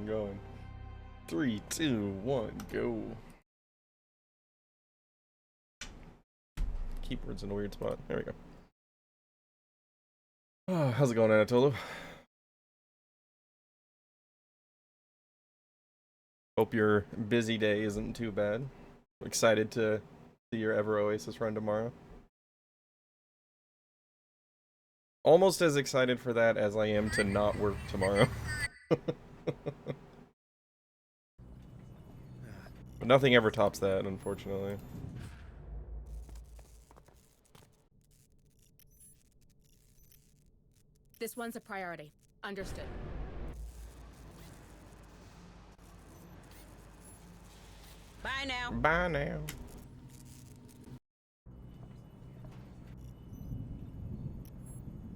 going. 3, 2, 1, go. Keyboard's in a weird spot. There we go. Oh, how's it going, Anatolo? Hope your busy day isn't too bad. Excited to see your Ever Oasis run tomorrow. Almost as excited for that as I am to not work tomorrow. But nothing ever tops that, unfortunately. This one's a priority. Understood. Bye now. Bye now.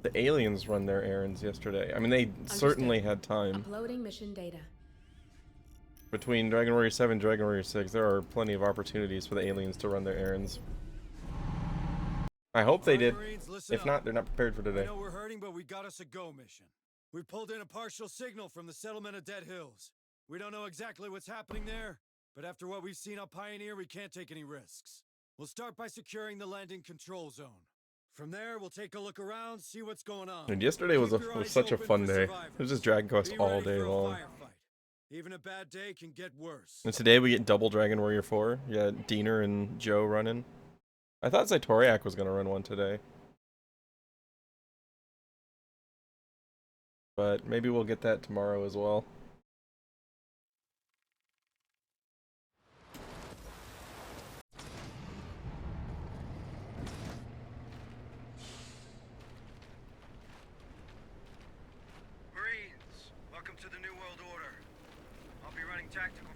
The aliens run their errands yesterday. I mean, they certainly had time. Uploading mission data. Between Dragon Warrior 7 and Dragon Warrior 6, there are plenty of opportunities for the aliens to run their errands. I hope they did. If not, they're not prepared for today. I know we're hurting, but we got us a go mission. We pulled in a partial signal from the settlement of Dead Hills. We don't know exactly what's happening there, but after what we've seen on Pioneer, we can't take any risks. We'll start by securing the landing control zone. From there, we'll take a look around, see what's going on. And yesterday was such a fun day. It was just Dragon Quest all day long. Even a bad day can get worse. And today we get double Dragon Warrior 4. Yeah, Diener and Joe running. I thought Zaitoriak was gonna run one today. But maybe we'll get that tomorrow as well.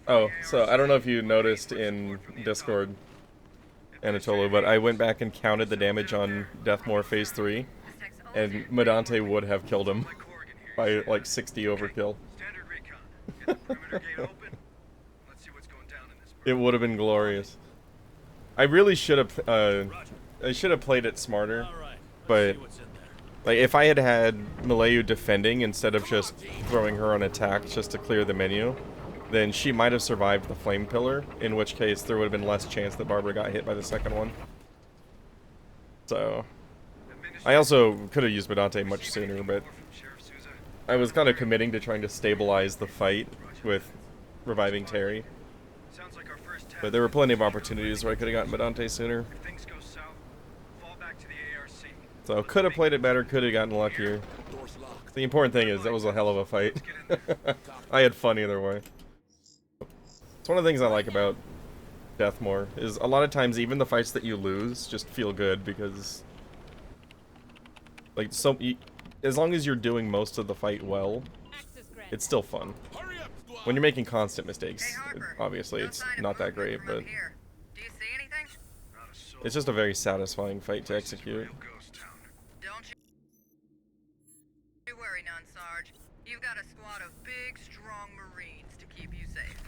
Oh, so I don't know if you noticed in Discord, Anatolo, but I went back and counted the damage on Deathmore Phase 3, and Medante would have killed him by like 60 overkill. It would have been glorious. I really should have played it smarter, but like if I had had Malayu defending instead of just throwing her on attack just to clear the menu, then she might have survived the flame pillar, in which case there would have been less chance that Barbara got hit by the second one. So I also could have used Medante much sooner, but I was kind of committing to trying to stabilize the fight with reviving Terry. But there were plenty of opportunities where I could have gotten Medante sooner. So could have played it better, could have gotten luckier. The important thing is that was a hell of a fight. I had fun either way. It's one of the things I like about Deathmore, is a lot of times even the fights that you lose just feel good because, like, as long as you're doing most of the fight well, it's still fun. When you're making constant mistakes, obviously it's not that great, but it's just a very satisfying fight to execute. Don't you worry none, Sarge. You've got a squad of big, strong Marines to keep you safe.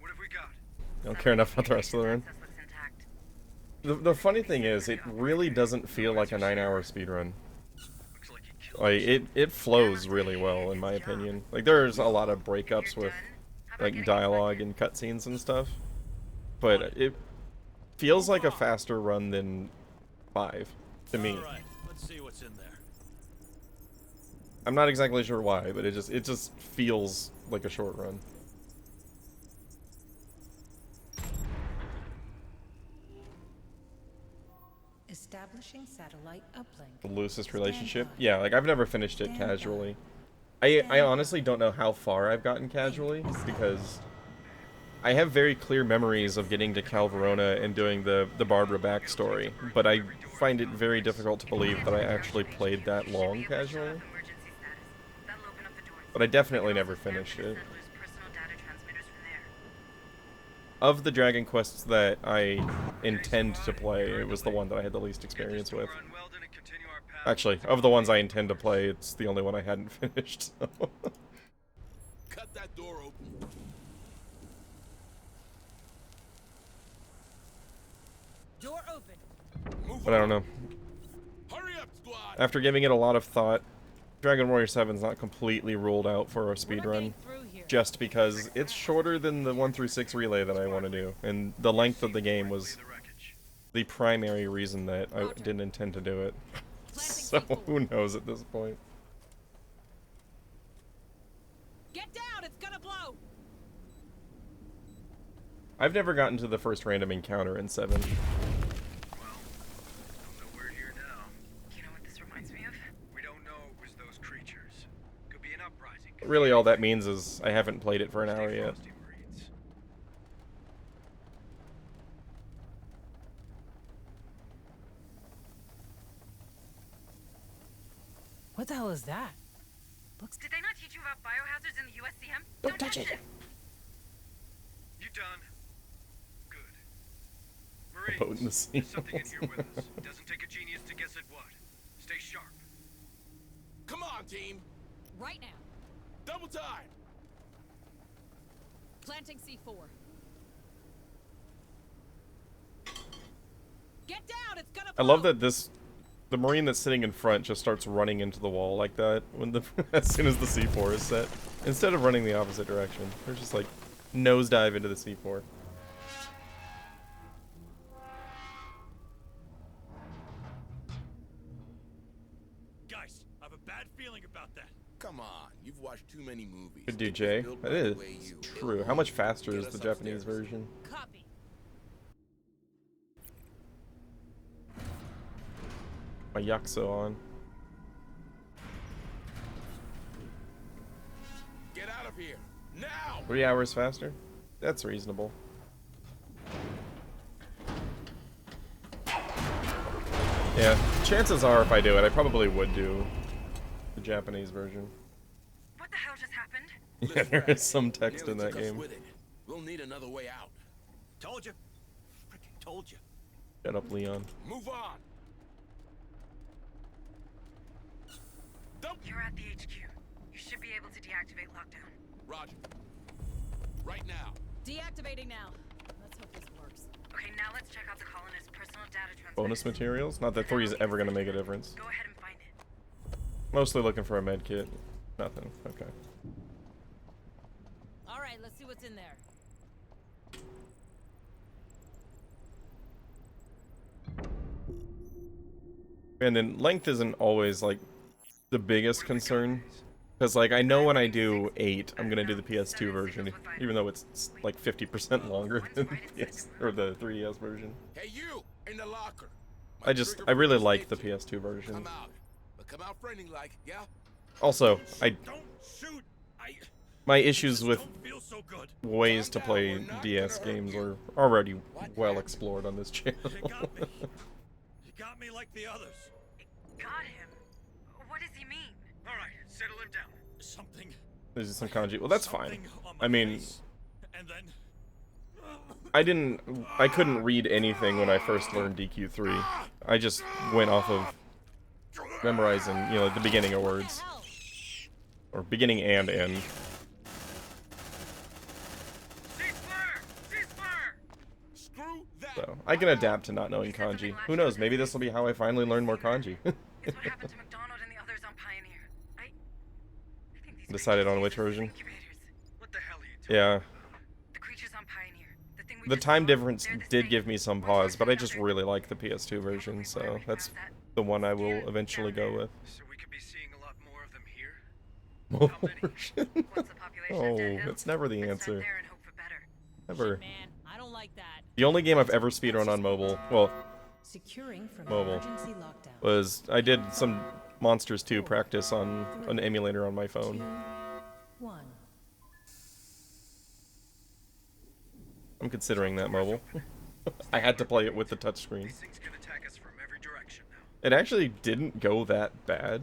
What have we got? Don't care enough about the rest of the run. The funny thing is, it really doesn't feel like a 9-hour speedrun. Like, it flows really well, in my opinion. Like, there's a lot of breakups with, like, dialogue and cutscenes and stuff. But it feels like a faster run than 5, to me. Let's see what's in there. I'm not exactly sure why, but it just feels like a short run. Establishing satellite uplink. The loosest relationship? Yeah, like I've never finished it casually. I honestly don't know how far I've gotten casually, because I have very clear memories of getting to Cal Verona and doing the Barbara backstory, but I find it very difficult to believe that I actually played that long casually. But I definitely never finished it. Of the Dragon Quests that I intend to play, it was the one that I had the least experience with. Actually, of the ones I intend to play, it's the only one I hadn't finished. So. Cut that door open. Door open. But I don't know. Hurry up, squad. After giving it a lot of thought, Dragon Warrior 7's not completely ruled out for a speedrun. Through here. just because it's shorter than the 1 through 6 relay that I want to do, and the length of the game was the primary reason that I didn't intend to do it. So who knows at this point. Get down, it's gonna blow. I've never gotten to the first random encounter in 7. Well, we're here now. You know what this reminds me of? We don't know it was those creatures. Could be an uprising. Really all that means is I haven't played it for an hour yet. What the hell is that? Did they not teach you about biohazards in the USCM? Don't touch it! You done? Good. Boat in the sea. There's something in here with us. It doesn't take a genius to guess at what. Stay sharp. Come on, team. Right now. Double time. Planting C4. Get down, it's gonna blow. I love that the Marine that's sitting in front just starts running into the wall like that when as soon as the C4 is set. Instead of running the opposite direction, they're just like nosedive into the C4. Guys, I have a bad feeling about that. Come on, you've watched too many movies. Good dude, It was Jay. built That by the is way you- true. How much faster Get is us the Japanese upstairs. version? Copy. My Yakuza on. Get out of here now. 3 hours faster? That's reasonable. Yeah, chances are if I do it, I probably would do the Japanese version. What the hell just happened? Yeah, there is some text Nearly in that took us game. with it. We'll need another way out. Told you. Freaking told you. Shut up, Leon. Move on. You're at the HQ. You should be able to deactivate lockdown. Roger. Right now. Deactivating now. Let's hope this works. Okay, now let's check out the colonist's personal data transmitters. Bonus materials? Not that 3 is ever going to make a difference. Go ahead and find it. Mostly looking for a med kit. Nothing. Okay. All right, let's see what's in there. And then length isn't always like the biggest concern. Because like I know when I do 8, I'm gonna do the PS2 version, even though it's like 50% longer than the PS or the 3DS version. Hey, you in the locker. My trigger I really finger like the states PS2 version. Come out. But come out friendly like, yeah? Also, Don't shoot. my issues with Don't feel so good. ways to play DS games are already well explored on this channel. He got me. He got me like the others. Got him. What does he mean? All right, settle him down. Something. There's some kanji. Well, that's fine. something on my I mean, face, and then I couldn't read anything when I first learned DQ3. I just went off of memorizing, you know, the beginning of words. Or beginning and end. ceasefire! Ceasefire! Screw that. So, I can adapt to not knowing kanji. Who knows, maybe this will be how I finally learn more kanji. It's what happened to McDonald and the others on Pioneer. I think these Decided on creatures which use version? incubators. What the hell are you talking Yeah. about? The creatures on Pioneer. The thing we The just time saw, difference they're the did same. give me some pause, but I just really like the PS2 version, so that's the one I will eventually go with. So we could be seeing a lot more of them here? More How many? version. What's the population of Oh, Dead Hills? that's never the Let's start answer. there and hope for better. Ever. Man, I don't like that. The only game I've ever speedrun on mobile, well, Securing from Mobile. emergency lockdown. was I did some Monsters 2 practice on an emulator on my phone. 2, 1. I'm considering that mobile. I had to play it with the touchscreen. These things can attack us from every direction now. It actually didn't go that bad.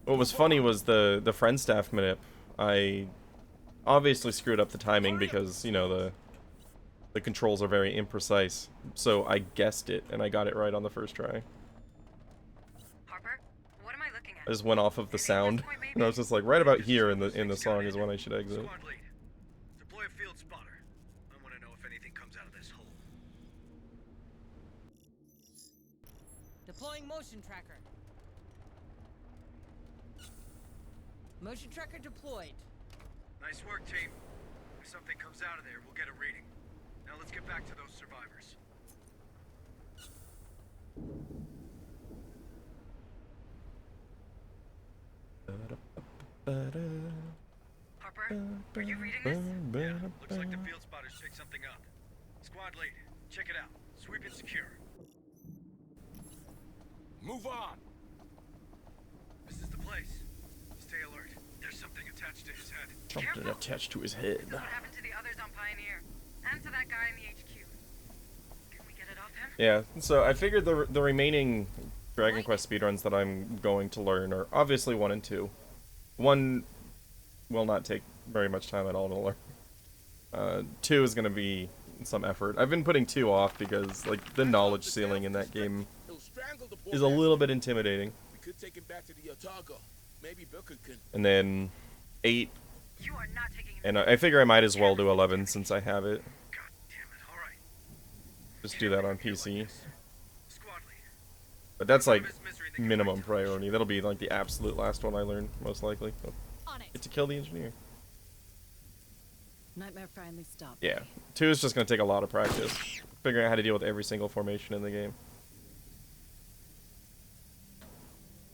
What was funny was the friend staff minute. I obviously screwed up the timing because, you know, the controls are very imprecise. So I guessed it and I got it right on the first try. Harper, what am I looking I at? just went off of the sound and I was just like right about here in the song is when I should exit. Squad lead. Deploy a field spotter. I want to know if anything comes out of this hole. Deploying motion tracker. Motion tracker deployed. Nice work, team. If something comes out of there, we'll get a reading. Now let's get back to those survivors. Harper, are you reading this? Yeah, looks like the field spotters picked something up. Squad lead, check it out. Sweep and secure. Move on. This is the place. Stay alert. There's something attached to his head. Something attached to his head. What happened to the others on Pioneer? And to that guy in the HQ? Can we get it off him? Yeah, so I figured the remaining Dragon Quest speedruns that I'm going to learn are obviously 1 and 2. 1 will not take very much time at all to learn. 2 is going to be some effort. I've been putting 2 off because, like, the knowledge ceiling in that game He'll strangle the poor is a man. little bit intimidating. We could take him back to the Otago. Maybe Booker can. And then 8, You are not taking him. and I figure I might as well do 11 since I have it. God damn it. All right. Just do that on PC. Squad lead. But that's like minimum priority. That'll be like the absolute last one I learn, most likely. But On it. get to kill the engineer. Nightmare finally stopped. Yeah, 2 is just going to take a lot of practice. Figuring out how to deal with every single formation in the game.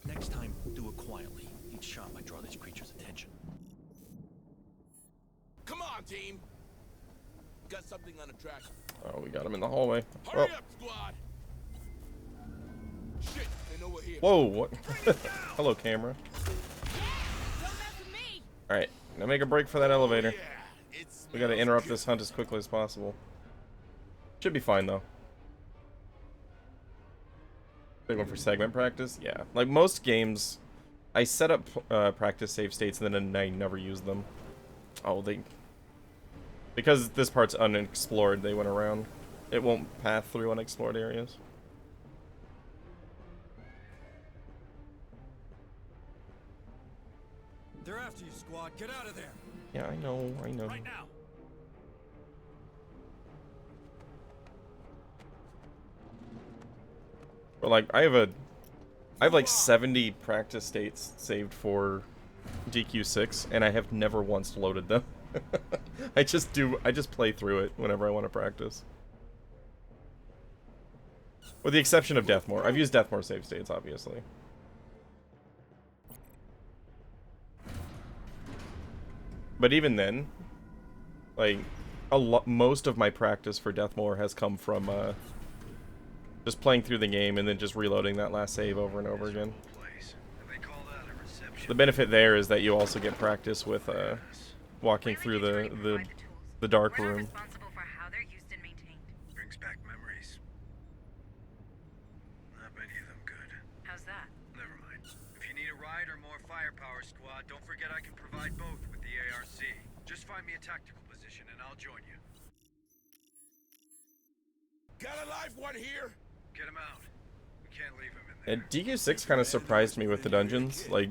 Next time, do it quietly. Each shot might draw these creatures' attention. Come on, team. Got something on the track. Oh, we got him in the hallway. Hurry Oh, up, squad. Shit, they know we're here. whoa, what? Hello, camera. Don't mess with me. Alright, now make a break for that elevator. Yeah, it's. We gotta interrupt this hunt as quickly as possible. Should be fine, though. Big one for segment practice? Yeah. Like most games, I set up practice save states and then I never use them. Oh, because this part's unexplored, they went around. It won't path through unexplored areas. They're after you, squad. Get out of there. Yeah, I know. Right now. But like, I have like 70 practice states saved for DQ6, and I have never once loaded them. I just play through it whenever I want to practice. With the exception of Deathmore. I've used Deathmore save states, obviously. But even then, like, most of my practice for Deathmore has come from, just playing through the game and then just reloading that last save over and over again. The benefit there is that you also get practice with walking through the dark We're not room. responsible for how they're used and maintained. Brings back memories. Not many of them good. How's that? Never mind. If you need a ride or more firepower, squad, don't forget I can provide both with the ARC. Just find me a tactical position and I'll join you. Got a live one here. Get him out. We can't leave him in there. And DQ6 kind of surprised me with the dungeons. Like,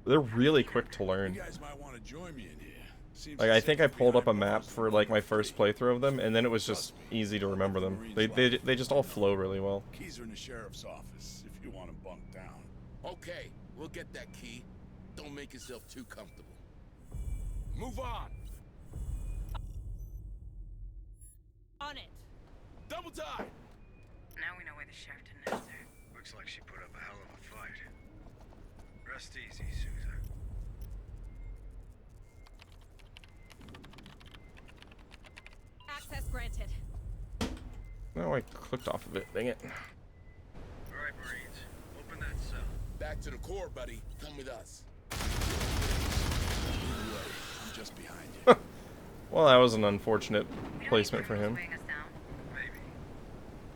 they're really quick to learn. You guys might want to join me in here. Seems Like, I as think if I pulled up a behind map bars for and like my walls first free. playthrough of them, and then it was just easy to remember them. They just all flow really well. Keys are in the sheriff's office if you want to bunk down. Okay, we'll get that key. Don't make yourself too comfortable. Move on. On it. Double time. Now we know why the sheriff didn't answer. Looks like she put up a hell of a fight. Rest easy, Susan. Access granted. No, I clicked off of it. Dang it. Alright, Marines. Open that cell. Back to the core, buddy. Come with us. I'm just behind you. Well, that was an unfortunate We don't need placement for him. criminals weighing us down. Maybe.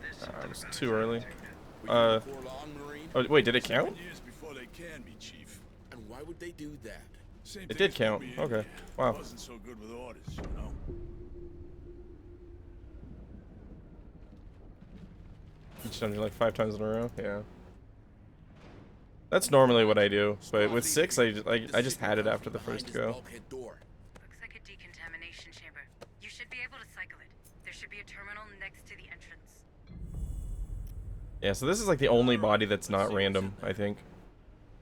There's It something was about too his early. attitude. We Uh, before long, Marine. Oh, wait, did it count? 7 years before they can be, Chief. And why would they do that? Same It thing did as count. put me in Okay. here. Wow. Wasn't so good with orders, you know. Each done it like 5 times in a row. Yeah. That's normally what I do, but with 6, I just had it after the first go. Bulkhead door. Looks like a decontamination chamber. You should be able to cycle it. There should be a terminal next to the entrance. Yeah, so this is like the only body that's not random, I think.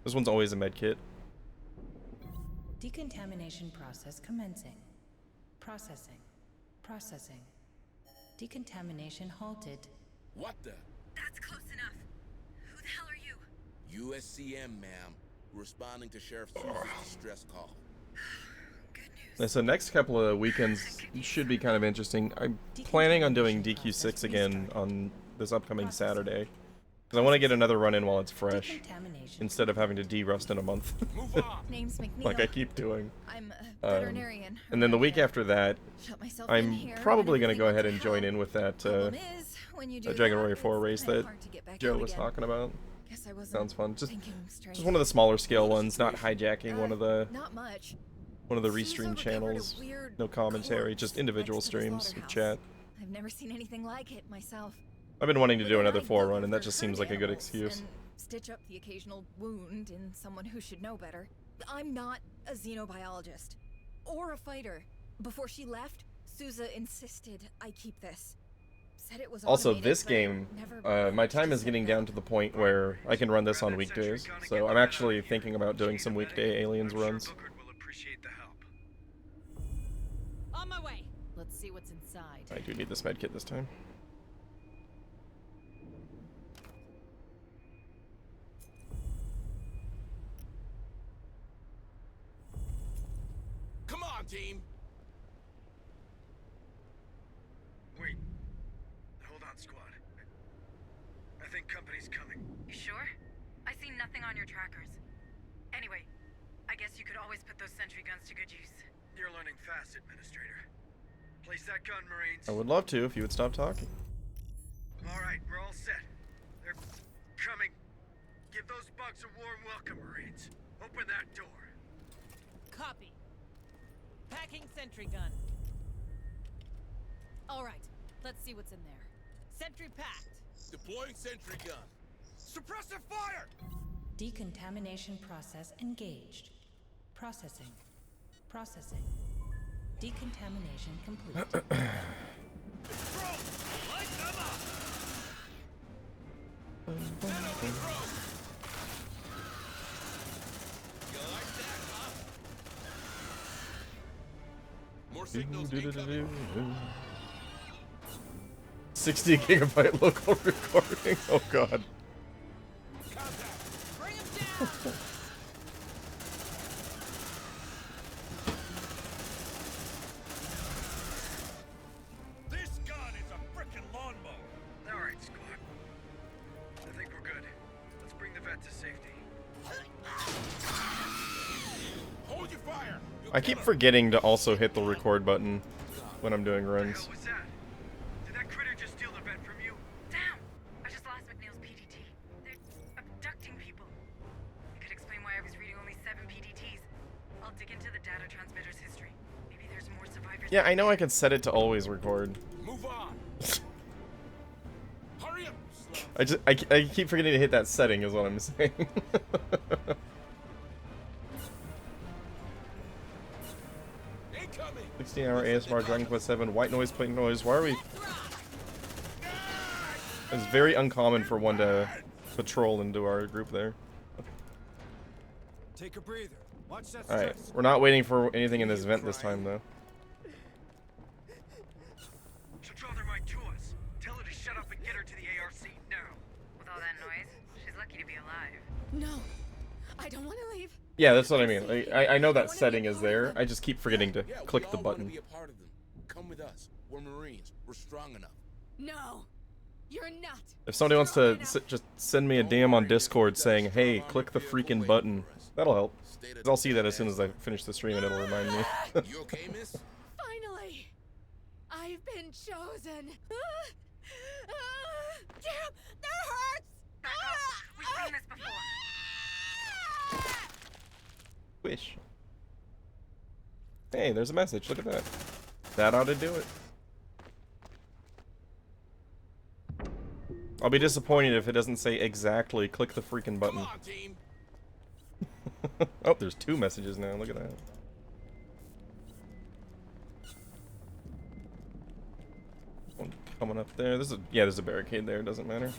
This one's always a med kit. Decontamination process commencing. Processing. Processing. Decontamination halted. What the? That's close enough. Who the hell are you? USCM, ma'am. Responding to Sheriff Sousa's distress call. Good news. And so next couple of weekends should be kind of interesting. I'm planning on doing DQ6 again on this upcoming Saturday. Because I want to get another run in while it's fresh, Decontamination. instead of having to derust in a month, Move on! Name's McNeil. like I keep doing. I'm a veterinarian. And then the around week here. after that, Shut myself in I'm here probably when going to go everything ahead goes and to join hell. in with that Problem is, when you do Dragon that, Warrior 4 it's race kinda that hard to get back Joe out was again. talking about. Guess I wasn't Sounds fun. Just thinking straight. one of the smaller scale ones, not hijacking one of the Not much. One of the Sousa restream recovered a channels. weird No commentary, corpse just individual next to the streams with slaughterhouse. chat. I've never seen anything like it myself. I've been wanting to But do then another I 4 dug run, and that for just seems hurt like a good animals excuse. and stitch up the occasional wound in someone who should know better. I'm not a xenobiologist or a fighter. Before she left, Sousa insisted I keep this. Said it was Also, automated, this but game, never my time managed is to getting set it down up. to the point where I can run this on weekdays. So I'm actually thinking about doing some weekday Aliens runs. will appreciate the help. On my way. Let's see what's inside. I do need this medkit this time. Come on, team! Wait. Hold on, squad. I think company's coming. You sure? I see nothing on your trackers. Anyway, I guess you could always put those sentry guns to good use. You're learning fast, Administrator. Place that gun, Marines. I would love to if you would stop talking. All right, we're all set. They're coming. Give those bugs a warm welcome, Marines. Open that door. Copy. Packing sentry gun. All right, let's see what's in there. Sentry packed. Deploying sentry gun. Suppressive fire! Decontamination process engaged. Processing. Processing. Decontamination complete. Light them up! You like that, huh? More signals incoming. 60 gigabyte local recording. Oh god. Bring him down! This gun is a frickin' lawnmower! All right, squad. I think we're good. Let's bring the vet to safety. Hold your fire! You'll I kill keep her. forgetting to also hit the record button when I'm doing What the runs. hell was that? Did that critter just steal the vet from you? Damn! I just lost McNeil's PDT. They're abducting people. It could explain why I was reading only 7 PDTs. I'll dig into the data transmitter's history. Maybe there's more survivors. Yeah, I know I can set it to always record. Move on! Hurry up, slug! I keep forgetting to hit that setting is what I'm saying. Incoming! 16-hour ASMR Dragon Quest 7 white noise, pink noise. Why are we? It's very uncommon for one to patrol into our group there. Take a breather. Watch that Alright, stress. we're not waiting for anything in this vent this time though. She'll draw their mind to us. Tell her to shut up and get her to the ARC now. With all that noise, she's lucky to be alive. No, I don't want to leave. Yeah, that's what I mean. Like, I know that setting is there. I just keep forgetting to Yeah, click we the all wanna button. be a part of them. Come with us. We're Marines. We're strong enough. No, you're not. If somebody wants to just send me a DM on Discord saying, "Hey, click the freaking button," that'll help. 'Cause I'll see that as soon as I finish the stream and it'll remind me. You okay, miss? Finally, I've been chosen. Damn, that hurts. Back off! We've seen this before. Wish. Hey, there's a message. Look at that. That ought to do it. I'll be disappointed if it doesn't say exactly click the freaking Come button. on, team! Oh, there's 2 messages now. Look at that. One coming up there. There's a barricade there. It doesn't matter.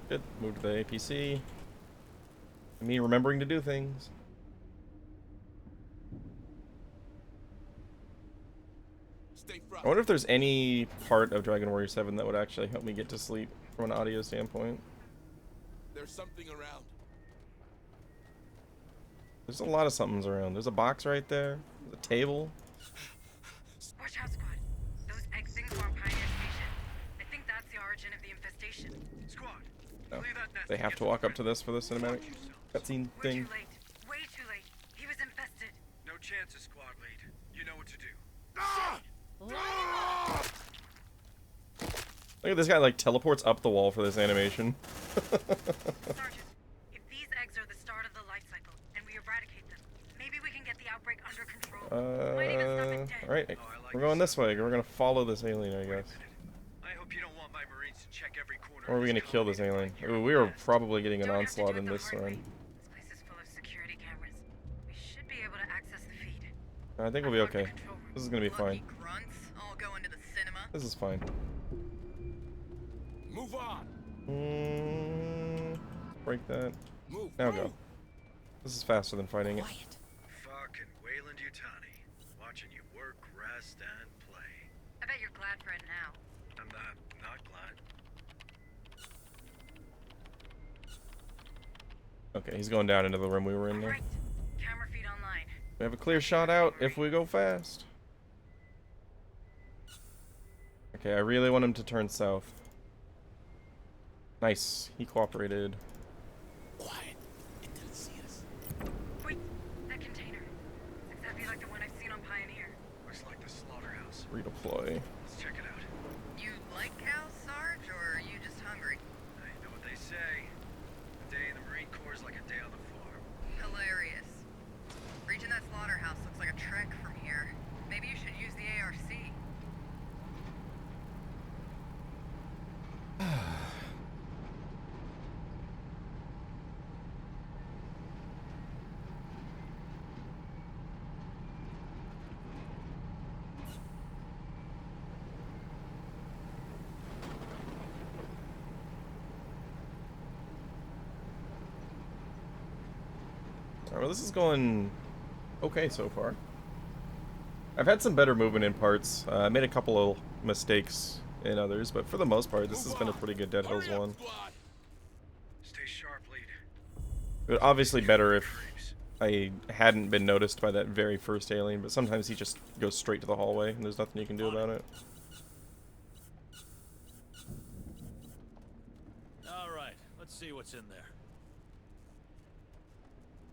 Good. Move to the APC. Me remembering to do things. Stay I frosty. wonder if there's any part of Dragon Warrior 7 that would actually help me get to sleep from an audio standpoint. There's something around. There's a lot of somethings around. There's a box right there. There's a table. Watch out, squad. Those egg things were on Pioneer Station. I think that's the origin of the infestation. Squad, Oh, clear that nest they and have get to the walk up threat. to this for the cinematic cutscene We're thing. too late. Way too late. He was infested. No chances, squad lead. You know what to do. Look at this guy, like, teleports up the wall for this animation. Sergeant, if these eggs are the start of the life cycle and we eradicate them, maybe we can get the outbreak under control. Might even stop it dead. Alright, Oh, I like we're going this way. We're gonna follow this alien, I guess. I hope you don't want my Marines to check every corner. Or are of we this gonna kill this colony to alien? find your Ooh, we are nest. probably getting an Don't have to do onslaught it in the this hard way. run. This place is full of security cameras. We should be able to access the feed. I think we'll be Unlock the okay. control room. This is gonna be fine. grunts all going to the cinema. This is fine. Move on. Break that. Move. Now move. go. This is faster than fighting it. Quiet. Fucking Wayland Yutani. Watching you work, rest, and play. I bet you're glad for it now. I'm not glad. Okay, he's going down into the room we were in there. Alright. Camera feed online. We have a clear shot out if we go fast. Okay, I really want him to turn south. Nice. He cooperated. Quiet. It didn't see us. Wait, that container. It's exactly like the one I've seen on Pioneer. Looks like the slaughterhouse. Redeploy. Let's check it out. You like cows, Sarge, or are you just hungry? You know what they say. A day in the Marine Corps is like a day on the farm. Hilarious. Reaching that slaughterhouse looks like a trek from here. Maybe you should use the ARC. Alright, well, this is going okay so far. I've had some better movement in parts. I made a couple of mistakes in others, but for the most part, this has been a pretty good Dead Hills Hurry up, one. squad. Stay sharp, lead. But obviously better if I hadn't been noticed by that very first alien, but sometimes he just goes straight to the hallway, and there's nothing you can do about it. All right, let's see what's in there.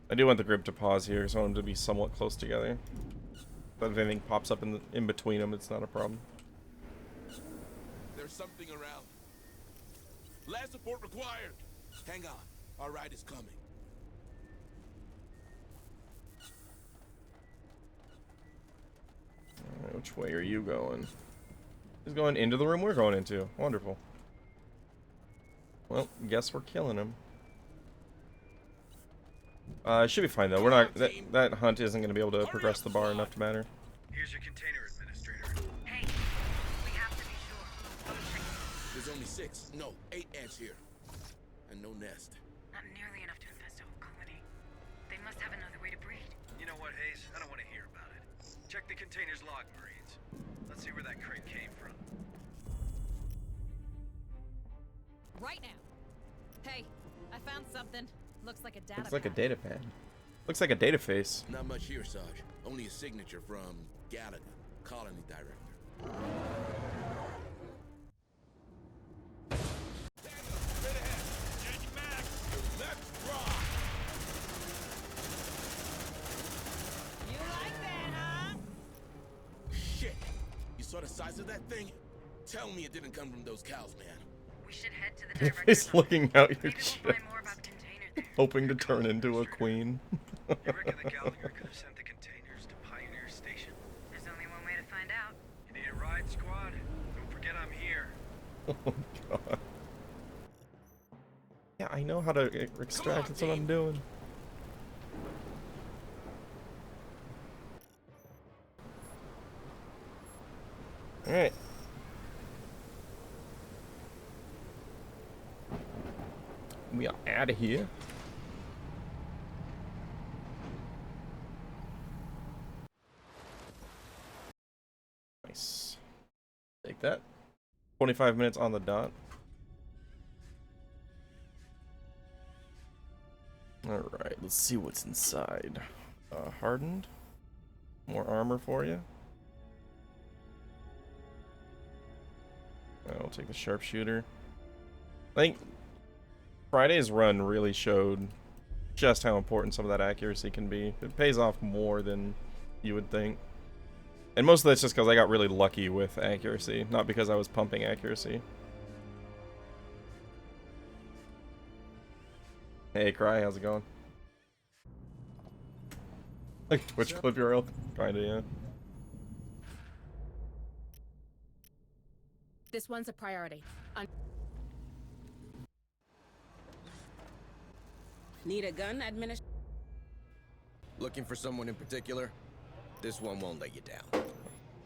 I do want the group to pause here, because I want them to be somewhat close together. But if anything pops up in between them, it's not a problem. There's something around. Last support required. Hang on. Our ride is coming. Alright, which way are you going? He's going into the room we're going into. Wonderful. Well, guess we're killing him. It should be fine though. We're not that hunt isn't going to be able to progress the bar enough to matter. Here's your container, Administrator. Hey, we have to be sure. Double check. There's only 6, no, 8 ants here. And no nest. Not nearly enough to infest a whole colony. They must have another way to breed. You know what, Hayes? I don't want to hear about it. Check the container's log, Marines. Let's see where that crate came from. Right now. Hey, I found something. Looks like a data Looks like a pad. data pad. Looks like a data face. Not much here, Sarge. Only a signature from Gallagher, colony director. You like that, huh? Shit! You saw the size of that thing? Tell me it didn't come from those cows, man. We should head to the He's director's office. looking out your Maybe we'll chest, find more about the container there. hoping to turn into a queen. You reckon the Gallagher could have sent the containers to Pioneer Station? There's only one way to find out. You need a ride, squad? Don't forget I'm here. Oh god. Yeah, I know how to extract. That's what I'm doing. Alright. We are out of here. Nice. Take that. 25 minutes on the dot. Alright, let's see what's inside. Hardened. More armor for you. I'll take the sharpshooter. I think Friday's run really showed just how important some of that accuracy can be. It pays off more than you would think. And most of that's just because I got really lucky with accuracy, not because I was pumping accuracy. Hey, Cry, how's it going? Like, which clip you're real? Kinda, yeah. This one's a priority. Need a gun, administration? Looking for someone in particular? This one won't let you down.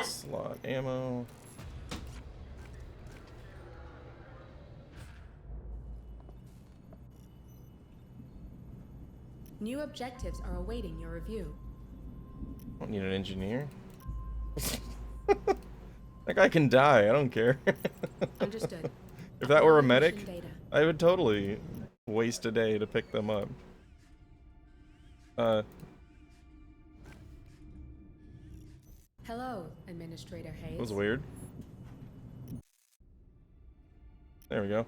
Slot ammo. New objectives are awaiting your review. Don't need an engineer. That guy can die, I don't care. Understood. If that were a medic, Mission data. I would totally waste a day to pick them up. Hello, Administrator Hayes. That was weird. There we go.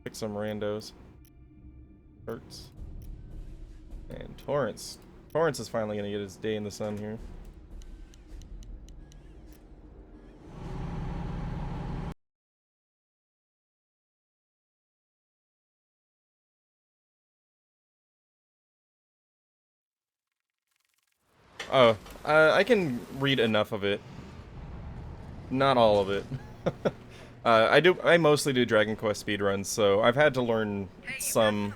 Pick some randos. Hurts. And Torrance. Torrance is finally gonna get his day in the sun here. Oh, I can read enough of it. Not all of it. I mostly do Dragon Quest speedruns, so I've had to learn some.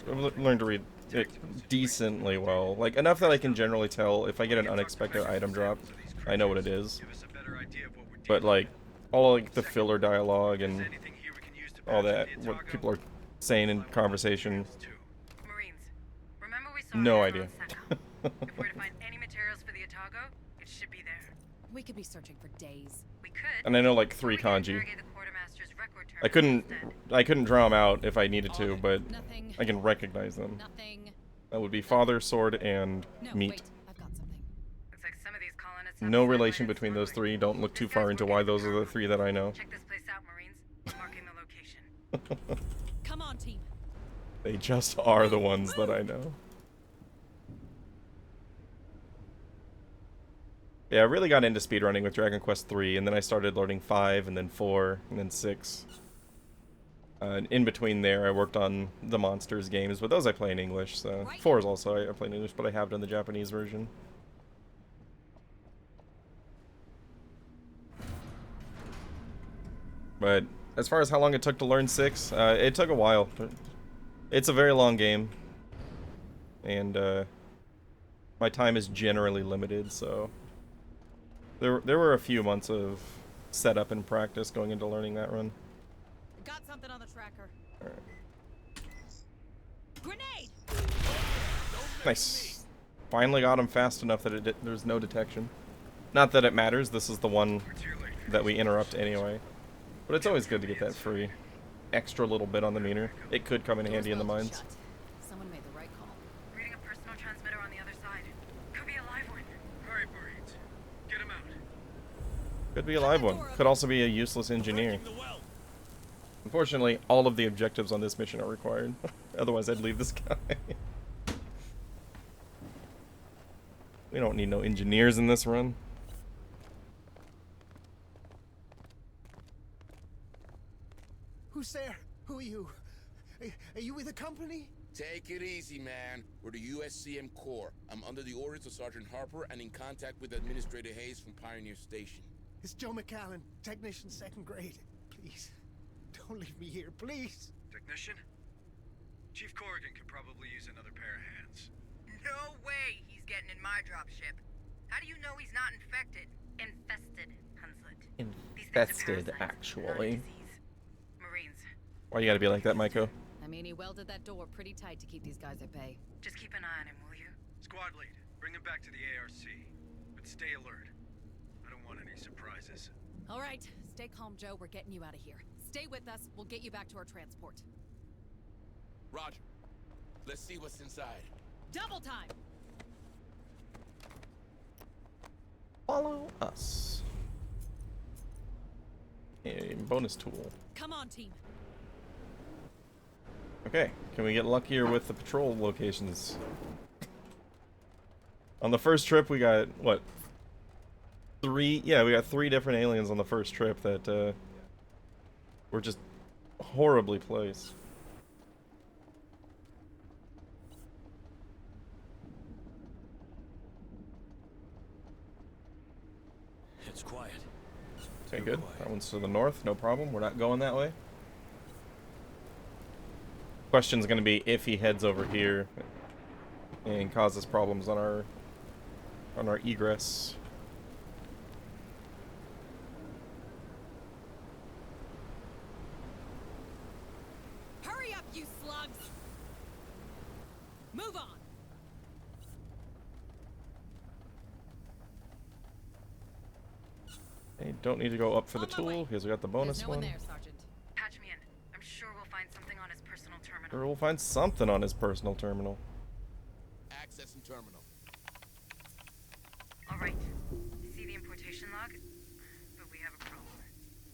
Learn to read it decently well, like enough that I can generally tell if I get an unexpected item drop, I know what it is. But like all like the filler dialogue and all that, what people are saying in conversation. No idea. If we're to find any materials for the Otago, it should be there. We could be searching for days. We could. And I know like 3 kanji. I couldn't draw them out if I needed to, but Nothing. I can recognize them. Nothing. That would be father, sword, and No, meat. wait. I've got something. Looks like some of these colonists have No satellite relation between those smuggling. 3. Don't look too This far guy's into working why at those are the DrMrHomes. 3 that I know. Check this place out, Marines. Marking the location. Come on, team. They just are the ones that I know. Yeah, I really got into speedrunning with Dragon Quest 3, and then I started learning 5, and then 4, and then 6. And in between there, I worked on the Monsters games, but those I play in English, so... 4 is also, I play in English, but I have done the Japanese version. But as far as how long it took to learn 6, it took a while. But it's a very long game. And, my time is generally limited, so... There were a few months of setup and practice going into learning that run. Got something on the tracker. Alright. Grenade! Nice. Finally got him fast enough that there's no detection. Not that it matters, this is the one that we interrupt anyway. But it's always good to get that free extra little bit on the meter. It could come in handy in the mines. Someone made the right call. Reading a personal transmitter on the other side. Could be a live one. Alright, Marines. Get him out. Could be a live one. Could also be a useless engineer. Unfortunately, all of the objectives on this mission are required. Otherwise, I'd leave this guy. We don't need no engineers in this run. Who's there? Who are you? Are you with the company? Take it easy, man. We're the USCM Corps. I'm under the orders of Sergeant Harper and in contact with Administrator Hayes from Pioneer Station. It's Joe McAllen, technician 2nd grade. Please, don't leave me here, please. Technician? Chief Corrigan could probably use another pair of hands. No way he's getting in my dropship. How do you know he's not infected? Infested, Hunslet. Infested, actually. Marines, Why you gotta be like that, Maiko? I mean, he welded that door pretty tight to keep these guys at bay. just keep an eye on him, will you? Squad lead, Bring him back to the ARC, but stay alert. I don't want any surprises. All right, stay calm, Joe. We're getting you out of here. Stay with us. We'll get you back to our transport. Roger. Let's see what's inside. Double time! Follow us. A bonus tool. Come on, team. Okay, can we get luckier with the patrol locations? On the first trip, we got, what? 3? Yeah, we got 3 different aliens on the first trip that, were just horribly placed. It's quiet. Okay, good. That one's to the north, no problem. We're not going that way. Question's gonna be if he heads over here and causes problems on our egress. Hurry up, you slugs! Move on! Hey, don't need to go up for the tool because we got the bonus There's no one. one there, Sergeant. Patch me in. I'm sure we'll find something on his personal terminal. Or we'll find something on his personal terminal. Accessing terminal. All right. See the importation log? But we have a problem.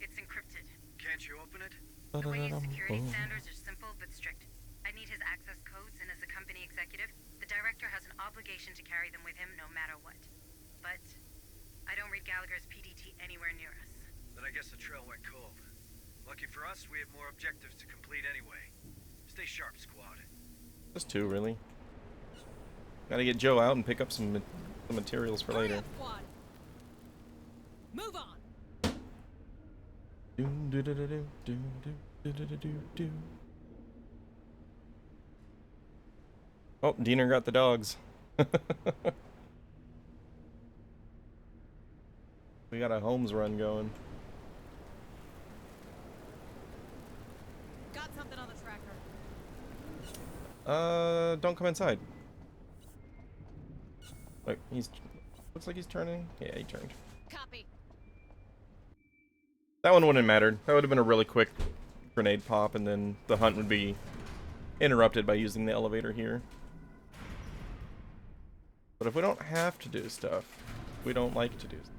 It's encrypted. Can't you open it? The way security standards are simple but strict. I need his access codes, and as a company executive, the director has an obligation to carry them with him no matter what. But I don't read Gallagher's PDT anywhere near us. Then I guess the trail went cold. Lucky for us, we have more objectives to complete anyway. Stay sharp, squad. Just 2, really. Gotta get Joe out and pick up some materials for Hurry later. up, squad. Move on! Oh, Diener got the dogs. We got a Holmes run going. Got something on the tracker. Don't come inside. Look, looks like he's turning. Yeah, he turned. Copy. That one wouldn't have mattered. That would have been a really quick grenade pop, and then the hunt would be interrupted by using the elevator here. But if we don't have to do stuff, we don't like to do stuff.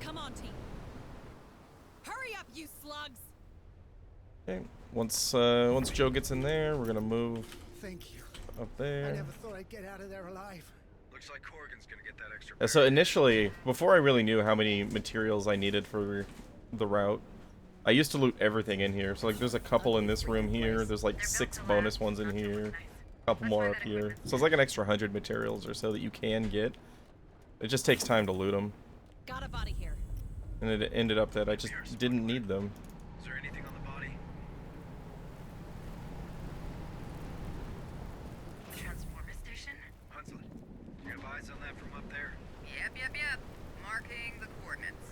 Come on, team. Hurry up, you slugs! Okay, once Joe gets in there, we're gonna move Thank you. up I there. never thought I'd get out of there alive. Looks like Corrigan's gonna get that extra. So initially, before I really knew how many materials I needed for the route, I used to loot everything in here. So like there's a couple in this room here, there's like 6 bonus ones in here, a couple more up here. So it's like an extra 100 materials or so that you can get. It just takes time to loot them. Got a body here. And it ended up that I just didn't need them. Is there anything on the body? Transformer station? Hunslet, do you have eyes on that from up there? Yep. Marking the coordinates.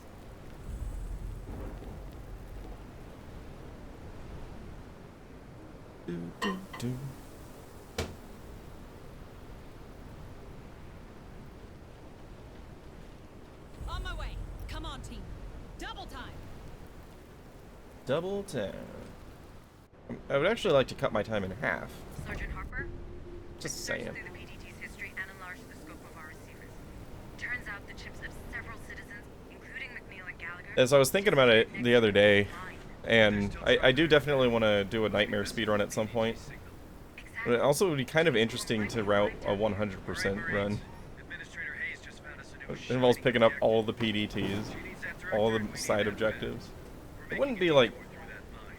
Do. On my way. Come on, team. Double time. Double time. I would actually like to cut my time in half. Sergeant Harper? Just Searched saying. through the PDT's history and enlarged the scope of our receivers. Turns out the chips of several citizens, including McNeil and Gallagher. As I was thinking about it the other day, and I do definitely want to do a nightmare speedrun at some point. But it also would be kind of interesting to route a 100% run. Administrator Hayes just found us a new It involves picking up all the PDTs, all the side objectives. It wouldn't be like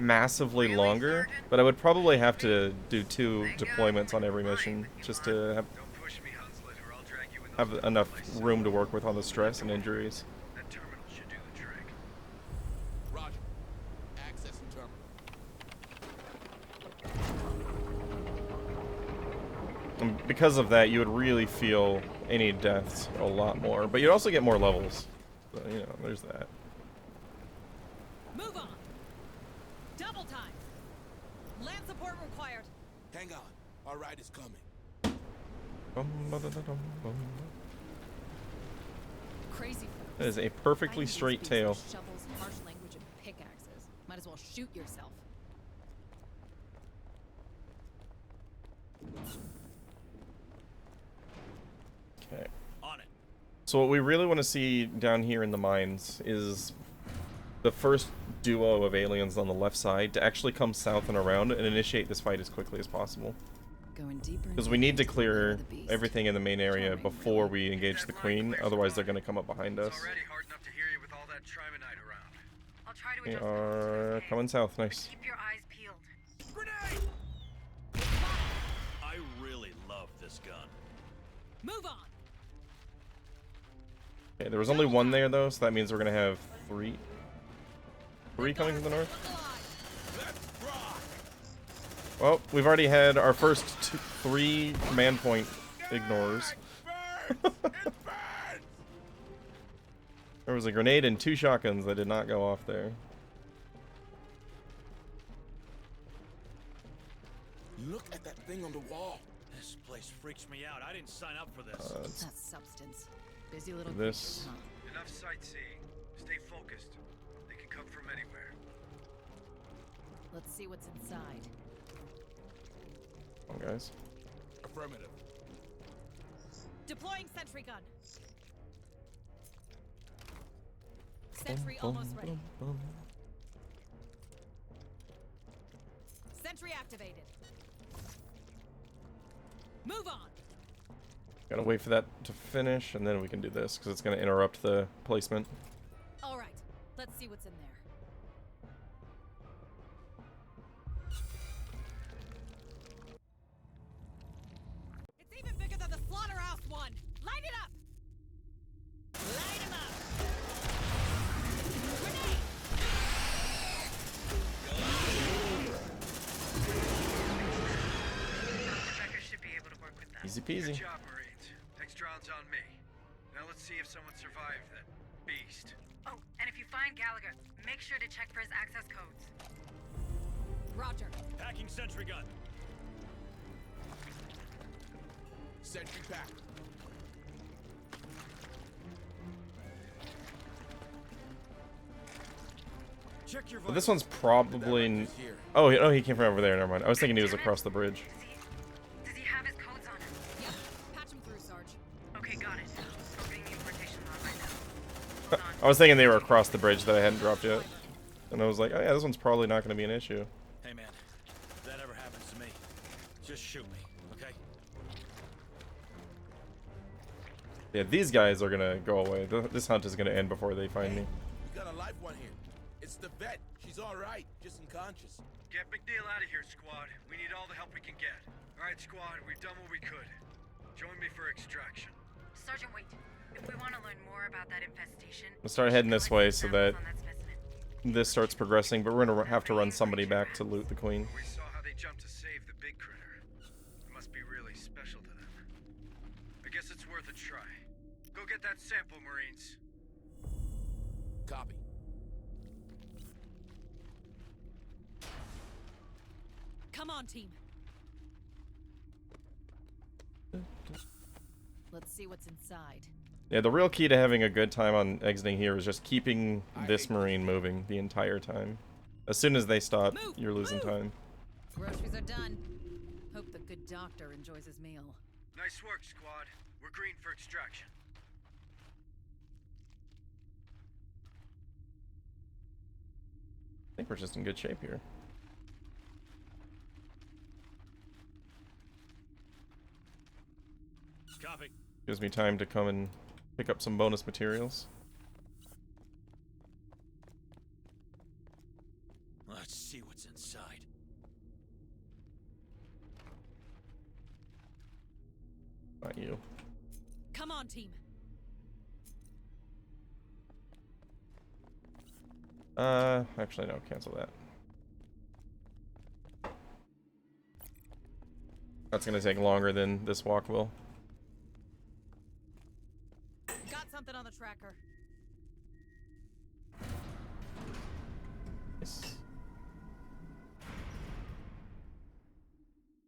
massively longer, but I would probably have to do 2 deployments on every mission just to have enough room to work with on the stress and injuries. That terminal should do the trick. Roger. Accessing terminal. And because of that, you would really feel any deaths a lot more, but you'd also get more levels. So, you know, there's that. Move on. Double time. Land support required. Hang on. Our ride is coming. Crazy. That is a perfectly straight tail. Shovels, harsh language, and pickaxes. Might as well shoot yourself. Okay. On it. So what we really want to see down here in the mines is the first duo of aliens on the left side to actually come south and around and initiate this fight as quickly as possible. Because we need to clear everything in the main area before we engage the queen, otherwise they're going to come up behind us. We are coming south, nice. Keep your eyes peeled. I really love this gun. Move on. Okay, there was only one there though, so that means we're going to have three coming from the north. Well, we've already had our first 3 command point ignores. There was a grenade and 2 shotguns that did not go off there. Look at that thing on the wall. This place freaks me out. I didn't sign up for this. That's substance. Busy little This. creatures, huh? Enough sightseeing. Stay focused. They can come from anywhere. Let's see what's inside. Come on, guys. Affirmative. Deploying sentry gun. Sentry almost ready. Sentry activated. Move on. Gotta wait for that to finish, and then we can do this, because it's gonna interrupt the placement. All right. Let's see what's in there. It's even bigger than the slaughterhouse one. Light it up. Light 'em up. Grenade. Rebecca should be able to work with that. Easy peasy. Good job, Marines. Next round's on me. Now let's see if someone survived that beast. Oh, and if you find Gallagher, make sure to check for his access codes. Roger. Hacking sentry gun. Sentry pack. Check your But this one's probably... Oh, he came from over there, never mind. I was thinking he was across the bridge. Does he have his codes on him? Yep. Patch him through, Sarge. Okay, got it. Opening the importation log right now. Hold on. I was thinking they were across the bridge that I hadn't dropped yet. And I was like, oh yeah, this one's probably not going to be an issue. Hey man, if that ever happens to me, just shoot me, okay? Yeah, these guys are going to go away. This hunt is going to end before they find me. We got a live one here. It's the vet. She's all right, just unconscious. Get McNeil out of here, squad. We need all the help we can get. All right, squad, we've done what we could. Join me for extraction. Sergeant, wait. If we want to learn more about that infestation, We'll start heading this way so that this starts progressing, but we're going to have to run somebody back to loot the queen. We saw how they jumped to save the big critter. It must be really special to them. I guess it's worth a try. Go get that sample, Marines. Copy. Come on, team. Let's see what's inside. Yeah, the real key to having a good time on exiting here is just keeping this Marine moving the entire time. As soon as they stop, you're losing time. Groceries are done. Hope the good doctor enjoys his meal. Nice work, squad. We're green for extraction. I think we're just in good shape here. Copy. Gives me time to come and pick up some bonus materials. Let's see what's inside. Not you. Come on, team. Actually no, cancel that. That's gonna take longer than this walk will. Got something on the tracker. Yes.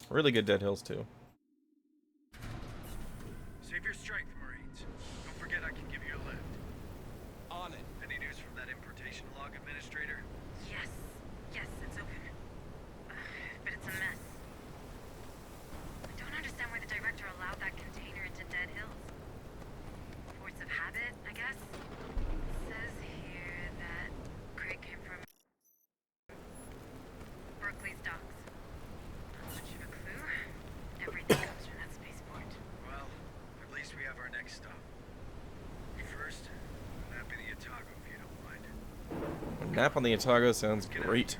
Really good Dead Hills too. Save your strength, Marines. Don't forget I can give you a lift. On it. Any news from that importation log, Administrator? Yes. Yes, it's open. But it's a mess. I don't understand why the director allowed that container into Dead Hills. Force of habit, I guess? It says here that crate came from Berkeley's docks. Not much of a clue. Everything comes from that spaceport. Well, at least we have our next stop. First, a nap in the Otago, if you don't mind. A nap on the Otago sounds great.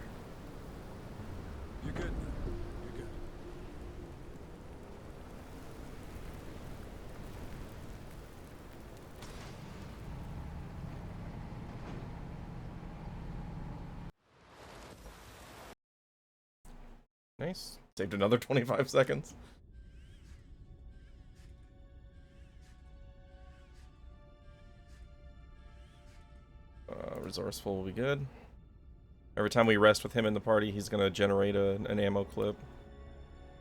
You're good, man. You're good. Nice. Saved another 25 seconds. Resourceful will be good. Every time we rest with him in the party, he's gonna generate an ammo clip.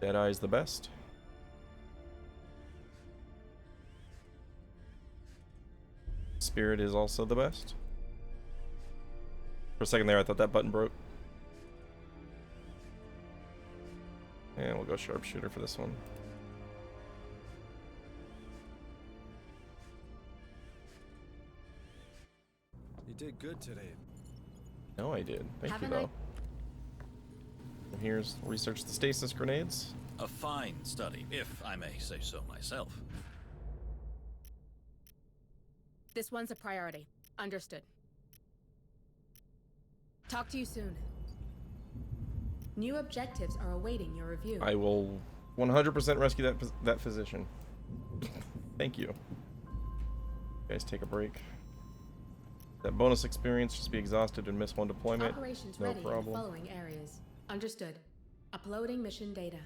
Deadeye's the best. Spirit is also the best. For a second there, I thought that button broke. And we'll go sharpshooter for this one. You did good today. No, I did. Thank you, Haven't though. And here's research the stasis grenades. A fine study, if I may say so myself. This one's a priority. Understood. Talk to you soon. New objectives are awaiting your review. I will 100% rescue that physician. Thank you. You guys take a break. That bonus experience, just be exhausted and miss one deployment. Operations No ready in the problem. following areas. Understood. Uploading mission data.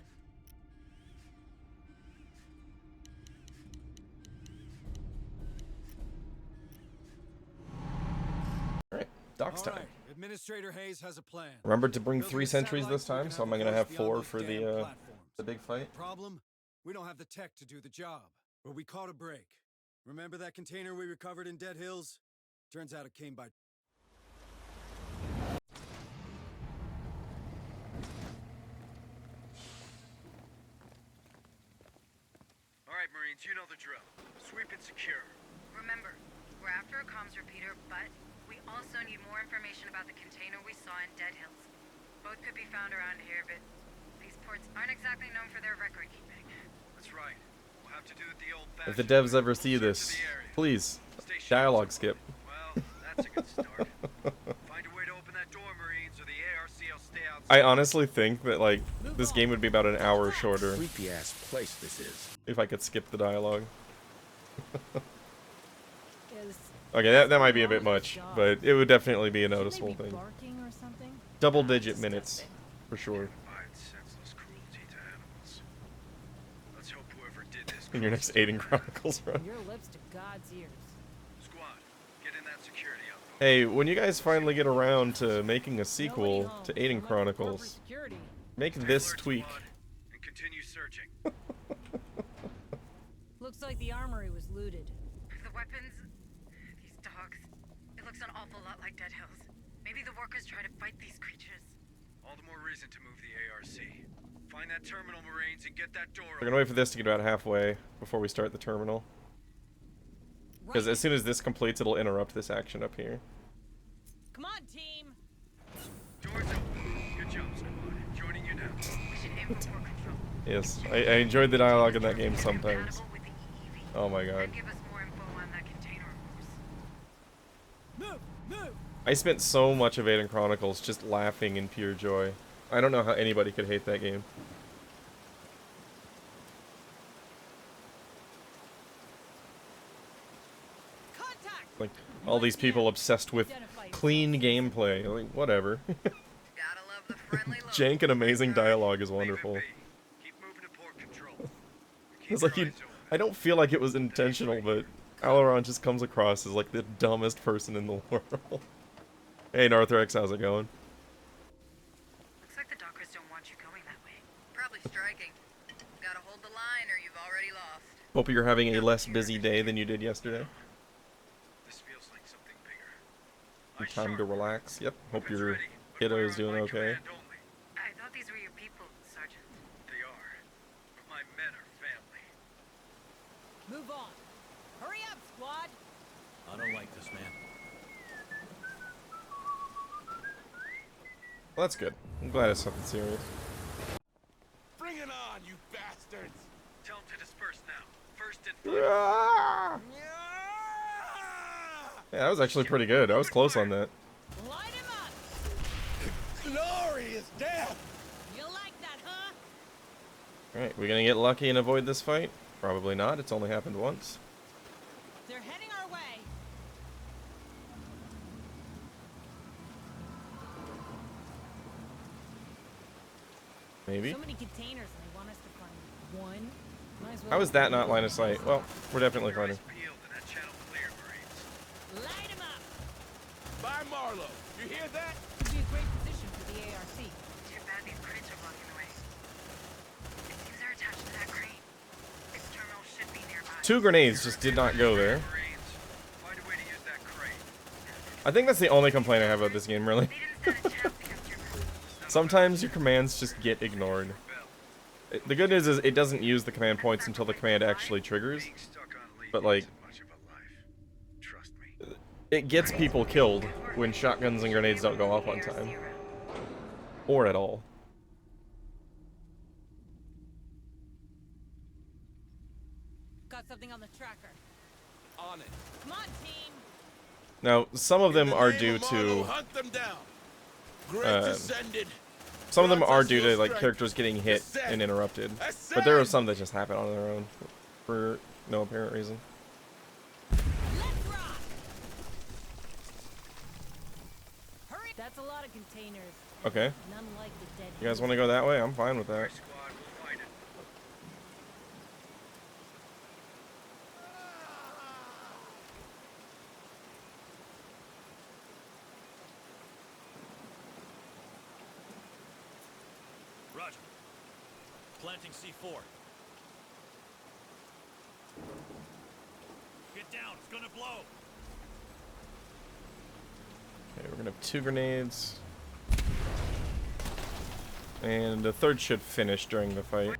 Alright, docks All time. right, Administrator Hayes has a plan. Remembered to bring Building 3 a sentries satellite this so we time, can so I'm have gonna have force beyond 4 those for damn the platforms. big fight. Problem? We don't have the tech to do the job, but we caught a break. Remember that container we recovered in Dead Hills? Turns out it came by... All right, Marines, you know the drill. Sweep and secure. Remember, we're after a comms repeater, but we also need more information about the container we saw in Dead Hills. Both could be found around here, but these ports aren't exactly known for their record keeping. That's right. We'll have to do it the old If the devs ever see this, please, dialogue skip. Well, that's a good start. Find a way to open that door, Marines, or the ARC will stay outside. I honestly think that, like, this game would be about an hour shorter Creepy ass place this is. if I could skip the dialogue. Is Okay, that might be a bit much, but it would definitely be a noticeable thing. barking or something? Double-digit minutes, for sure. Provides senseless cruelty to animals. Let's hope whoever did this In your next Aiden Chronicles run. Your lips to God's ears. Squad, get in that security outpost. Hey, when you guys finally get around to making a sequel to Aiden Chronicles, make this tweak. And continue searching. Looks like the armory was looted. The weapons, these dogs, it looks an awful lot like Dead Hills. Maybe the workers try to fight these creatures. All the more reason to move the ARC. Find that terminal, Marines, and get that door We're gonna wait for this to get about halfway before we start the terminal. Because as soon as this completes, it'll interrupt this action up here. Come on, team. Doors open. Good job, squad. Joining you now. We should aim for port control. Yes, I enjoyed the dialogue in that game sometimes. Compatible with the EEV. Oh my god. And give us more info on that container, of course. Move! Move! I spent so much of Aiden Chronicles just laughing in pure joy. I don't know how anybody could hate that game. Contact! Like, all these people obsessed with clean gameplay. Like, whatever. Gotta love the friendly look. Jank and amazing dialogue is wonderful. Keep moving to port control. It's like I don't feel like it was intentional, but Alaron just comes across as like the dumbest person in the world. Hey Narthrex, how's it going? Looks like the dockers don't want you going that way. Probably striking. Hope you're having a less busy day than you did yesterday. This feels like something bigger. Some time to relax. Yep. Hope your kiddo's doing okay. I thought these were your people, Sergeant. They are. But my men are family. Move on. Hurry up, squad. I don't like this, man. Well, that's good. I'm glad it's something serious. Bring it on, you bastards! Tell them to disperse now. First and Yeah, that was actually pretty good. I was close on that. Light him up. Glorious death! You like that, huh? Alright, we gonna get lucky and avoid this fight? Probably not. It's only happened once. They're heading our way. Maybe. So many containers, and they want us to find one. Might as well. How is that not line of sight? Well, we're definitely fighting. peeled and that channel clear, Marines. Light him up. By Marlowe, you hear that? Could be a great position for the ARC. Too bad these crates are blocking the way. It seems they're attached to that crane. Its terminal should be nearby. 2 grenades just did not go there. Marines, find a way to use that crane. I think that's the only complaint I have about this game, really. They didn't stand a chance against your crew. Sometimes your commands just get ignored. The good news is it doesn't use the command points until the command actually triggers. Being stuck on lead But, like, isn't much of a life. Trust me. it gets people killed when shotguns and grenades don't go off on time. Or at all. Got something on the tracker. On it. Come on, team. Now, some of them In the are name due of Marlowe, to... hunt them down. Grid descended. Some of them are due to, like, characters getting hit and interrupted. But there are some that just happen on their own. For no apparent reason. Let's rock. Hurry. That's a lot of containers. Okay. None like the dead. You guys want to go that way? I'm fine with that. Squad, we'll find it. Roger. Planting C4. Get down, it's gonna blow. Okay, we're gonna have 2 grenades. And the 3rd should finish during the fight.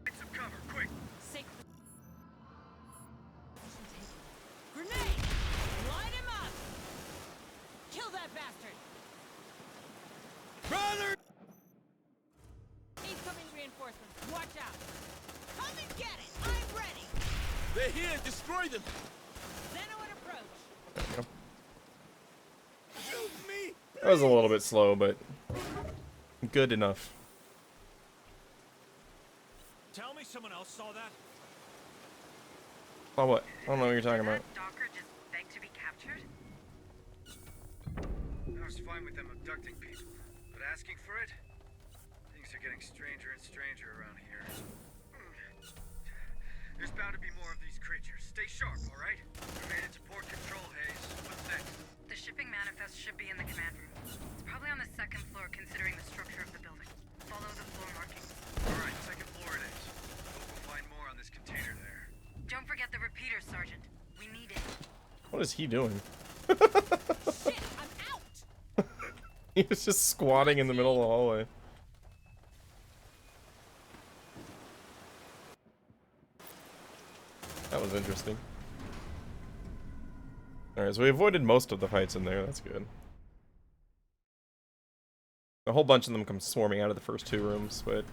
Get some cover, quick. Grenade! Light him up! Kill that bastard! Brother! Incoming reinforcements. Watch out! Come and get it! I'm ready! They're here, destroy them! Zeno at approach! There we go. Shoot me! That was a little bit slow, but good enough. Tell me someone else saw that? Oh, what? I don't know what you're talking about. Docker just begged to be captured? I was fine with them abducting people, but asking for it? Things are getting stranger and stranger around here. There's bound to be more of these creatures. Stay sharp, alright? We made it to port control, Hayes. What's next? The shipping manifest should be in the command room. It's probably on the 2nd floor considering the structure of the building. Follow the floor markings. Alright, 2nd floor it is. Hope we'll find more on this container there. Don't forget the repeater, Sergeant. We need it. What is he doing? Shit, I'm out! He was just squatting in the middle of the hallway. That was interesting. Alright, so we avoided most of the fights in there. That's good. A whole bunch of them come swarming out of the first 2 rooms, but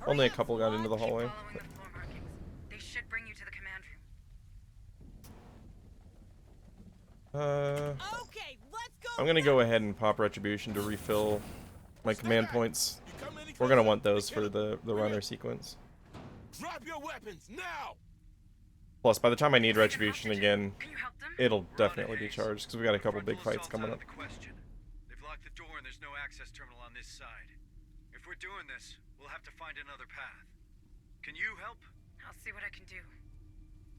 only a couple got into the hallway. Keep following the floor markings. They should bring you to the command room. Okay, let's go! I'm gonna go ahead and pop Retribution to refill my command points. We're gonna want those for the runner sequence. Drop your weapons, now! Plus, by the time I need Retribution again, Can you help them? it'll definitely be charged, because we got a couple big fights coming up. They've locked the door and there's no access terminal on this side. If we're doing this, we'll have to find another path. Can you help? I'll see what I can do.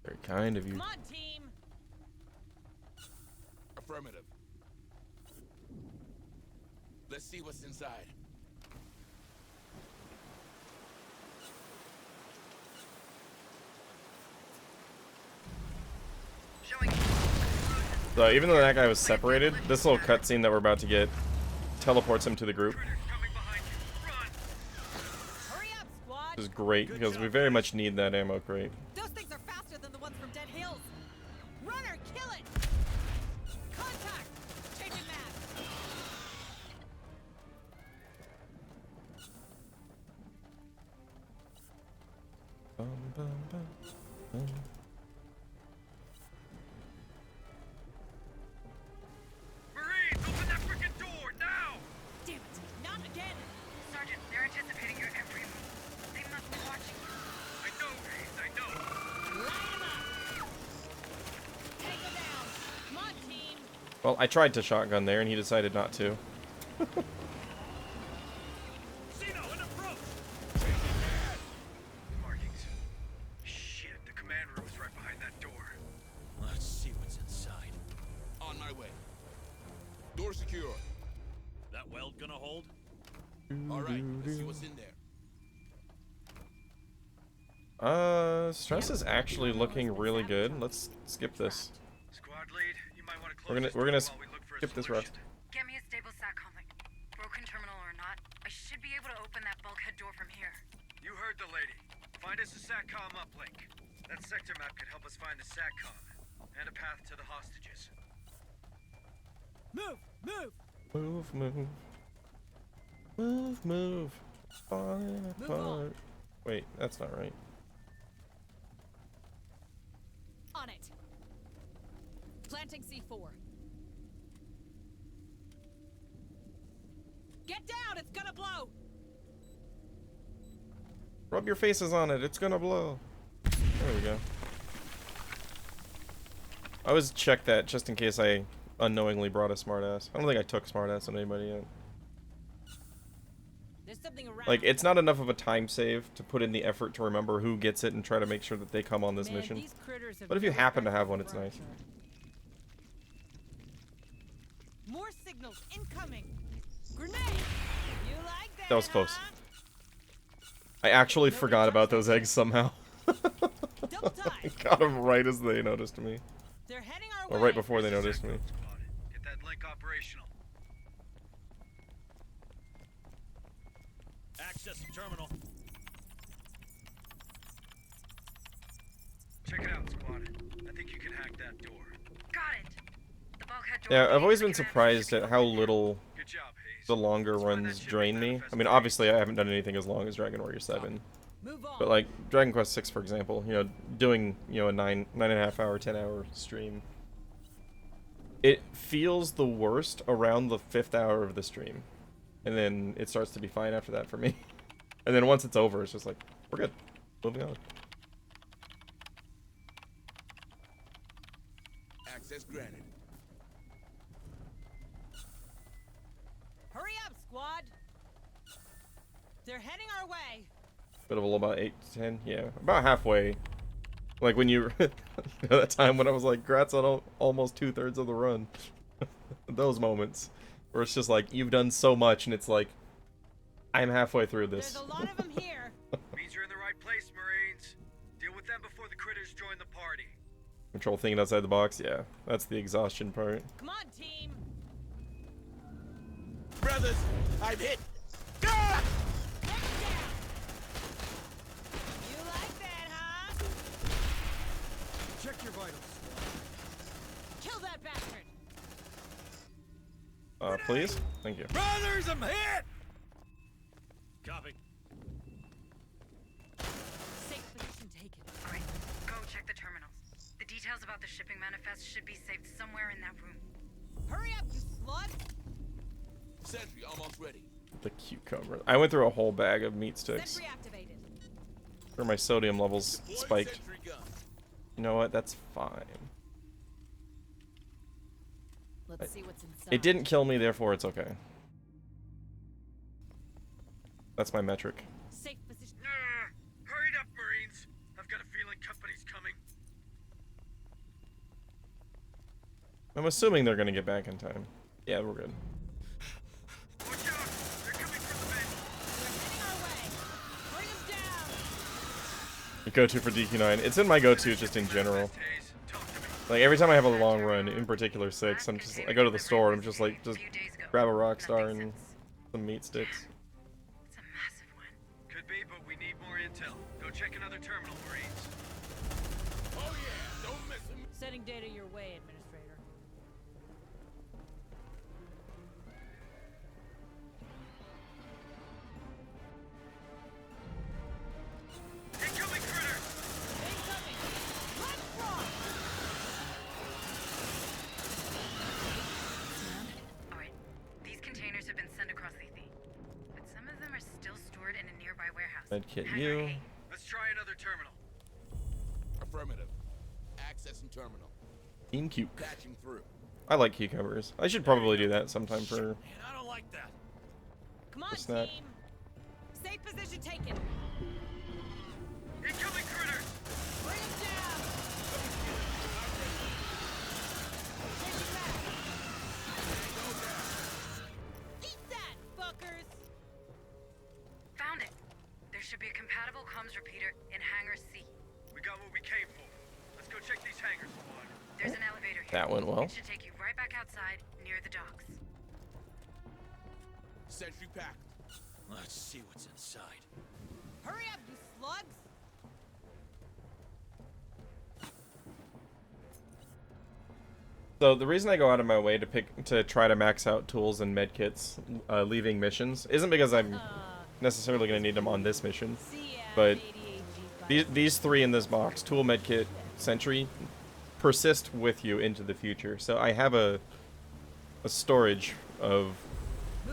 Very kind of you. Come on, team! Affirmative. Let's see what's inside. So even though that guy was separated, this little cutscene that we're about to get teleports him to the group. Which is great, because we very much need that ammo crate. Those things are faster than the ones from Dead Hills. Runner, kill it! Contact! Changing map! Marines, open that freaking door now! Damn it! Not again! Sergeant, they're anticipating your every move. They must be watching you. I know, Hayes, I know. Line 'em up! Take 'em down! Come on, team! Well, I tried to shotgun there, and he decided not to. Markings. Shit, the command room is right behind that door. Let's see what's inside. On my way. Door secure. That weld gonna hold? All right, let's see what's in there. Stress is actually looking really good. Let's skip this. Squad lead, you might want to close We're gonna this door while we look for a skip this solution. rest. Get me a stable SATCOM link. Broken terminal or not, I should be able to open that bulkhead door from here. You heard the lady. Find us a SATCOM uplink. That sector map could help us find the SATCOM and a path to the hostages. Move! Move! Move, move. Move, move. Falling Move apart. on. Wait, that's not right. On it! Planting C4. Get down! It's gonna blow! Rub your faces on it. It's gonna blow. There we go. I always check that just in case I unknowingly brought a smartass. I don't think I took smartass on anybody yet. There's something around. Like, it's not enough of a time save to put in the effort to remember who gets it and try to make sure that they come on this Man, mission. these critters have But if you no happen to respect have for one, it's nice. furniture. More signals incoming. Grenade! You like that? That was close. huh? I actually forgot about those eggs somehow. Double time. Got them right as they noticed me. They're heading our Or way. right before they noticed me. Squad, get that link operational. Access the terminal. Check it out, squad. I think you can hack that door. Got it. The bulkhead door. Yeah, I've always leads been to the surprised at how little Good job, Hayes. the longer runs drain me. I mean, obviously I haven't done anything as long as Dragon Warrior 7. Move on. But like Dragon Quest 6, for example, you know, doing, you know, a 9.5 hour, 10-hour stream, it feels the worst around the 5th hour of the stream, and then it starts to be fine after that for me. And then once it's over, it's just like, we're good, moving on. Access granted. Hurry up, squad. They're heading our way. Bit of a little about 8 to 10, yeah, about halfway. Like when you, you know, that time when I was like, "Grats on almost 2/3 of the run." Those moments where it's just like you've done so much, and it's like, I'm halfway through this. There's a lot of them here. Means you're in the right place, Marines. Deal with them before the critters join the party. Control thinking outside the box, yeah, that's the exhaustion part. Come on, team. Brothers, I'm hit. Ah! Take 'em down. You like that, huh? Check your vitals. Kill that bastard. Please? Thank you. Brothers, I'm hit! Copy. Safe position taken. All right, go check the terminals. The details about the shipping manifest should be saved somewhere in that room. Hurry up, you slut. Sentry almost ready. The cucumber. I went through a whole bag of meat sticks Sentry activated. where my sodium levels Deploy spiked. sentry gun. You know what? That's fine. Let's see what's inside. It didn't kill me, therefore it's okay. That's my metric. Safe position. Hurry it up, Marines. I've got a feeling company's coming. I'm assuming they're gonna get back in time. Yeah, we're good. Watch out! They're coming from the They're heading our way. Bring them down. Go-to for DQ9. It's in my go-to just in general. Hayes, talk to me. Like every time I have a long run, in particular 6, I go to the store and I'm just like, just grab a rock star and some meat sticks. It's a massive one. Could be, but we need more intel. Go check another terminal, Marines. Oh yeah, don't miss him. Sending data your way, Administrator. Incoming critter! Incoming! Let's rock! Alright, these containers have been sent across Lethe, but some of them are still stored in a nearby warehouse. Medkit Hangar you. A. Let's try another terminal. Affirmative. Accessing terminal. Team Cuke. Patching through. I like cucumbers. I should probably do that sometime for Man, I don't like that. Come on, snack. team! Safe position taken! Incoming critter! Bring him down! Changing back! Eat that, fuckers! Found it! There should be a compatible comms repeater in Hangar C. We got what we came for. Let's go check these hangars, squad. There's an elevator here. That went well. It should take you right back outside, near the docks. Sentry packed. Let's see what's inside. Hurry up, you slugs! So the reason I go out of my way to try to max out tools and medkits leaving missions isn't because I'm necessarily going to need them on this mission, but these 3 in this box, tool, medkit, sentry, persist with you into the future. So I have a storage of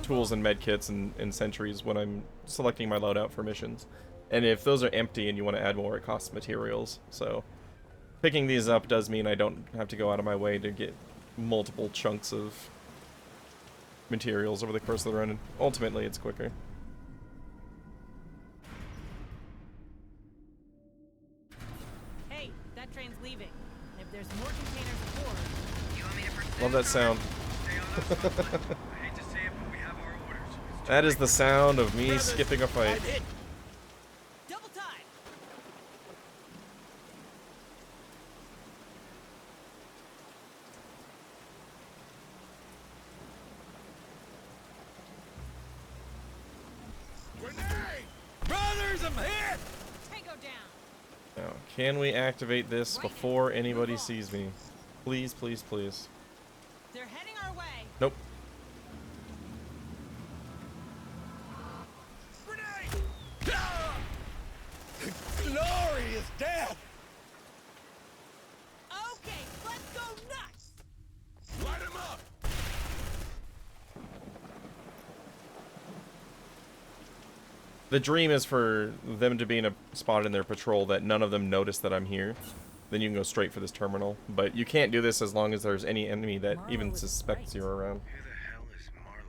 tools and medkits and sentries when I'm selecting my loadout for missions. And if those are empty and you want to add more, it costs materials. So picking these up does mean I don't have to go out of my way to get multiple chunks of materials over the course of the run, and ultimately it's quicker. Hey, that train's leaving. And if there's more containers aboard... You want me to pursue? Love that sound. Stay on us. I hate to say it, but we have our orders. That is the sound of me skipping a fight. Double time! Grenade! Brothers, I'm hit! Tango down! Now, can we activate this before anybody sees me? Please, please, please. They're heading our way! Nope. Grenade! Ah! Glorious death! Okay, let's go nuts! Light him up! The dream is for them to be in a spot in their patrol that none of them notice that I'm here. Then you can go straight for this terminal. But you can't do this as long as there's any enemy that even suspects you're around. Who the hell is Marlowe?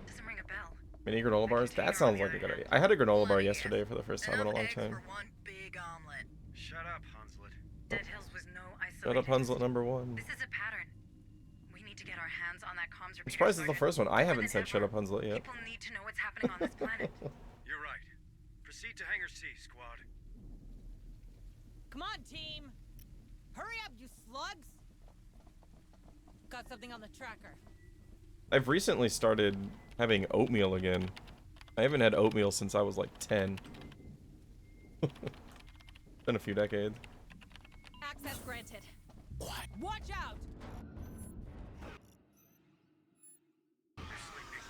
Doesn't ring a bell. Mini granola bars? That sounds like a good idea. I had a granola bar yesterday for the first time in a long Enough eggs time. for one big omelet. Shut up, Hunslet. Dead Hills was no Shut isolated. up, Hunslet number 1. This is a pattern. We need to get our hands on that comms repeater. I'm surprised it's the circuit. first one. I More haven't than said shut ever, up, Hunslet yet. People need to know what's happening on this planet. You're right. Proceed to Hangar C, squad. Come on, team! Hurry up, you slugs! Got something on the tracker. I've recently started having oatmeal again. I haven't had oatmeal since I was like 10. Been a few decades. Access granted. What? Watch out! They're sleeping.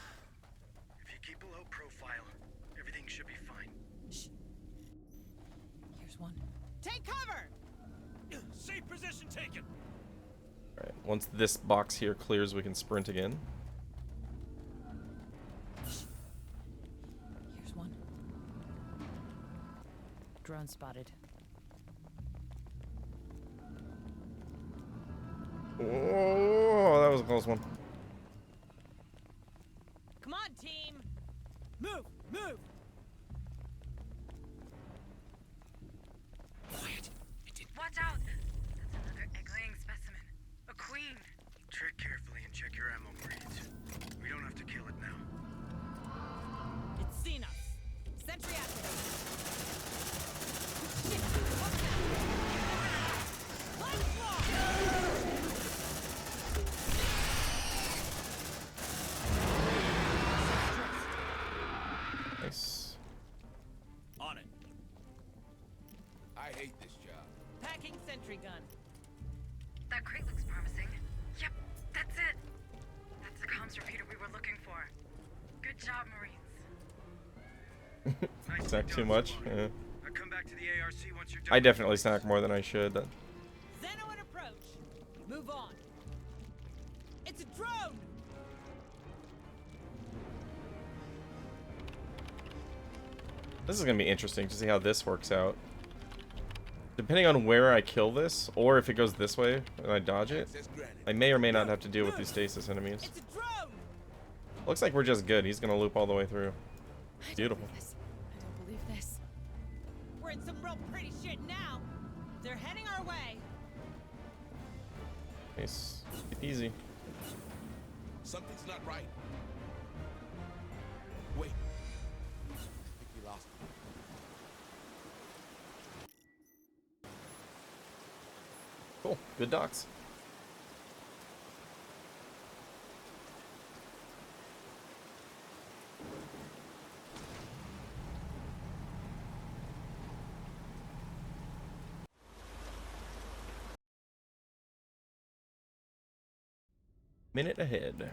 If you keep a low profile, everything should be fine. Shh. Here's one. Take cover! Safe position taken. Alright, once this box here clears, we can sprint again. Here's one. Drone spotted. Oh, that was a close one. Come on, team! Move! Move! Quiet. It didn't. Watch out! That's another egg-laying specimen. A queen. Tread carefully and check your ammo, Marines. We don't have to kill it now. It's seen us. Sentry activated. Shit! What's that? Let's rock! sentry gun. That crate looks promising. Yep, that's it. That's the comms repeater we were looking for. Good job, Marines. Snack too much? Yeah. I'll come back to the ARC once you're done. I definitely snack more than I should. Xeno in approach. Move on. It's a drone! This is going to be interesting to see how this works out. Depending on where I kill this, or if it goes this way and I dodge it, I may or may not have to deal with these stasis enemies. It's a drone! Looks like we're just good. He's going to loop all the way through. Beautiful. I don't believe this. We're in some real pretty shit now. They're heading our way. Nice. Easy. Something's not right. Wait. I think we lost him. Cool. Good docks. Minute ahead.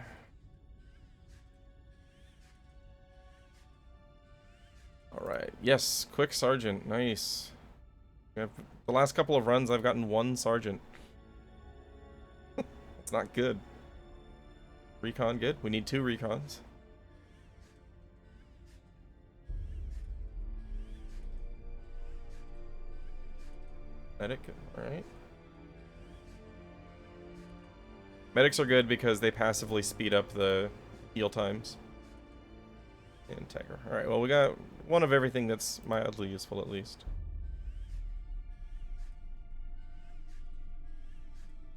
All right. Yes, quick sergeant. Nice. The last couple of runs, I've gotten 1 sergeant. It's not good. Recon good. We need 2 recons. Medic. All right. Medics are good because they passively speed up the heal times. And Tiger. Alright, well we got one of everything that's mildly useful at least.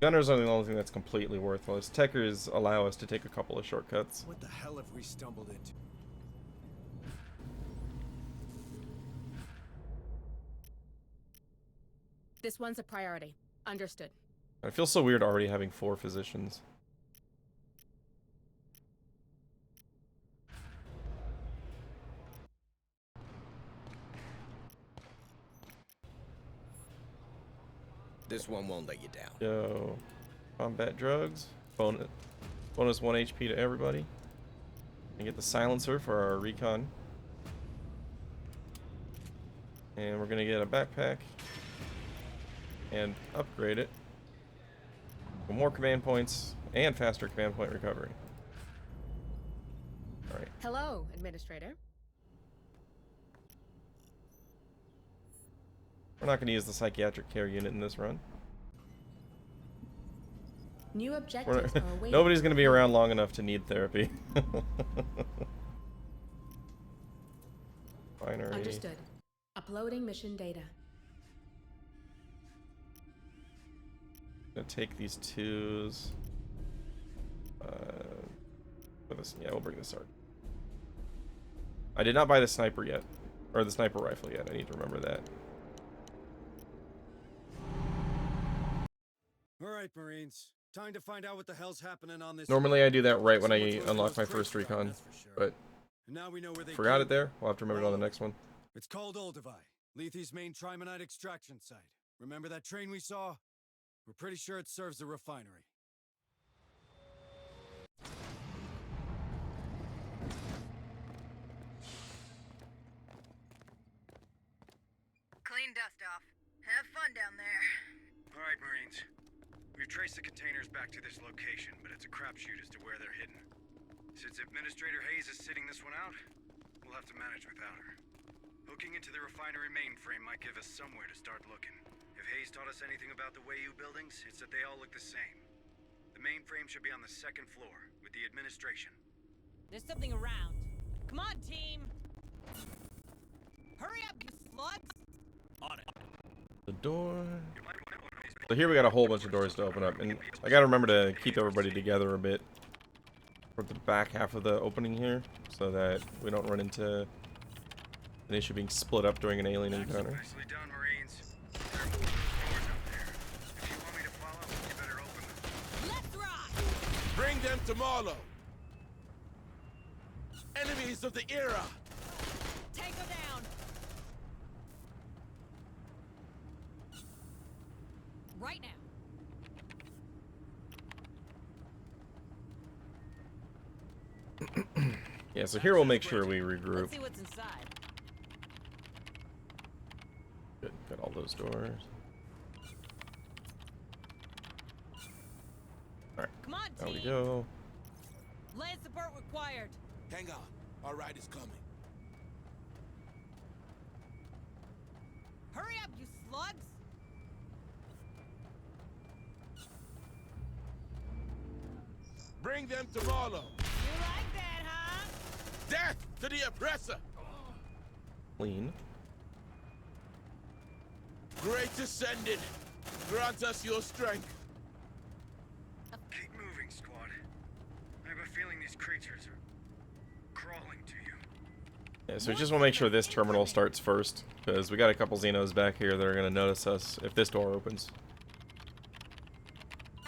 Gunners are the only thing that's completely worthless. Techers allow us to take a couple of shortcuts. What the hell have we stumbled into? This one's a priority. Understood. I feel so weird already having 4 physicians. This one won't let you down. Yo, combat drugs. Bonus 1 HP to everybody. And get the silencer for our recon. And we're gonna get a backpack and upgrade it. For more command points and faster command point recovery. Alright. Hello, Administrator. We're not going to use the psychiatric care unit in this run. New objectives are awaiting. Nobody's going to be around long enough to need therapy. Binary. Understood. Uploading mission data. Gonna take these 2s. With this, yeah, we'll bring this out. I did not buy the sniper yet, or the sniper rifle yet. I need to remember that. All right, Marines. Time to find out what the hell's happening on this. Normally I do that right when I unlock my first recon, but now we know where they forgot it there. We'll have to remember it on the next one. It's called Olduvai, Lethe's main trimonite extraction site. Remember that train we saw? We're pretty sure it serves the refinery. Clean dust off. Have fun down there. All right, Marines. We've traced the containers back to this location, but it's a crapshoot as to where they're hidden. Since Administrator Hayes is sitting this one out, we'll have to manage without her. Hooking into the refinery mainframe might give us somewhere to start looking. If Hayes taught us anything about the Wayu buildings, it's that they all look the same. The mainframe should be on the 2nd floor, with the administration. There's something around. Come on, team! Hurry up, you slugs! On it. The door. So here we got a whole bunch of doors to open up, and I gotta remember to keep everybody together a bit for the back half of the opening here, so that we don't run into an issue being split up during an alien encounter. Nicely done, Marines. There are multiple doors out there. If you want me to follow, you better open them. Let's rock! Bring them to Marlow. Enemies of the era. Tango down! Right now. Yeah, so here we'll make sure we regroup. Let's see what's inside. Good, got all those doors. Alright, Come on, there we team. go. Land support required. Hang on. Our ride is coming. Hurry up, you slugs! Bring them to Marlow. You like that, huh? Death to the oppressor. Clean. Great Ascended, grant us your strength. Keep moving, squad. I have a feeling these creatures are crawling to you. Yeah, so we just want to make sure this terminal starts first, because we got a couple Xenos back here that are going to notice us if this door opens.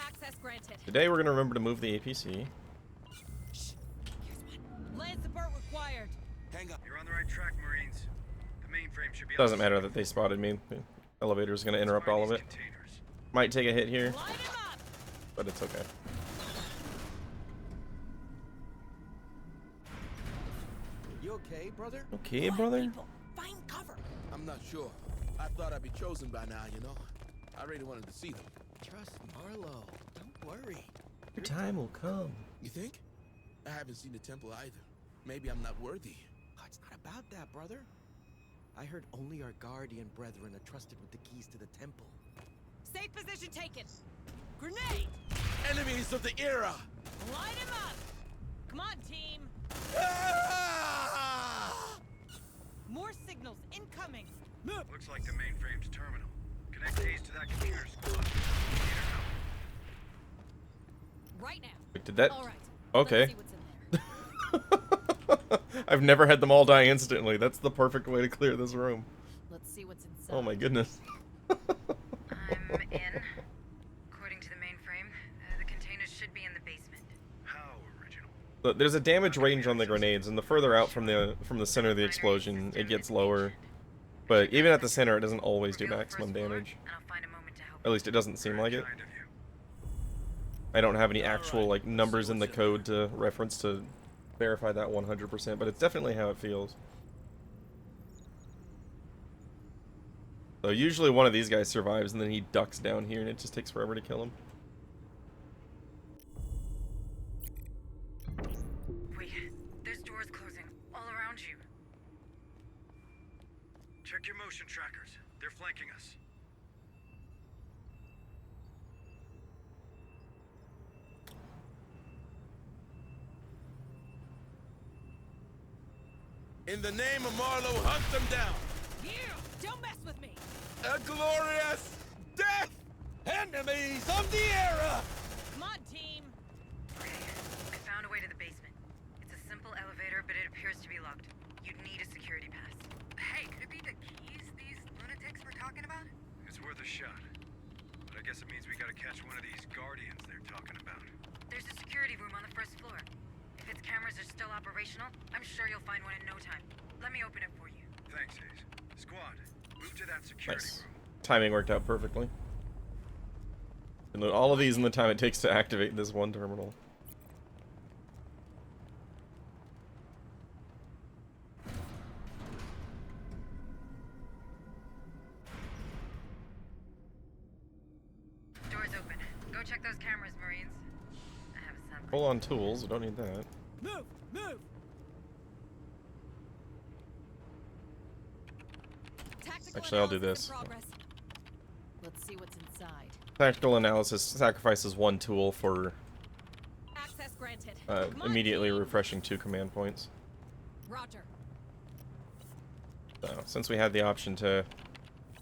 Access granted. Today we're going to remember to move the APC. Shh. Here's one. Land support required. Hang on. You're on the right track, Marines. The mainframe should be. Doesn't matter that they spotted me. The elevator's going to interrupt all of it. Might take a hit here, Line him up. but it's okay. You okay, brother? Okay, brother? Find cover. I'm not sure. I thought I'd be chosen by now, you know. I really wanted to see them. Trust Marlowe. Don't worry. Your time will come. You think? I haven't seen the temple either. Maybe I'm not worthy. Oh, it's not about that, brother. I heard only our guardian brethren are trusted with the keys to the temple. Safe position taken. Grenade. Enemies of the era! Line him up. Come on, team. Ah! More signals incoming. Looks like the mainframe's terminal. Connect Hayes to that computer squad. Need her help. Right now. Wait, did that? All right. Okay. Let's see what's in there. I've never had them all die instantly. That's the perfect way to clear this room. Let's see what's inside. Oh my goodness. I'm in. According to the mainframe, the containers should be in the basement. How original. Look, there's a damage range on the grenades, and the further out from the center of the explosion, it gets lower. But even at the center, it doesn't always do maximum damage. And I'll find a moment to help. At least it doesn't seem like it. Kind of you. I don't have any actual like numbers in the code to reference to verify that 100%, but it's definitely how it feels. So usually one of these guys survives, and then he ducks down here, and it just takes forever to kill him. Wait, there's doors closing all around you. Check your motion trackers. They're flanking us. In the name of Marlowe, hunt them down! Yeah. Don't mess with me. A glorious death! Enemies of the era! Come on, team. Okay, I found a way to the basement. It's a simple elevator, but it appears to be locked. You'd need a security pass. Hey, could it be the keys these lunatics were talking about? It's worth a shot. But I guess it means we gotta catch one of these guardians they're talking about. There's a security room on the first floor. If its cameras are still operational, I'm sure you'll find one in no time. Let me open it for you. Thanks, Hayes. Squad, move to that security Nice. room. Timing worked out perfectly. And load all of these in the time it takes to activate this one terminal. Doors open. Go check those cameras, Marines. I have a sample. Full on tools, we don't need that. Move. Move. Tactical Actually, I'll do analysis this. in progress. Let's see what's inside. Tactical analysis sacrifices one tool for Access granted. Come on, immediately team. refreshing 2 command points. Roger. So, since we had the option to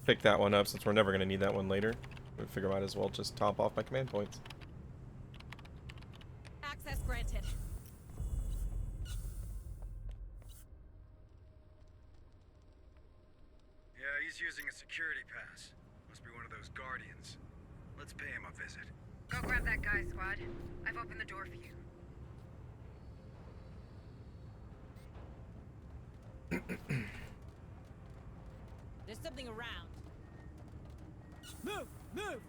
pick that one up, since we're never going to need that one later, we figure might as well just top off my command points. Access granted. Yeah, he's using a security pass. Must be one of those guardians. Let's pay him a visit. Go grab that guy, squad. I've opened the door for you. There's something around. Move. Move.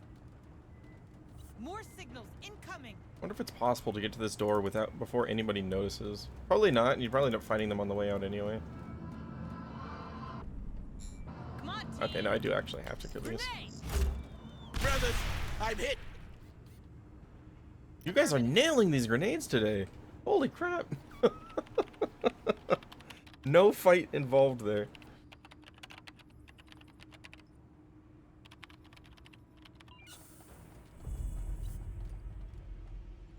signals incoming. Wonder if it's possible to get to this door before anybody notices. Probably not, and you'd probably end up finding them on the way out anyway. Come on, team. Okay, now I do actually have to kill these. Brothers, I'm hit. You guys are nailing these grenades today. Holy crap. No fight involved there.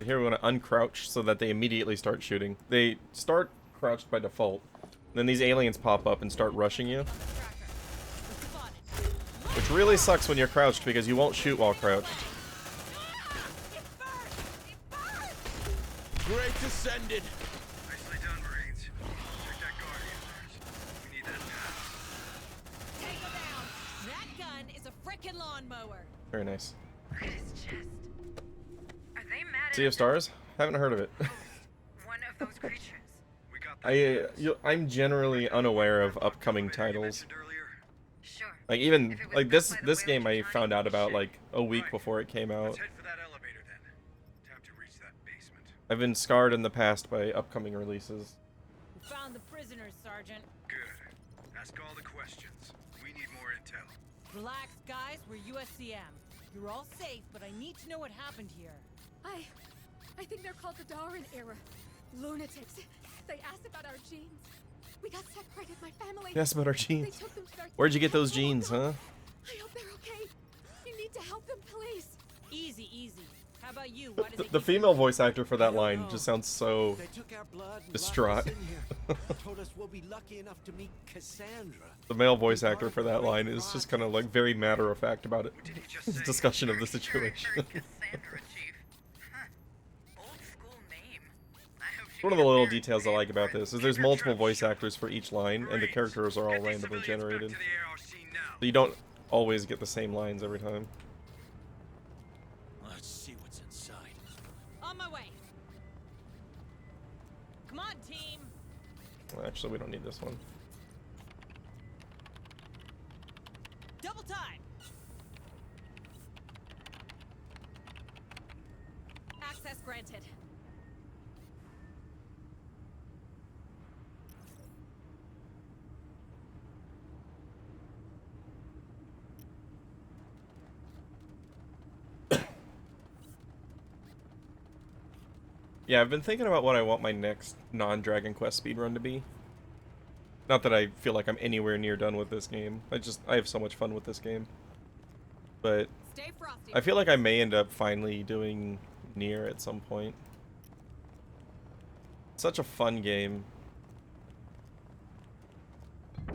Here we want to uncrouch so that they immediately start shooting. They start crouched by default. Then these aliens pop up and start rushing you. Which really sucks when you're crouched because you won't shoot while crouched. Great descended. Nicely done, Marines. Check that guardian of theirs. We need that now. Take her down. That gun is a frickin' lawnmower. Very nice. Look at his chest. Are they mad Sea of Stars? Haven't heard of it. one of those creatures? We got I'm generally unaware of upcoming titles. Sure. Like even like this game I found out about like a week before it came out. Let's head for that elevator then. Time to reach that basement. I've been scarred in the past by upcoming releases. We found the prisoners, Sergeant. Good. Ask all the questions. We need more intel. Relax, guys. We're USCM. You're all safe, but I need to know what happened here. I think they're called the Darwin era. Lunatics. They asked about our genes. We got separated, my family. Yes, about our They genes. took them to their Where'd you get those temple. genes, huh? I hope they're okay. You need to help them, please. Easy, easy. How about you? Why did they The keep female you? voice actor for that line just sounds so They took our blood and distraught. locked us in here. Told us we'll be lucky enough to meet Cassandra. The male voice actor for that line is just kind of like very matter of fact about it. His discussion of the situation. Cassandra, Chief. Huh. Old school name. I hope she One of the little details I like about this is there's multiple voice actors for each line, and the characters are all randomly generated. So you don't always get the same lines every time. Let's see what's inside. On my way. Come on, team. Well, actually, we don't need this one. Double time. Access granted. Yeah, I've been thinking about what I want my next non-Dragon Quest speedrun to be. Not that I feel like I'm anywhere near done with this game. I have so much fun with this game. But Stay frosty. I feel like I may end up finally doing Nier at some point. Such a fun game.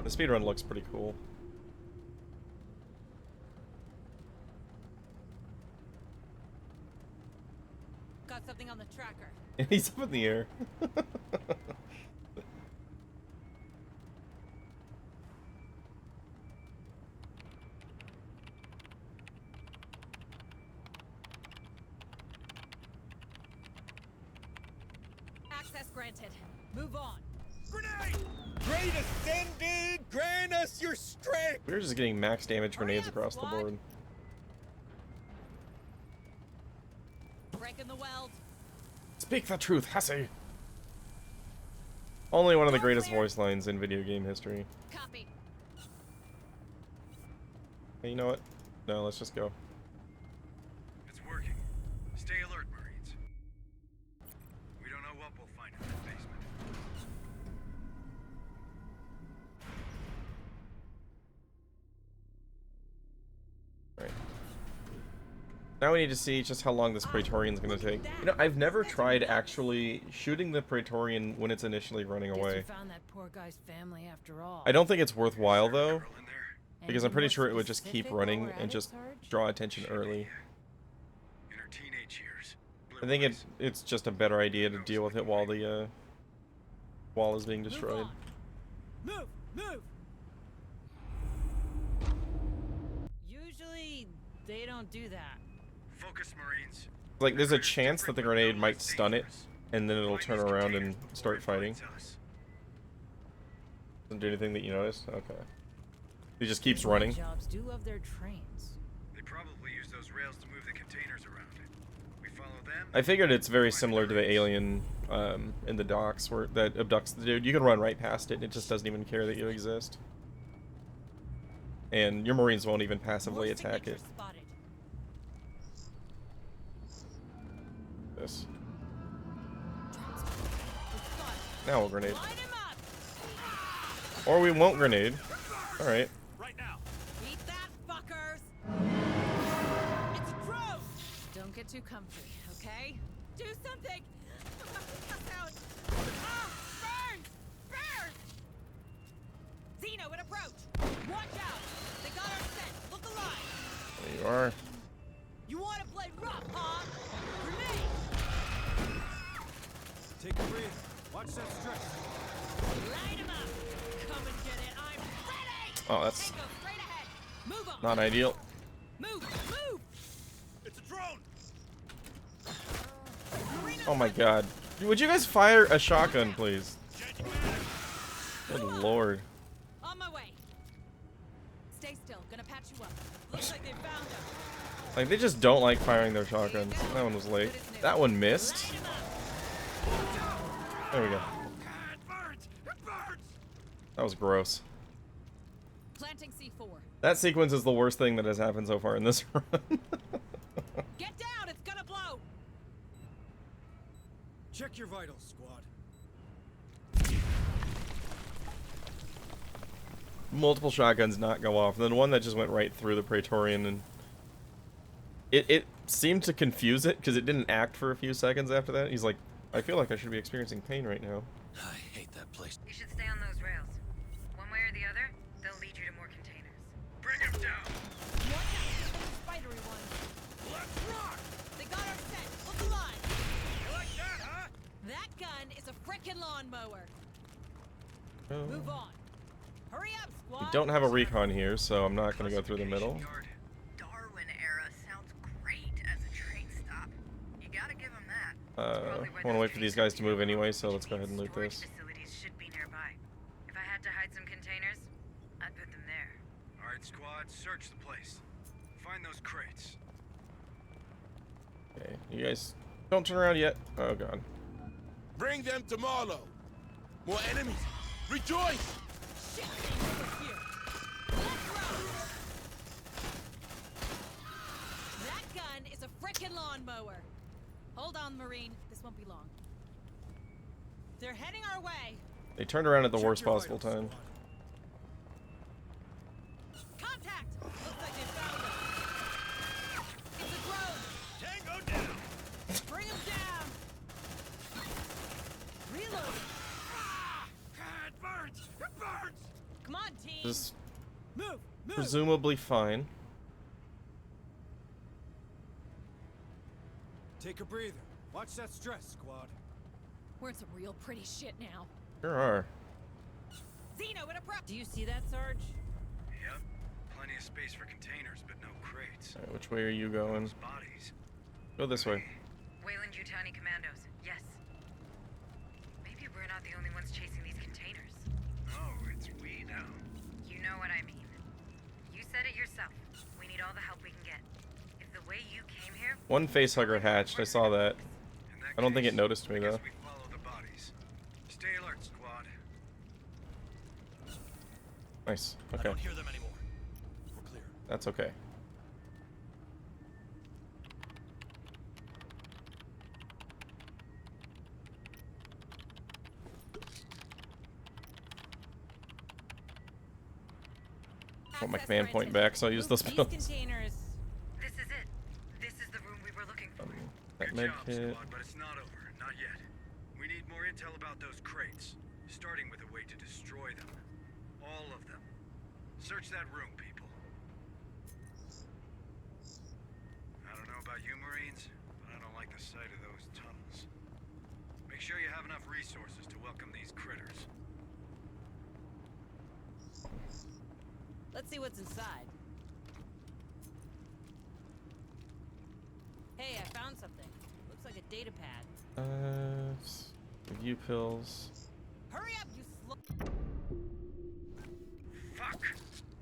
The speedrun looks pretty cool. Got something on the tracker. He's up in the air. Access granted. Move on. Grenade! Great Ascended! Grant us your strength! We're just getting max damage grenades across the board. Breaking the weld. Speak the truth, Hussy! Only one of the greatest voice lines in video game history. Copy. Hey, you know what? No, let's just go. It's working. Stay alert, Marines. We don't know what we'll find in that basement. Right. Now we need to see just how long this Praetorian's gonna take. You know, I've never tried actually shooting the Praetorian when it's initially running away. Found that poor guy's family after all. I don't think it's worthwhile though, because I'm pretty sure it would just keep running and just draw attention early. In her teenage years. I think it's just a better idea to deal with it while the wall is being destroyed. Move! Move! Usually, they don't do that. Focus, Marines. Like, there's a chance that the grenade might stun it, and then it'll turn around and start fighting. Doesn't do anything that you notice? Okay. He just keeps running. Jobs do love their trains. They probably use those rails to move the containers around. We I figured it's very similar to the alien in the docks where that abducts the dude. You can run right past it. It just doesn't even care that you exist. And your Marines won't even passively attack it. This. Now we'll grenade. Or we won't grenade. Alright. Right now. Eat that, fuckers! It's a drone! Don't get too comfy, okay? Do something! Out. Ah! Burns! Burns! Xeno, in approach! Watch out! They got our scent! Look alive! There you are. You want to play rough, huh? Grenade! Take a breather. Watch that stretch. Light him up! Come and get it! I'm ready! Oh, that's Go straight ahead! Move on! not ideal. Move! Move! It's a drone! Oh my god. Would you guys fire a shotgun, please? Good lord. On my way. Stay still. Gonna patch you up. Looks like they found him. Like, they just don't like firing their shotguns. That one was late. That one missed. There we go. That was gross. Planting C4. That sequence is the worst thing that has happened so far in this run. Get down! It's gonna blow! Check your vitals, squad. Multiple shotguns not go off. And then one that just went right through the Praetorian, and it seemed to confuse it because it didn't act for a few seconds after that. He's like, I feel like I should be experiencing pain right now. I hate that place. You should stay on those rails. One way or the other, they'll lead you to more containers. Bring him down! Watch out for the spidery ones. Let's rock! They got our scent. Look alive! You like that, huh? That gun is a frickin' lawnmower. Oh. Move on. Hurry up, We squad! don't have a recon here, so I'm not going to go through the middle. Darwin era sounds great as a train stop. You gotta give him that. I want to wait for these guys to move anyway, so let's go ahead and loot this. Facilities should be nearby. If I had to hide some containers, I'd put them there. Alright, squad, search the place. Find those crates. Okay, you guys don't turn around yet. Oh god. Bring them to Marlow. More enemies. Rejoice! Shit! Over here. Let's run! That gun is a frickin' lawnmower. Hold on, Marine. This won't be long. They're heading our way. They turned around at the Check worst your possible vitals, time. squad. Contact! Looks like they found us. It's a drone. Tango down! Bring him down. Reload. It burns! It burns! Come on, team. This is Move. Move. presumably fine. Take a breather. Watch that stress, squad. We're in some real pretty shit now. Sure are. Xeno in a prep. Do you see that, Sarge? Yep. Plenty of space for containers, but no crates. Alright, which way are you going? Those bodies. Go this way. Wayland Yutani Commandos, yes. Maybe we're not the only ones chasing these containers. Oh, it's we now. You know what I mean. You said it yourself. We need all the help we can get. If the way you came here... One facehugger hatched. I saw that. In that I don't think it case, noticed me I guess though. we follow the bodies. Stay alert, squad. Nice. I Okay. don't hear them anymore. We're clear. That's okay. I want my Access command point granted. back, so I'll use Move those these pills. containers. This is it. This is the room we were looking for. That Good med job, kit. squad, but it's not over. Not yet. We need more intel about those crates, starting with a way to destroy them. All of them. Search that room, people. I don't know about you, Marines, but I don't like the sight of those tunnels. Make sure you have enough resources to welcome these critters. Let's see what's inside. Hey, I found something. Looks like a data pad. Review pills. Hurry up, you Fuck!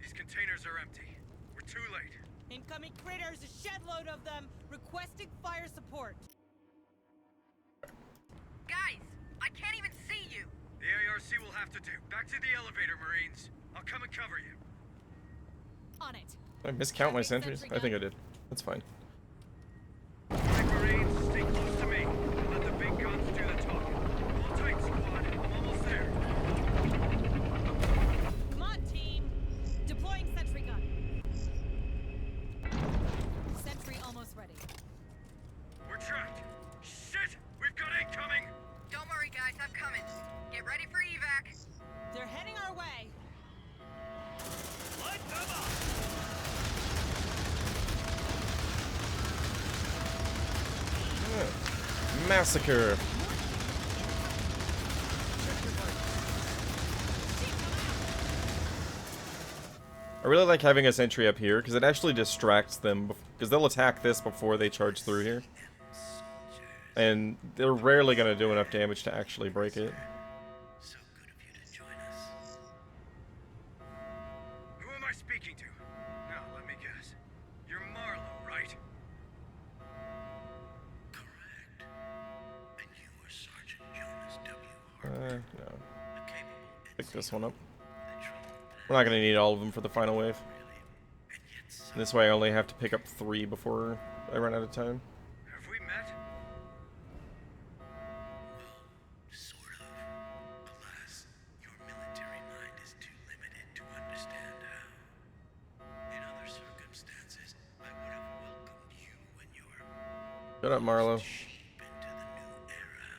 These containers are empty. We're too late. Incoming critters, a shed load of them, requesting fire support. see we'll have to do. Back to the elevator, Marines. I'll come and cover you. On it. Did I miscount my sentries? I think I did. That's fine. Right, Marines, stay close to me. And let the big guns do the talking. Hold tight, squad. I'm almost there. Come on, team. Deploying sentry gun. Sentry almost ready. We're trapped. Shit! We've got incoming! Don't worry, guys, I'm coming. Get ready for evac. They're heading our way. Light them up! Massacre. I really like having a sentry up here because it actually distracts them because they'll attack this before they charge through here. And they're rarely going to do enough damage to actually break it. So good of you to join us. Who am I speaking to? Now, let me guess. You're Marlowe, right? Correct. And you are Sergeant Jonas W. Harper. No. A capable Pick this one up. with a troubled We're not going to need all of them for the final wave. and yet so This way I only have to pick up 3 before I run out of time. Have we met? sort of. Alas, your military mind is too limited to understand how. In other circumstances, I would have welcomed you when you were Shut up, Marlo. sheep into the new era.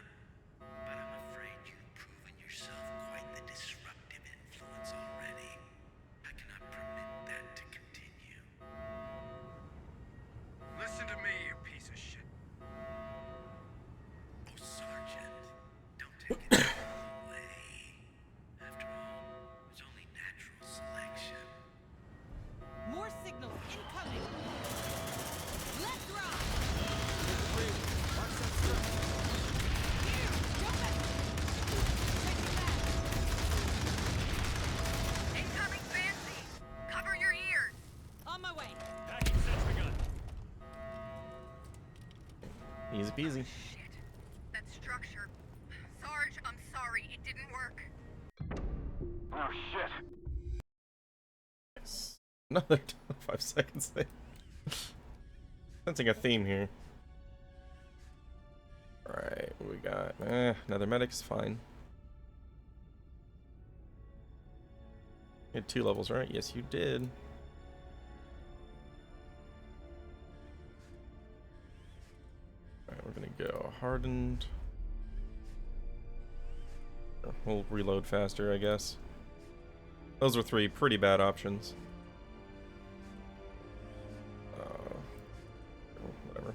But I'm afraid you've proven yourself quite the disruptive influence already. I cannot permit that to continue. Listen to me, you piece of shit. Oh, Sergeant, don't take it the wrong way. After all, it's only natural selection. More signals incoming. Let's rock. Here, jump it. Taking back. Incoming fancy. Cover your ears. On my way. Packing sentry gun. Easy peasy. Shit. That structure. Sarge, I'm sorry. It didn't work. Oh, shit. Nice. Another 5 seconds thing. Sensing a theme here. Alright, what we got? Another medic's fine. You had 2 levels, right? Yes, you did. Alright, we're gonna go hardened. We'll reload faster, I guess. Those were 3 pretty bad options. Whatever.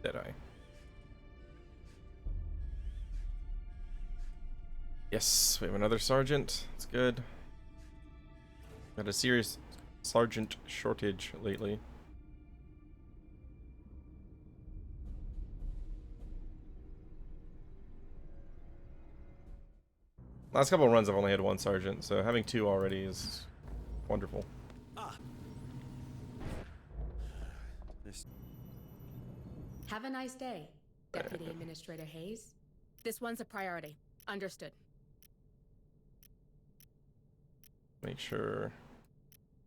Deadeye. Yes, we have another sergeant. That's good. Got a serious sergeant shortage lately. Last couple of runs I've only had 1 sergeant, so having 2 already is wonderful. Have a nice day, Deputy Administrator Hayes. This one's a priority. Understood. Make sure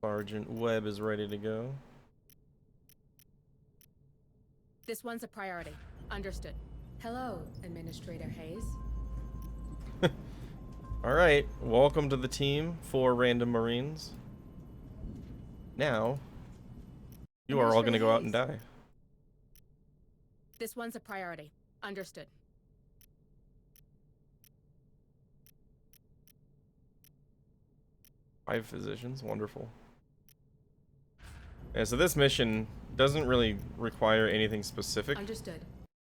Sergeant Webb is ready to go. This one's a priority. Understood. Hello, Administrator Hayes. Alright, welcome to the team, 4 random Marines. Now, you are all going to go out and die. This one's a priority. Understood. Five physicians, wonderful. Yeah, so this mission doesn't really require anything specific. Understood.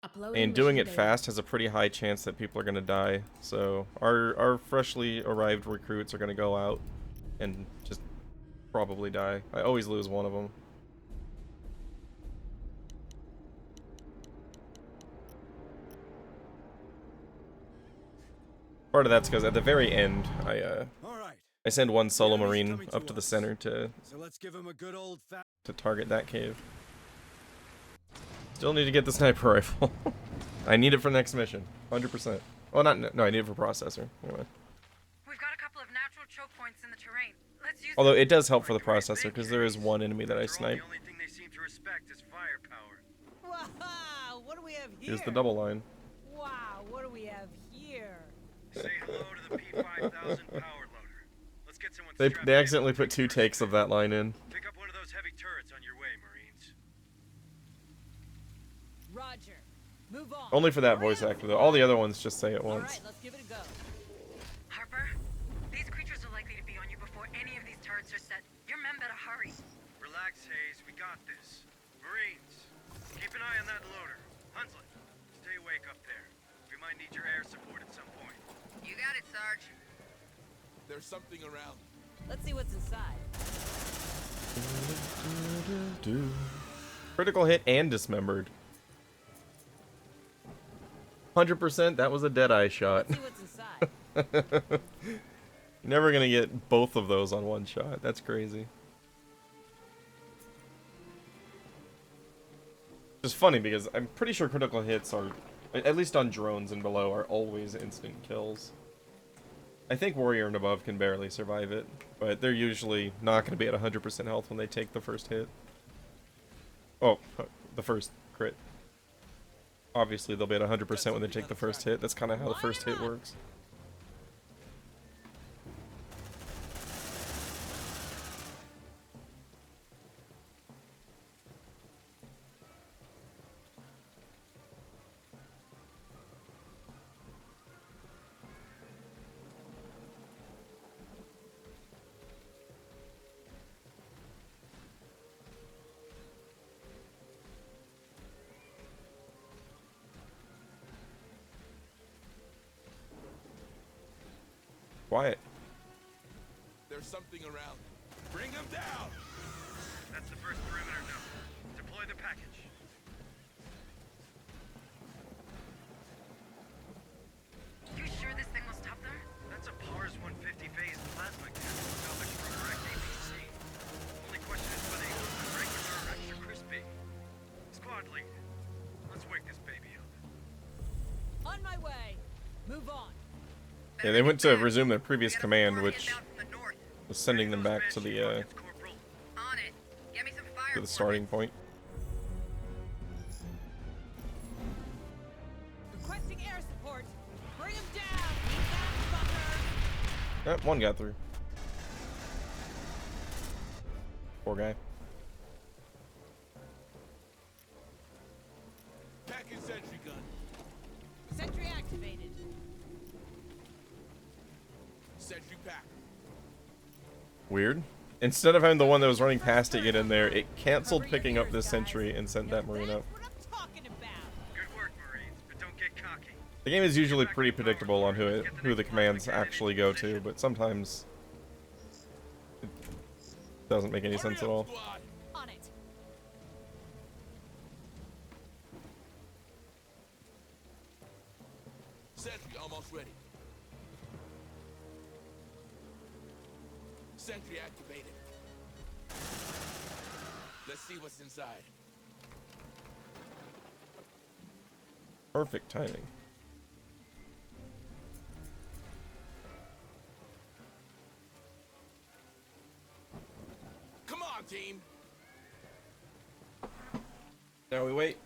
Uploading And doing it mission fast has a pretty high chance that people are going to die. So our freshly arrived recruits are going to go out and just probably die. I always lose one of them. Part of that's because at the very end, I send 1 solo marine up to the center to let's give him a good old to target that cave. Still need to get the sniper rifle. I need it for next mission, 100%. Well, not no, I need it for processor. Anyway. We've got a couple of natural choke points in the terrain. Let's use Although them. it does help for the processor because there is one enemy that I snipe. The only thing they seem to respect is firepower. Wow, what do we have here? Here's the double line. Wow, what do we have here? Say hello to the P5000 power loader. Let's get someone They strapped accidentally in. put 2 takes of that line in. Pick up one of those heavy turrets on your way, Marines. Roger. Move on. Only for that voice actor though. All the other ones just say it All once. right, let's give it a go. Harper, these creatures are likely to be on you before any of these turrets are set. Your men better hurry. Relax, Hayes. We got this. Marines, keep an eye on that loader. Hunslet, stay awake up there. We might need your air support at some point. You got it, Sarge. There's something around. Let's see what's inside. Critical hit and dismembered. 100%. That was a Deadeye shot. Let's see what's inside. Never gonna get both of those on one shot. That's crazy. It's funny because I'm pretty sure critical hits are, at least on drones and below, are always instant kills. I think Warrior and above can barely survive it, but they're usually not going to be at 100% health when they take the first hit. Oh, the first crit. Obviously, they'll be at 100% when they take the first hit. That's kind of how the first hit works. Quiet. There's something around. Bring them down! That's the first perimeter node. Deploy the package. You sure this thing will stop them? That's a PARS 150 phase plasma cannon salvaged from a wrecked ABC. Only question is whether you want regular or extra crispy. Squad lead, let's wake this baby up. On my way. Move on. Yeah, they went to resume their previous command, which was sending them back to the starting point. Requesting air support. Bring him down. Eat that fucker. That one got through. Poor guy. Package sentry gun. Sentry activated. Sentry pack. Weird. Instead of having the one that was running past it get in there, it canceled picking up this sentry and sent that Marine up. Good work, Marines, but don't get cocky. The game is usually pretty predictable on who the commands actually go to, but sometimes it doesn't make any sense at all. On it. Sentry almost ready. Sentry activated. Let's see what's inside. Perfect timing. Come on, team. Now we wait.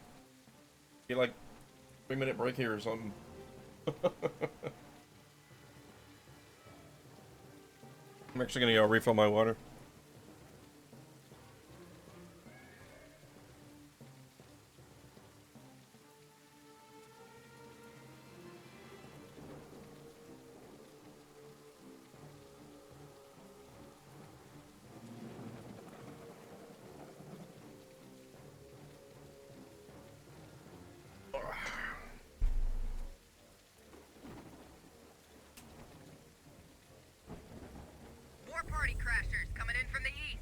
Get like 3-minute break here or something. I'm actually gonna go refill my water. War party crashers coming in from the east.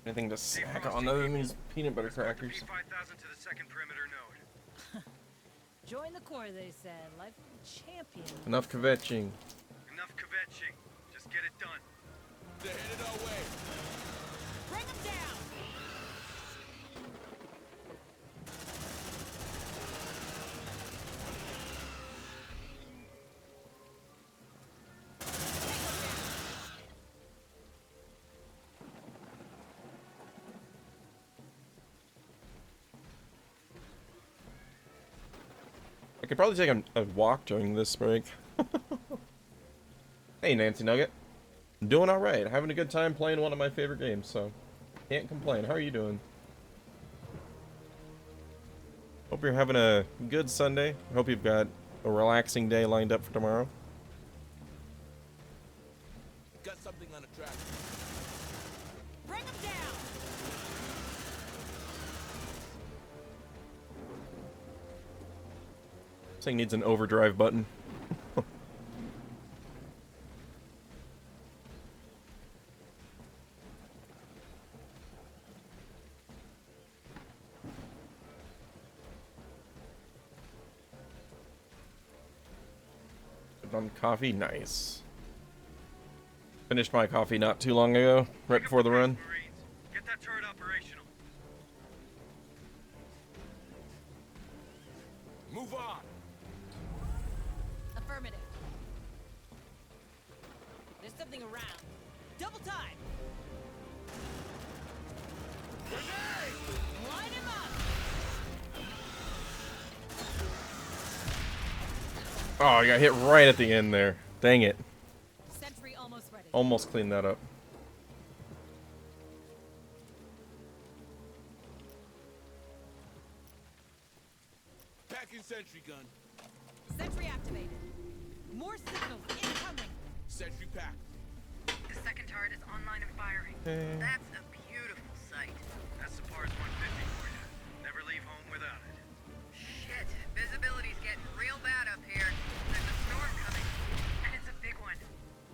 Anything to snack on other than these peanut butter crackers? P5000 to the second perimeter node. Join the Corps, they said. Life of a champion. Enough kvetching. Enough kvetching. Just get it done. They're headed our way. Bring them down. could probably take a walk during this break. Hey, Nancy Nugget. Doing alright. Having a good time playing one of my favorite games, so can't complain. How are you doing? Hope you're having a good Sunday. I hope you've got a relaxing day lined up for tomorrow. Got something on the track. Bring him down! This thing needs an overdrive button. On coffee, nice. Finished my coffee not too long ago, right before the run. Get that turret operational. Move on. Affirmative. There's something around. Double time. Line him up. Oh, I got hit right at the end there. Dang it. Sentry almost ready. Almost cleaned that up. Packing sentry gun. Sentry activated. More signals incoming. Sentry packed. The second turret is online and firing. That's a beautiful sight. That's the Pars 150 for you. Never leave home without it. Shit, visibility's getting real bad up here. There's a storm coming. And it's a big one.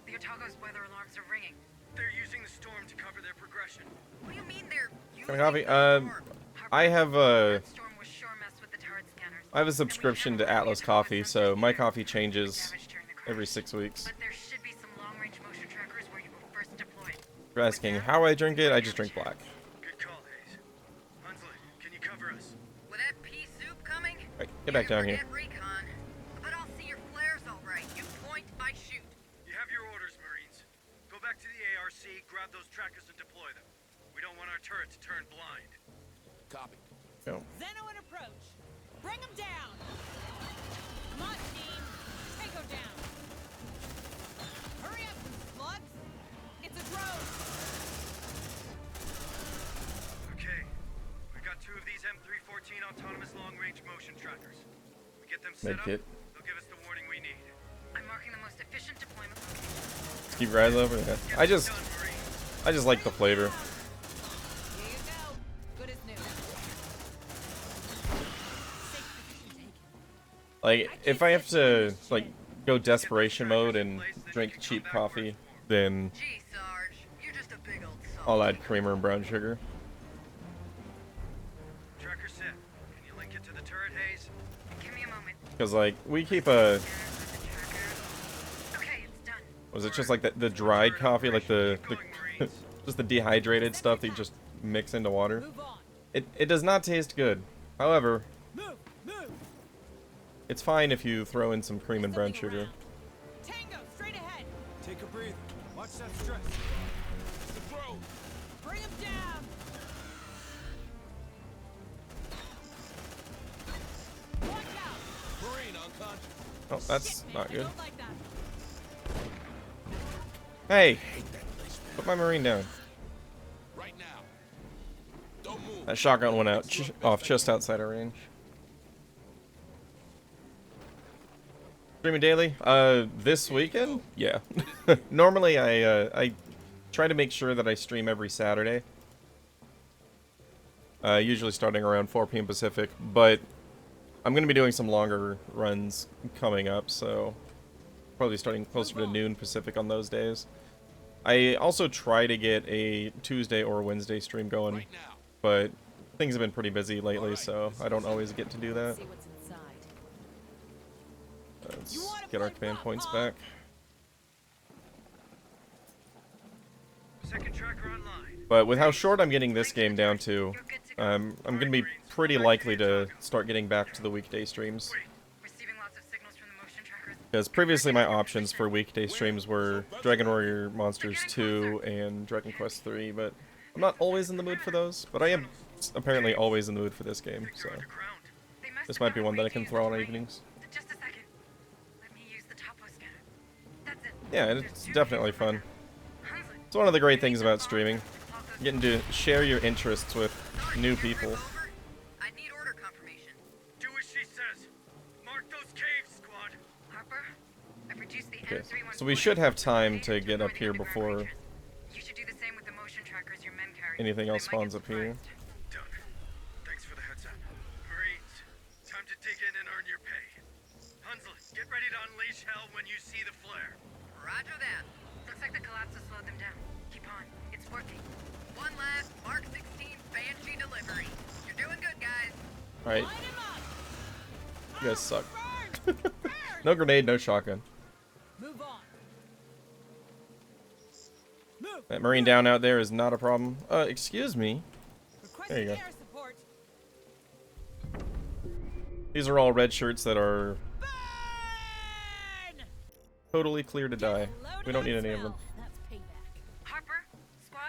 The Otago's weather alarms are ringing. They're using the storm to cover their progression. What do you mean they're using Can I copy? the storm? I have That storm was sure messed with the turret scanners. I have a subscription to Atlas Coffee, so my coffee changes every 6 weeks. But there should be some long-range motion trackers where you will first deploy. If you're asking how I drink it, I just drink black. Good call, Hayes. Hunslet, can you cover us? With that pea soup coming? Right, get back down here. Forget recon. But I'll see your flares all right. You point, I shoot. You have your orders, Marines. Go back to the ARC, grab those trackers and deploy them. We don't want our turret to turn blind. Copy. Go. Zeno in approach. Bring him down. Come on, team. Tango down. Hurry up, slugs. It's a drone. Okay, we've got 2 of these M314 autonomous long-range motion trackers. We get them set up, Medkit. they'll give us the warning we need. I'm marking the most efficient deployment location. Keep your eyes over. Yeah. I just like the flavor. Here you go. Good as new. Like, if I have to, like, go desperation mode and drink cheap coffee, then Gee, Sarge, you're just a big old salt. I'll add creamer and brown sugar. Tracker set. Can you link it to the turret, Hayes? Give me a moment. Because, like, we keep a... Okay, it's done. Was it just like the dried coffee, like the just the dehydrated stuff that you just mix into water? It does not taste good. However, it's fine if you throw in some cream and brown sugar. Tango, straight ahead. Take a breather. Watch that stress. The throw. Bring him down. Watch out. Marine unconscious. Oh, that's not I good. don't like that. Hey, put my Marine down. Right now. Don't move. That shotgun went out off just outside our range. Streaming daily? This weekend? Yeah. Normally I try to make sure that I stream every Saturday. Usually starting around 4 p.m. Pacific, but I'm going to be doing some longer runs coming up, so probably starting closer to noon Pacific on those days. I also try to get a Tuesday or Wednesday stream going, but things have been pretty busy lately, so I don't always get to do that. See what's inside. Let's get our command points back. Second tracker online. But with how short I'm getting this game down to, I'm going to be pretty likely to start getting back to the weekday streams. Receiving lots of signals from the motion trackers. Because previously my options for weekday streams were Dragon Warrior Monsters 2 and Dragon Quest 3, but I'm not always in the mood for those. But I am apparently always in the mood for this game, so this might be one that I can throw on evenings. The Yeah, it's definitely fun. It's one of the great things about streaming. Getting to share your interests with new people. I need order confirmation. Do as she says. Mark those caves, squad. Harper, I've reduced the Okay, M314 so we should have time to get up here before You should do the same with the motion trackers your men carry. anything else spawns up here. Done. Thanks for the heads up. Marines, time to dig in and earn your pay. Hansel, get ready to unleash hell when you see the flare. Roger that. Looks like the collapse has slowed them down. Keep on. It's working. One last Mark 16 Banshee delivery. You're doing good, guys. Alright. You guys suck. No grenade, no shotgun. Move on. Move. That Marine down out there is not a problem. Excuse me. There you go. Air support. These are all red shirts that are totally clear to die. We don't need any of them. That's payback. Harper, squad,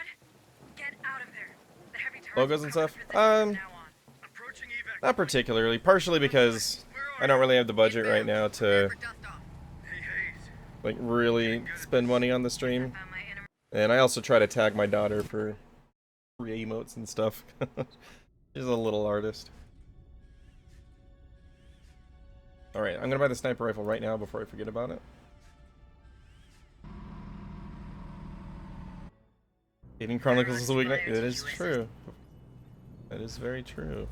get out of there. The heavy turrets Logos will and cover stuff? positions from now on. Approaching evac. Not particularly. Partially because I don't really have the budget right now to like really spend money on the stream. And I also try to tag my daughter for free emotes and stuff. She's a little artist. Alright, I'm gonna buy the sniper rifle right now before I forget about it. Eating Chronicles is a weeknight. It is true. That is very true.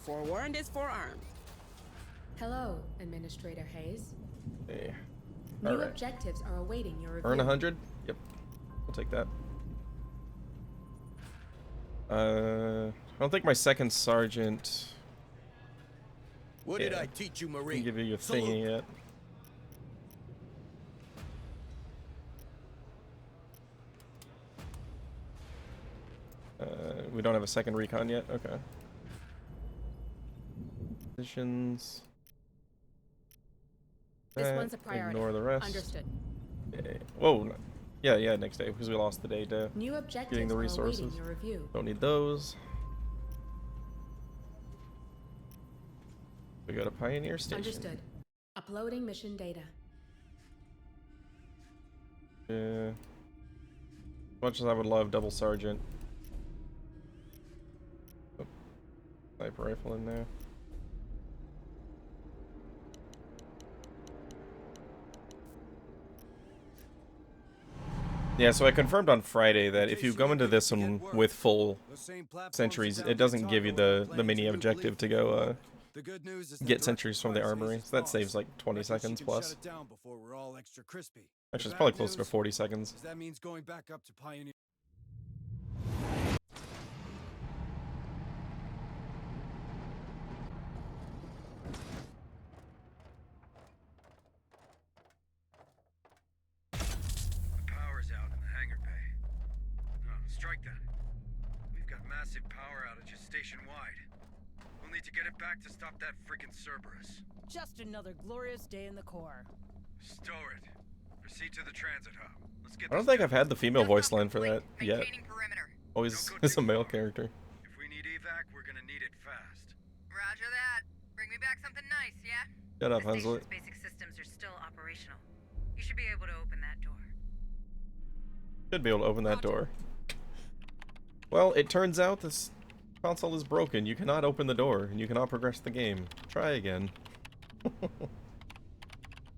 Forewarned is forearmed. Hello, Administrator Hayes. Hey. New Alright. objectives are awaiting your review. Earn 100? Yep. We'll take that. I don't think my second sergeant... What did I teach you, Marine? Can give you your thingy yet. We don't have a second recon yet? Okay. Positions. This one's a priority. Ignore the rest. Understood. Okay. Whoa. No. Yeah, next day, because we lost the day to New objectives getting the are resources. awaiting your review. Don't need those. We got a Pioneer Station. Understood. Uploading mission data. Yeah. As much as I would love double sergeant. Oh, sniper rifle in there. Yeah, so I confirmed on Friday that if you go into this one with full sentries, it doesn't give you the mini objective to go get sentries from the armory. So that saves like 20 seconds plus. Actually, it's probably closer to 40 seconds. That means going back up to Pioneer. The power's out in the hangar bay. No, strike that. We've got massive power outages station-wide. We'll need to get it back to stop that freaking Cerberus. Just another glorious day in the Corps. Store it. Proceed to the transit hub. Let's get I don't think I've had the female voice line for that yet. Always is a male character. If we need evac, we're gonna need it fast. Roger that. Bring me back something nice, yeah? Shut up, The Hansel. station's basic systems are still operational. You should be able to open that door. Should be able to open that door. Well, it turns out this console is broken. You cannot open the door, and you cannot progress the game. Try again.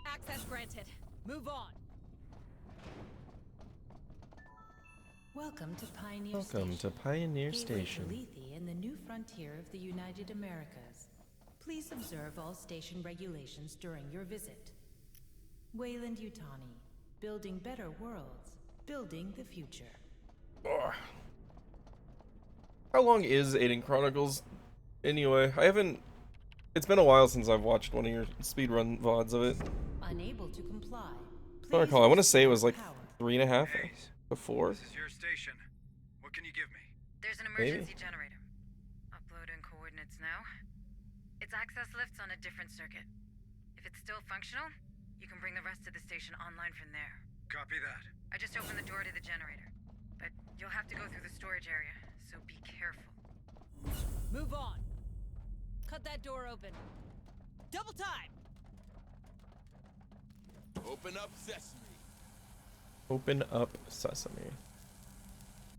Access granted. Move on. Welcome to Pioneer Welcome Station. to Pioneer Gateway Station. to Lethe and the new frontier of the United Americas. Please observe all station regulations during your visit. Wayland Yutani, building better worlds, building the future. Ugh. How long is Aiden Chronicles? Anyway, I haven't... It's been a while since I've watched one of your speedrun VODs of it. Unable to comply. I don't recall. I want to say it was like 3.5 to 4. This is your station. What can you give me? There's an Maybe. emergency generator. Uploading coordinates now. Its access lifts on a different circuit. If it's still functional, you can bring the rest of the station online from there. Copy that. I just opened the door to the generator, but you'll have to go through the storage area, so be careful. Move on. Cut that door open. Double time. Open up sesame. Open up sesame.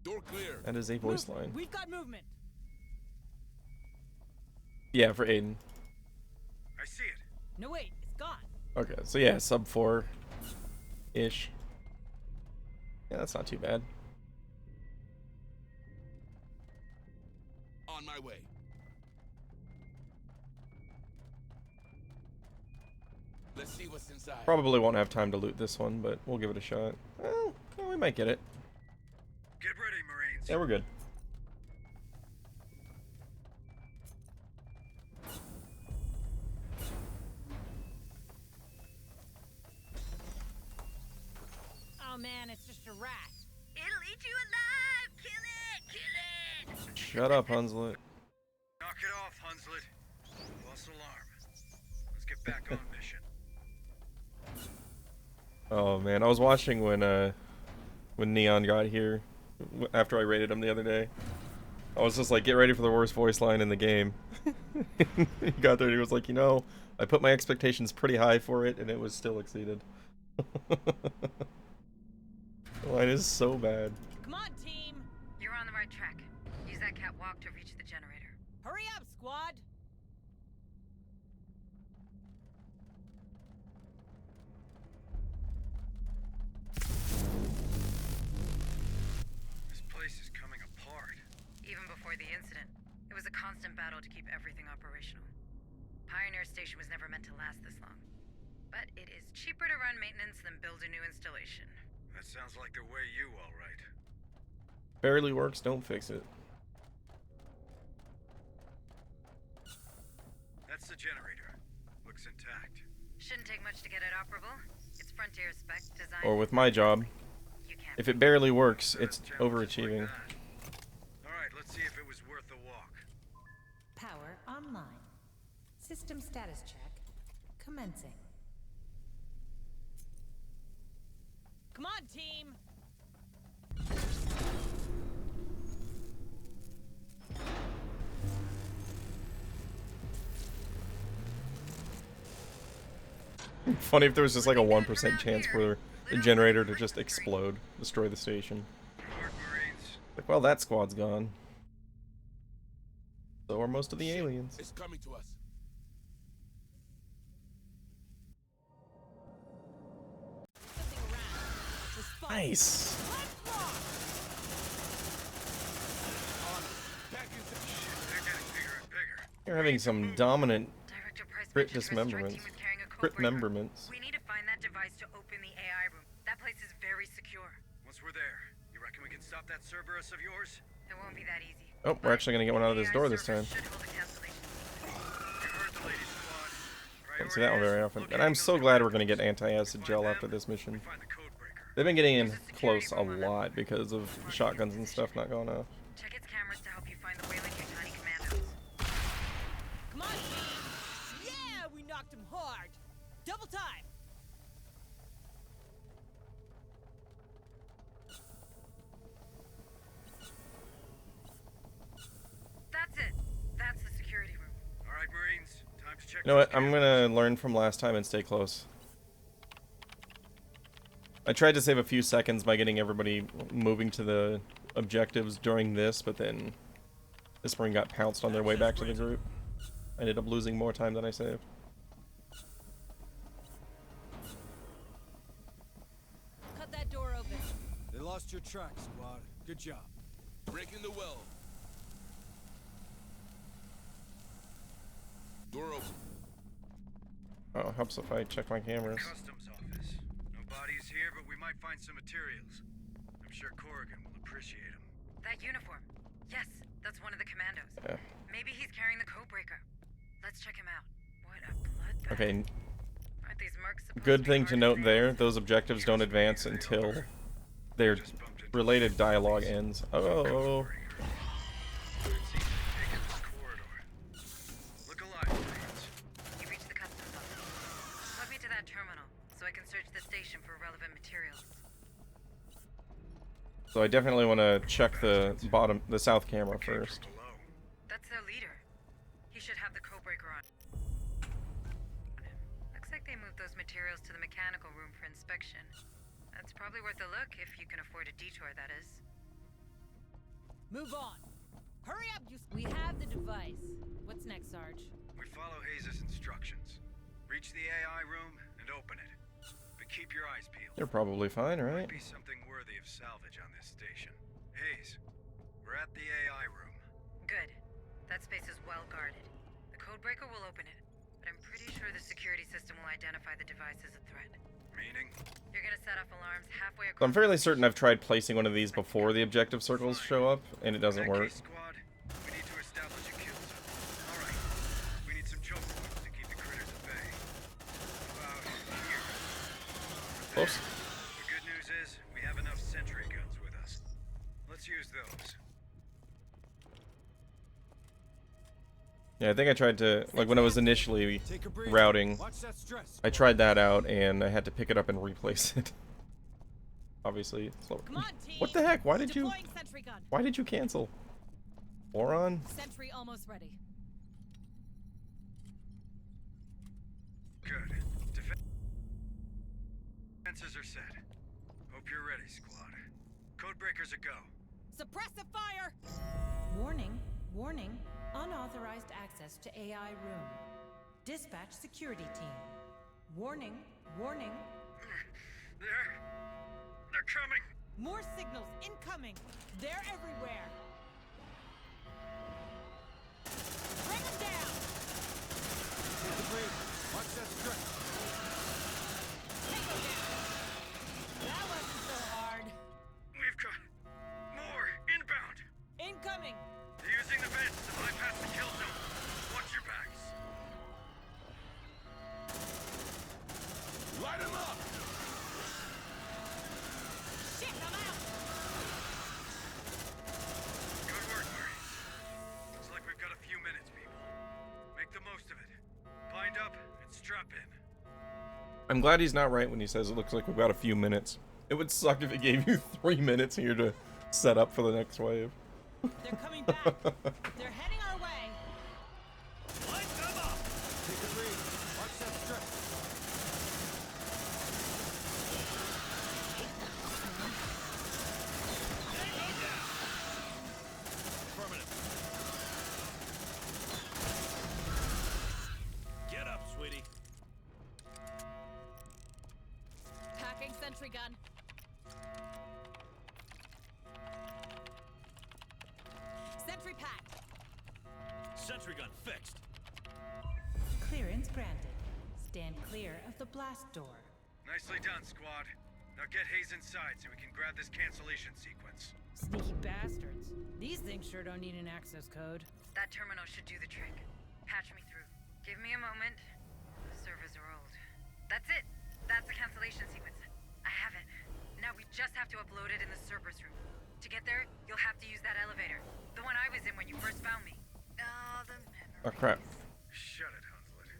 Door clear. That is a voice line. We've got movement. Yeah, for Aiden. I see it. No wait, it's gone. Okay, so yeah, sub 4-ish. Yeah, that's not too bad. On my way. Let's see what's inside. Probably won't have time to loot this one, but we'll give it a shot. Well, we might get it. Get ready, Marines. Yeah, we're good. Oh man, it's just a rat. It'll eat you alive! Kill it! Kill it! Shut up, Hunslet. Knock it off, Hunslet. False alarm. Let's get back on mission. Oh man, I was watching when Neon got here after I raided him the other day. I was just like, get ready for the worst voice line in the game. He got there and he was like, you know, I put my expectations pretty high for it and it was still exceeded. The line is so bad. Come on, team. You're on the right track. Use that catwalk to reach the generator. Hurry up, squad. This place is coming apart. Even before the incident, it was a constant battle to keep everything operational. Pioneer Station was never meant to last this long. But it is cheaper to run maintenance than build a new installation. That sounds like the way you, all right. Barely works, don't fix it. That's the generator. Looks intact. Shouldn't take much to get it operable. It's Frontier spec design. Or with my job, if it barely works, it's overachieving. Alright, let's see if it was worth the walk. Power online. System status check. Commencing. Come on, team. Funny if there was just like a 1% chance for the generator to just explode, destroy the station. Like, well, that squad's gone. So are most of the aliens. It's coming to us. Nice. You're having some dominant crit dismemberments. Crit memberments. We need to find that device to open the AI room. That place is very secure. Once we're there, you reckon we can stop that Cerberus of yours? It won't be that easy. Oh, we're actually gonna get one out of this door this time. Don't see that one very often. And I'm so glad we're gonna get anti-acid gel after this mission. They've been getting in close a lot because of shotguns and stuff not going off. Check its cameras to help you find the Wayland Yutani commandos. Come on, team. Yeah, we knocked him hard. Double time. That's it. That's the security room. All right, Marines. Time to check. You know what? I'm gonna learn from last time and stay close. I tried to save a few seconds by getting everybody moving to the objectives during this, but then this spring got pounced on their way back to the group. I ended up losing more time than I saved. Cut that door open. They lost your track, squad. Good job. Breaking the well. Door open. Oh, it helps if I check my cameras. Customs office. No bodies here, but we might find some materials. I'm sure Corrigan will appreciate them. That uniform. Yes, that's one of the commandos. Yeah. Maybe he's carrying the codebreaker. Let's check him out. What a bloodbath. Okay. Aren't these mercs supposed Good to be thing to note there, those objectives don't advance until their related dialogue ends. Oh. Look alive, Marines. You reached the customs office. Plug me to that terminal so I can search the station for relevant materials. So I definitely want to check the south camera first. That's their leader. He should have the codebreaker on. Looks like they moved those materials to the mechanical room for inspection. That's probably worth a look if you can afford a detour, that is. Move on. Hurry up, you. We have the device. What's next, Sarge? We follow Hayes' instructions. Reach the AI room and open it. But keep your eyes peeled. They're probably fine, right? Might be something worthy of salvage on this station. Hayes, we're at the AI room. Good. That space is well guarded. The codebreaker will open it, but I'm pretty sure the security system will identify the device as a threat. Meaning? You're gonna set off alarms halfway across. So I'm fairly certain I've tried placing one of these before the objective circles show up, and it doesn't work. Squad, we need to establish a kill zone. Alright, we need some choke points to keep the critters at bay. About here. Close. The good news is, we have enough sentry guns with us. Let's use those. Yeah, I think I tried to, like when I was initially routing, I tried that out and I had to pick it up and replace it. Obviously, it's slower. What the heck? Why did you cancel? Moron? Sentry almost ready. Good. Defenses are set. Hope you're ready, squad. Codebreakers a go. Suppressive fire! Warning, warning. Unauthorized access to AI room. Dispatch security team. Warning, warning. They're coming. More signals incoming. They're everywhere. Bring them down. Watch that stretch. Take them down. That wasn't so hard. We've got more inbound. Incoming. They're using the vents to bypass the kill zone. Watch your backs. Light him up! Shit, I'm out. Good work, Marines. Looks like we've got a few minutes, people. Make the most of it. Bind up and strap in. I'm glad he's not right when he says it looks like we've got a few minutes. It would suck if it gave you 3 minutes here to set up for the next wave. They're coming back. They're heading our way. Light them up. Take a breathe. Watch that stretch. Affirmative. Get up, sweetie. Packing sentry gun. Sentry packed. Sentry gun fixed. Clearance granted. Stand clear of the blast door. Nicely done, squad. Now get Hayes inside so we can grab this cancellation sequence. Sneaky bastards. These things sure don't need an access code. That terminal should do the trick. Patch me through. Give me a moment. The servers are old. That's it. That's the cancellation sequence. I have it. Now we just have to upload it in the Cerberus room. To get there, you'll have to use that elevator. The one I was in when you first found me. Oh, the memories. Oh crap. Shut it, Hunslet.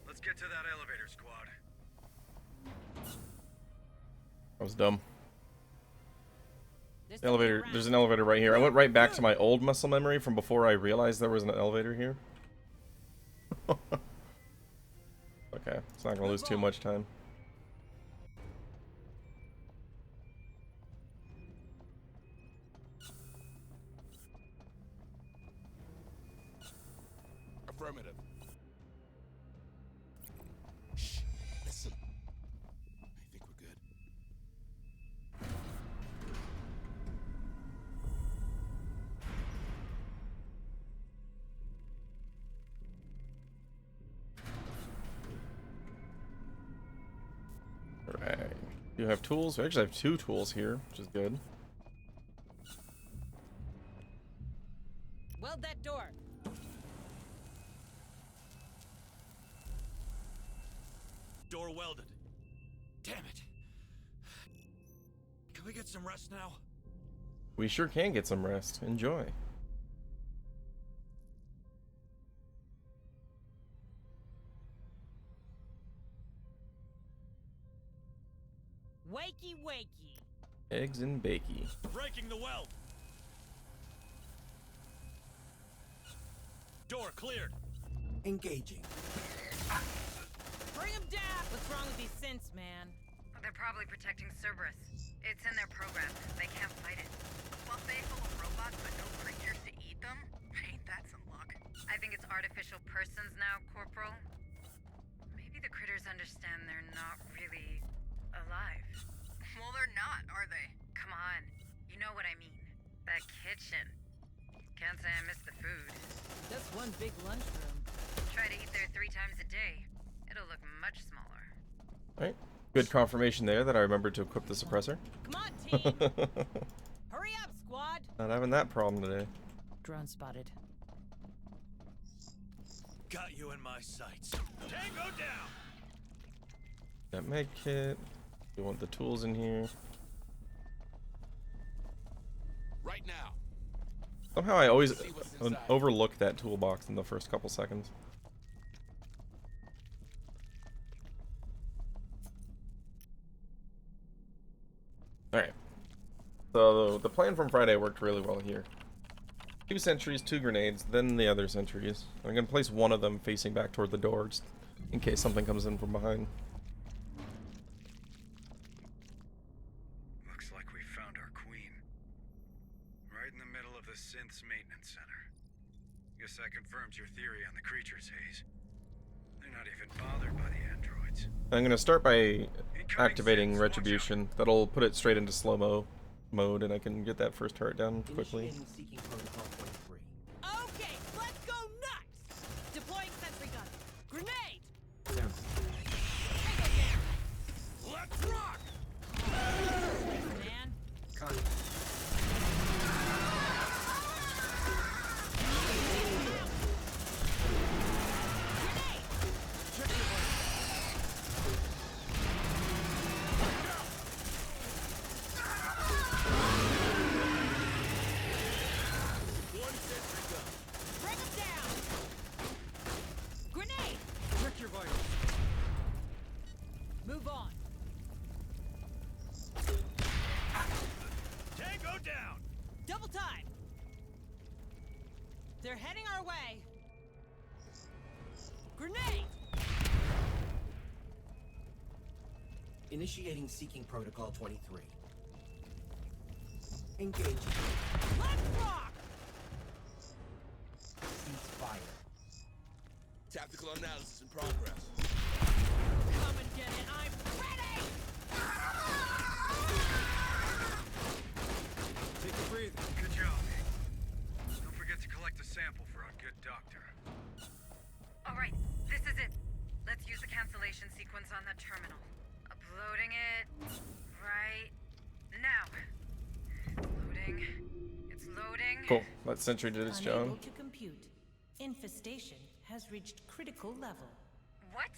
Let's get to that elevator, squad. That was dumb. Elevator. There's an elevator right here. I went right back to my old muscle memory from before I realized there was an elevator here. Okay, it's not gonna lose too much time. Affirmative. Shh, listen. I think we're good. Alright. You have tools? We actually have 2 tools here, which is good. Weld that door. Door welded. Damn it. Can we get some rest now? We sure can get some rest. Enjoy. Wakey, wakey. Eggs and bakey. Breaking the weld. Door cleared. Engaging. Bring him down! What's wrong with these synths, man? They're probably protecting Cerberus. It's in their program. They can't fight it. A buffet full of robots but no creatures to eat them? Ain't that some luck? I think it's artificial persons now, Corporal. Maybe the critters understand they're not really alive. Well, they're not, are they? Come on. You know what I mean. That kitchen. Can't say I miss the food. That's one big lunchroom. Try to eat there 3 times a day. It'll look much smaller. Alright. Good confirmation there that I remembered to equip the suppressor. Come on, team! Hurry up, squad! Not having that problem today. Drone spotted. Got you in my sights. Tango down! That med kit. We want the tools in here. Right now. Somehow I always overlook that toolbox in the first couple seconds. Alright. So the plan from Friday worked really well here. 2 sentries, 2 grenades, then the other sentries. I'm going to place one of them facing back toward the door just in case something comes in from behind. Looks like we found our queen. Right in the middle of the synth's maintenance center. Guess that confirms your theory on the creatures, Hayes. They're not even bothered by the androids. I'm going to start by activating Retribution. That'll put it straight into slow-mo mode, and I can get that first turret down quickly. Okay, let's go nuts! Deploying sentry gun. Grenade! Let's rock! Man. Move on. Tango down! Double time. They're heading our way. Grenade! Initiating seeking protocol 23. Engage. Let's rock! Cease fire. Tactical analysis in progress. Come and get it. I'm ready! Take a breather. Good job. Don't forget to collect a sample for our good doctor. Alright, this is it. Let's use the cancellation sequence on the terminal. Uploading it right now. Loading. It's loading. Cool. That sentry did its job. Unable to compute. Infestation has reached critical level. What?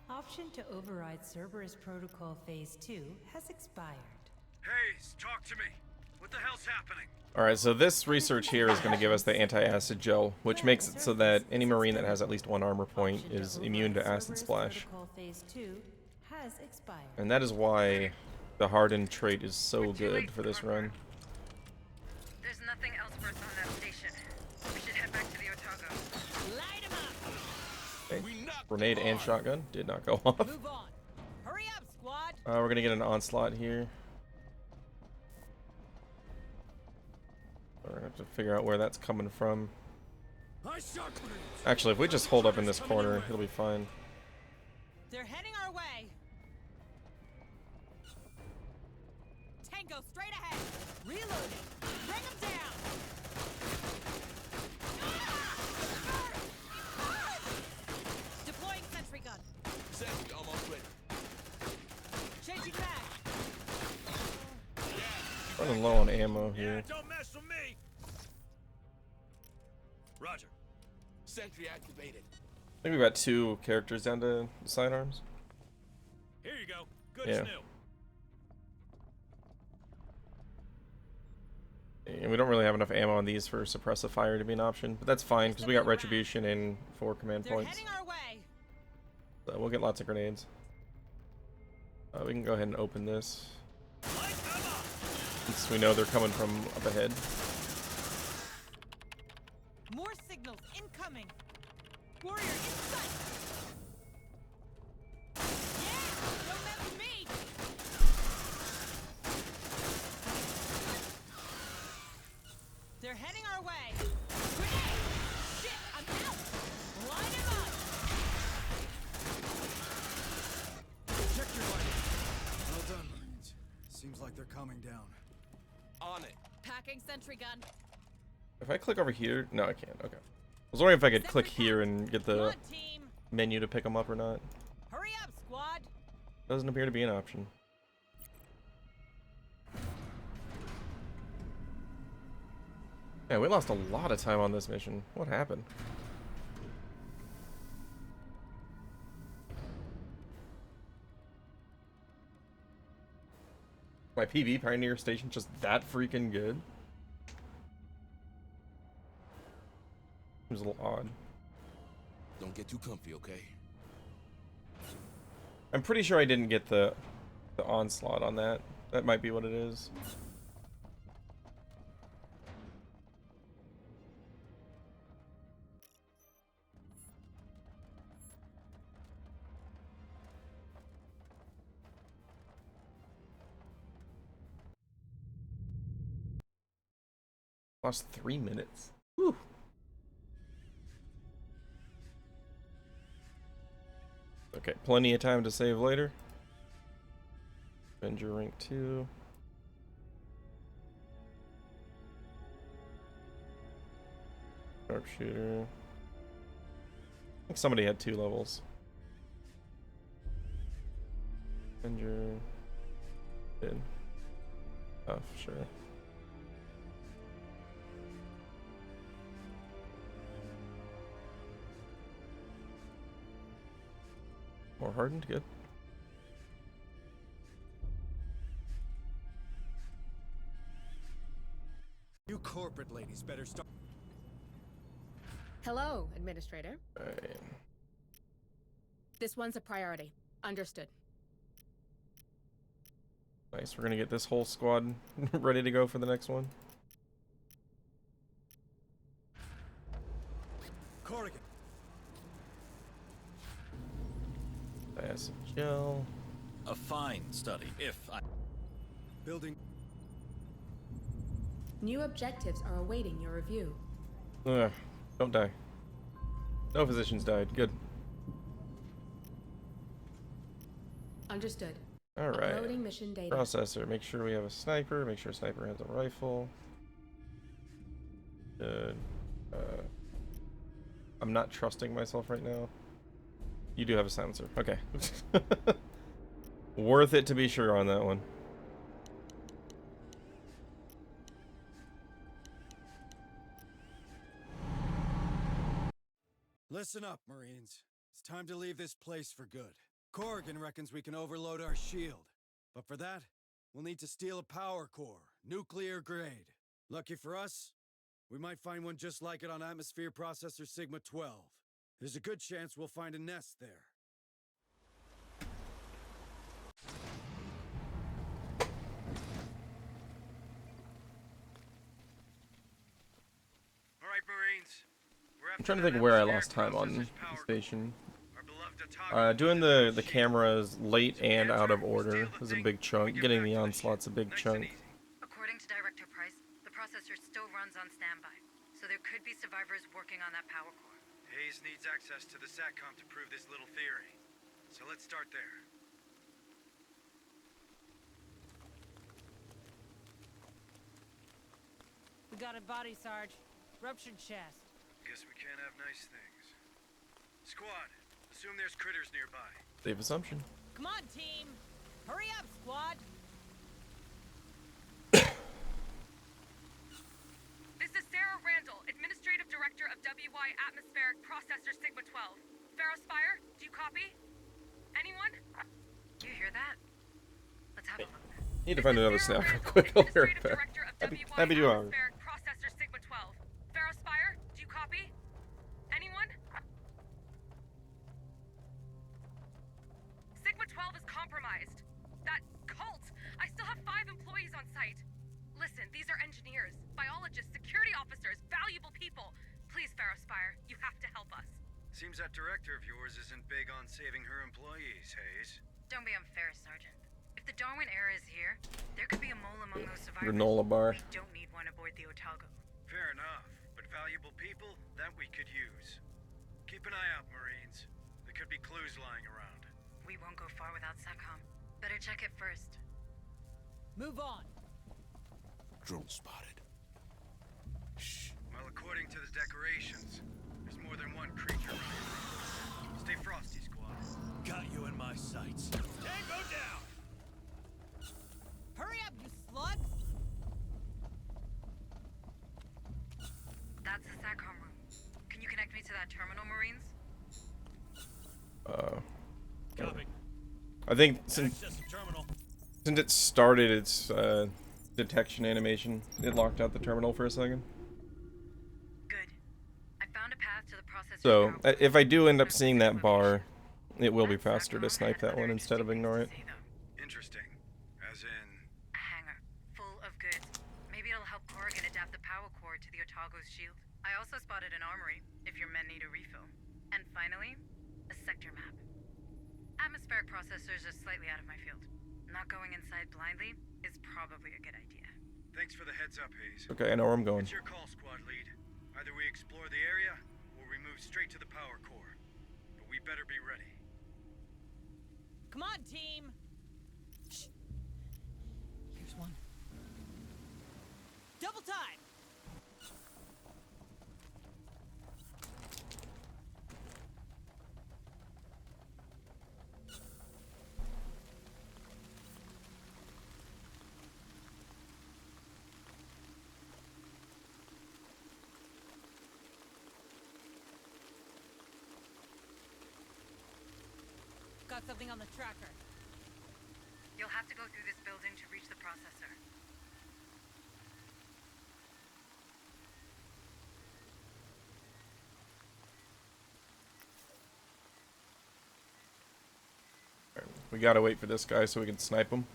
Option to override Cerberus Protocol Phase 2 has expired. Hayes, talk to me. What the hell's happening? Alright, so this research here is going to give us the anti-acid gel, which makes it so that any Marine that has at least 1 armor point is immune to acid splash. Protocol Phase 2 has expired. And that is why the hardened trait is so good for this run. There's nothing else for us on that station. We should head back to the Otago. Light 'em up! Okay. Grenade and shotgun did not go off. Move on. Hurry up, squad! We're going to get an onslaught here. We're going to have to figure out where that's coming from. Actually, if we just hold up in this corner, it'll be fine. They're heading our way. Tango straight ahead. Reloading. Bring them down. Deploying sentry gun. Sentry almost ready. Changing back. Running low on ammo here. Don't mess with me. Roger. Sentry activated. I think we've got 2 characters down to sidearms. Here you go. Good Yeah. as new. And we don't really have enough ammo on these for suppressive fire to be an option, but that's fine because we got retribution and 4 command They're points. heading our way. So we'll get lots of grenades. We can go ahead and open this. Since we know they're coming from up ahead. More signals incoming. Warrior in sight. coming down. On it. Packing sentry gun. If I click over here, no, I can't. Okay. I was wondering if I could click here and get the menu to pick them up or not. Hurry up, squad. Doesn't appear to be an option. Yeah, we lost a lot of time on this mission. What happened? My PV Pioneer Station just that freaking good? Seems a little odd. Don't get too comfy, okay? I'm pretty sure I didn't get the onslaught on that. That might be what it is. Lost 3 minutes. Whew. Okay, plenty of time to save later. Avenger rank 2. Sharpshooter. I think somebody had 2 levels. Avenger. Did. Oh, sure. More hardened, good. You corporate ladies better start. Hello, Administrator. Alright. This one's a priority. Understood. Nice, we're gonna get this whole squad ready to go for the next one. Corrigan. Acid gel. A fine study, if I... Building. New objectives are awaiting your review. Ugh, don't die. No physicians died. Good. Understood. Alright. Uploading mission data. Processor. Make sure we have a sniper. Make sure sniper has a rifle. Good. I'm not trusting myself right now. You do have a silencer. Okay. Worth it to be sure on that one. Listen up, Marines. It's time to leave this place for good. Corrigan reckons we can overload our shield. But for that, we'll need to steal a power core, nuclear grade. Lucky for us, we might find one just like it on Atmosphere Processor Sigma 12. There's a good chance we'll find a nest there. All right, Marines. I'm trying to think where I lost time on the station. Doing the cameras late and out of order is a big chunk. Getting the onslaught's a big chunk. According to Director Price, the processor still runs on standby, so there could be survivors working on that power core. Hayes needs access to the SATCOM to prove this little theory. So let's start there. We got a body, Sarge. Ruptured chest. Guess we can't have nice things. Squad, assume there's critters nearby. Safe assumption. Come on, team. Hurry up, squad. This is Sarah Randall, Administrative Director of WY Atmospheric Processor Sigma 12. Spire, do you copy? Anyone? You hear that? Let's have a look. Need to find another snap real quick. I'll be right back. Happy to hours. Processor Sigma 12. Spire, do you copy? Anyone? Sigma 12 is compromised. That cult! I still have 5 employees on site. Listen, these are engineers, biologists, security officers, valuable people. Please, Spire, you have to help us. Seems that director of yours isn't big on saving her employees, Hayes. Don't be unfair, Sergeant. If the Darwin era is here, there could be a mole among those survivors. Granola bar. We don't need one aboard the Otago. Fair enough, but valuable people, that we could use. Keep an eye out, Marines. There could be clues lying around. We won't go far without SATCOM. Better check it first. Move on. Drone spotted. Shh. Well, according to the decorations, there's more than one creature around here. Stay frosty, squad. Got you in my sights. Tango down! Hurry up, you slugs! That's the SATCOM room. Can you connect me to that terminal, Marines? Copy. I think since Access the terminal. it started its detection animation, it locked out the terminal for a second. Good. I found a path to the processor. So if I do end up seeing that bar, it will be faster to snipe that one instead of ignore it. Interesting. As in... A hangar, full of goods. Maybe it'll help Corrigan adapt the power cord to the Otago's shield. I also spotted an armory, if your men need a refill. And finally, a sector map. Atmospheric processors are slightly out of my field. Not going inside blindly is probably a good idea. Thanks for the heads up, Hayes. Okay, I know where I'm going. It's your call, squad lead. Either we explore the area, or we move straight to the power core. But we better be ready. Come on, team! Shh. Here's one. Double time! Got something on the tracker. You'll have to go through this building to reach the processor. We gotta wait for this guy so we can snipe him.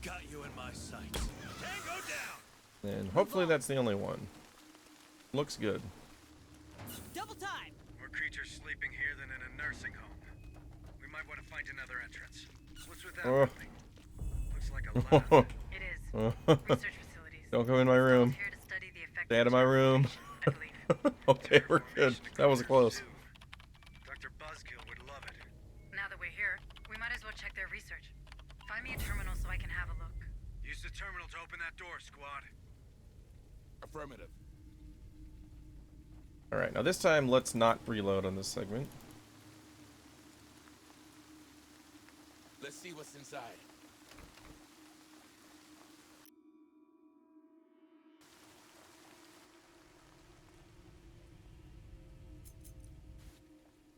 Got you in my sights. Tango down! And hopefully that's the only one. Looks good. Double time! More creatures sleeping here than in a nursing home. We might want to find another entrance. What's with that building? Looks like a lab. It is. Research facilities. Don't go in my room. Here to study the effect Stay out of my room. Okay, we're good. That was close. Dr. Buzzkill would love it. Now that we're here, we might as well check their research. Find me a terminal so I can have a look. Use the terminal to open that door, squad. Affirmative. Alright, now this time let's not reload on this segment. Let's see what's inside.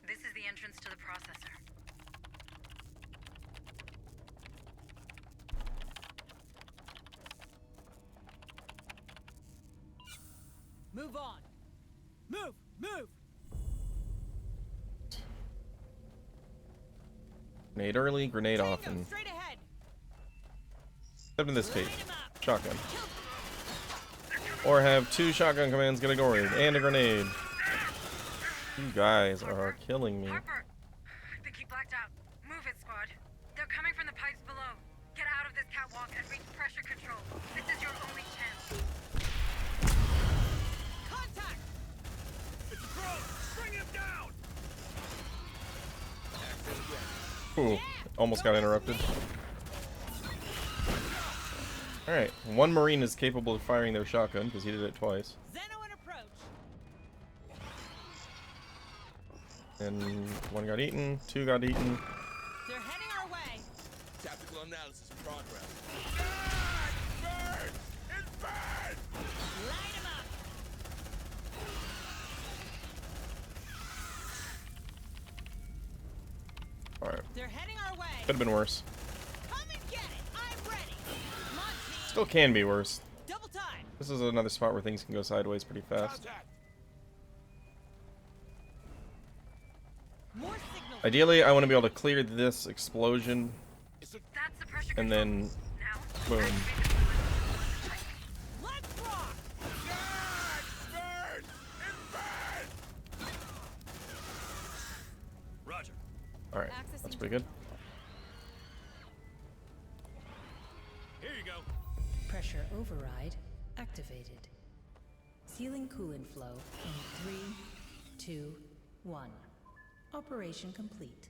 This is the entrance to the processor. Move on! Move! Move! Grenade early, grenade often. Straight ahead! Except in this case. Shotgun. Or have two shotgun commands get a grenade and a grenade. You guys are killing me. Harper! I think he blacked out. Move it, squad. They're coming from the pipes below. Get out of this catwalk and reach pressure control. This is your only chance. Contact! It's Crow! Bring him down! Ooh, almost got interrupted. Alright, one Marine is capable of firing their shotgun because he did it twice. Zeno in approach. And one got eaten, two got eaten. They're heading our way. Tactical analysis in progress. Burn! It's burn! Light him up. Alright. They're heading our way. Could have been worse. Come and get it. I'm ready. Come on, team. Still can be worse. Double time. This is another spot where things can go sideways pretty fast. Contact. More signals. Ideally, I want to be able to clear this explosion It's a... That's the pressure and control. then Now, boom. activate the solution. Let's rock. Burn! It's burn! Roger. Alright, that's pretty good. Here you go. Pressure override activated. Sealing coolant flow in 3, 2, 1. Operation complete.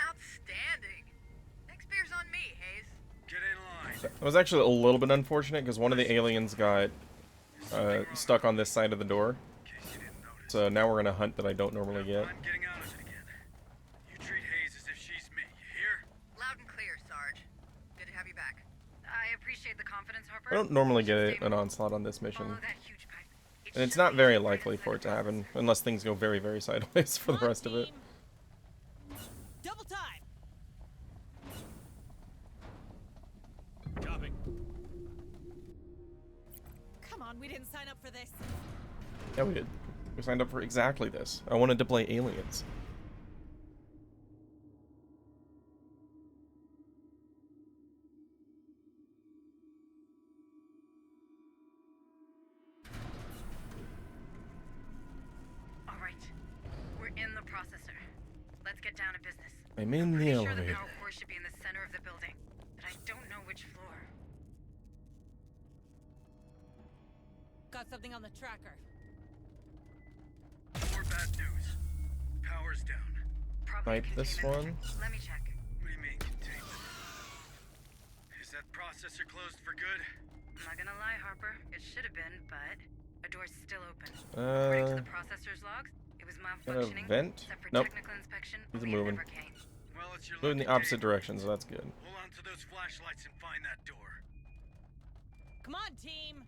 Outstanding. Next beer's on me, Hayes. Get in line. It was actually a little bit unfortunate because one of the aliens got stuck on this side of the door. So now we're in a hunt that I don't normally get. I'm getting out of it again. You treat Hayes as if she's me, you hear? Loud and clear, Sarge. Good to have you back. I appreciate the confidence, Harper. I don't normally get an onslaught on this mission. And it's not very likely for it to happen unless things go very, very sideways for the rest of it. Double time. Copy. Come on, we didn't sign up for this. Yeah, we did. We signed up for exactly this. I wanted to play aliens. All right, we're in the processor. Let's get down to business. I'm in the Pretty sure elevator. the power core should be in the center of the building, but I don't know which floor. Got something on the tracker. More bad news. Power's down. Like this one. Let me check. What do you mean, containment? Is that processor closed for good? I'm not gonna lie, Harper. It should have been, but a door's still open. According to the processor's logs, it was malfunctioning. Vent? Except for Nope. technical inspection, He's we moving. never came. Well, it's your Moving in the lucky opposite day. direction, so that's good. Hold on to those flashlights and find that door. Come on, team.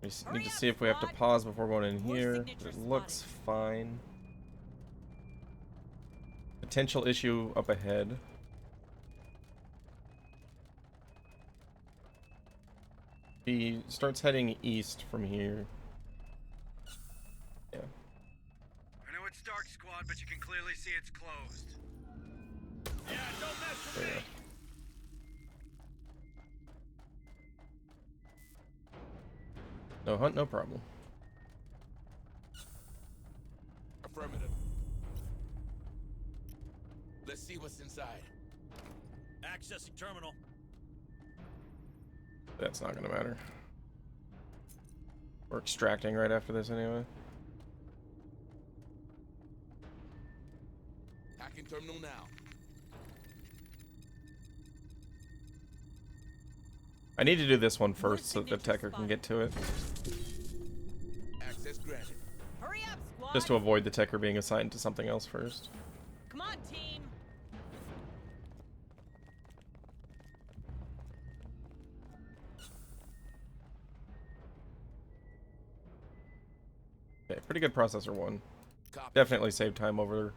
We need to see if we have to pause before going in here. It looks fine. Potential issue up ahead. He starts heading east from here. Yeah. I know it's dark, squad, but you can clearly see it's closed. Yeah, don't mess There with you me. go. No hunt, no problem. Affirmative. Let's see what's inside. Accessing terminal. That's not gonna matter. We're extracting right after this anyway. Hacking terminal now. I need to do this one first so that the Techer can get to it. Access granted. Hurry up, squad. Just to avoid the Techer being assigned to something else first. Come on, team. Okay, pretty good processor one. Copy. Definitely save time over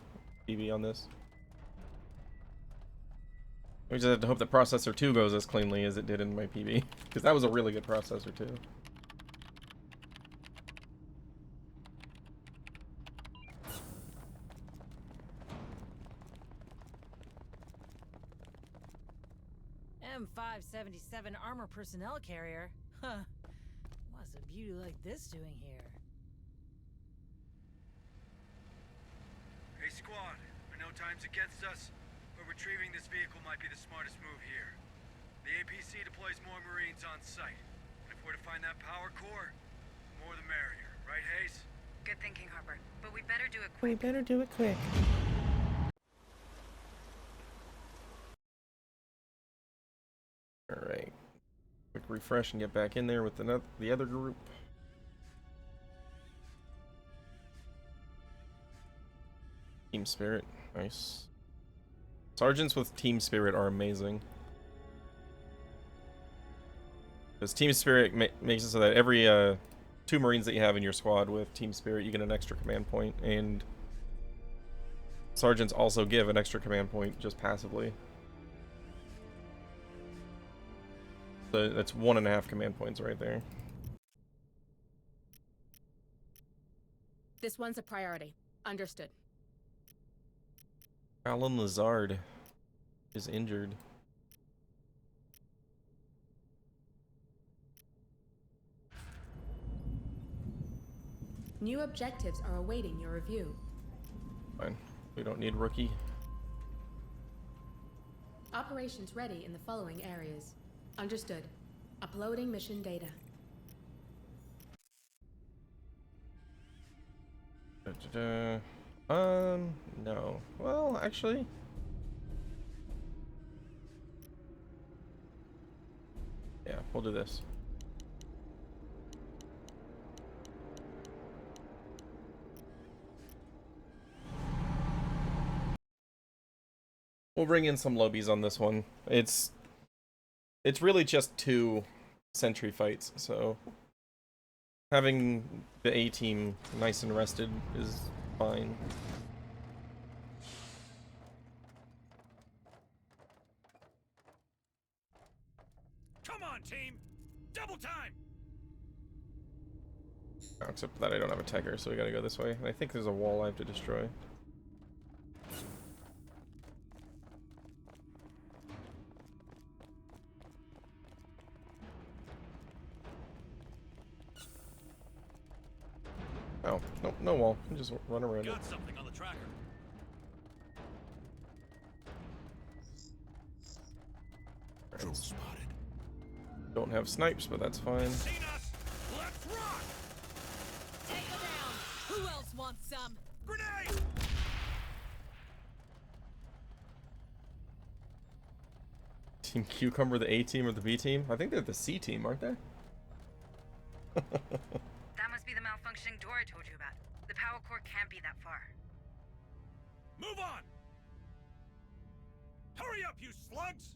PB on this. We just have to hope that processor 2 goes as cleanly as it did in my PB. Because that was a really good processor too. M577 armor personnel carrier. Huh. What's a beauty like this doing here? Hey, squad. I know time's against us, but retrieving this vehicle might be the smartest move here. The APC deploys more Marines on site. And if we're to find that power core, the more the merrier. Right, Hayes? Good thinking, Harper. But we better do it quick. We better do it quick. Alright. Quick refresh and get back in there with the other group. Team Spirit. Nice. Sergeants with Team Spirit are amazing. Because Team Spirit makes it so that every 2 Marines that you have in your squad with Team Spirit, you get an extra command point, and Sergeants also give an extra command point just passively. So that's 1.5 command points right there. This one's a priority. Understood. Alan Lazard is injured. New objectives are awaiting your review. Fine. We don't need rookie. Operations ready in the following areas. Understood. Uploading mission data. No. Well, actually. Yeah, we'll do this. We'll bring in some lobbies on this one. It's really just 2 sentry fights, so having the A team nice and rested is fine. Come on, team! Double time! Oh, except that I don't have a Tiger, so we gotta go this way. And I think there's a wall I have to destroy. Oh, nope, no wall. You just run around it. Got something on the tracker. Drone spotted. Don't have snipes, but that's fine. Seen us? Let's rock! Take them down! Who else wants some? Grenade! Team Cucumber, the A team or the B team? I think they're the C team, aren't they? That must be the malfunctioning door I told you about. The power core can't be that far. Move on! Hurry up, you slugs!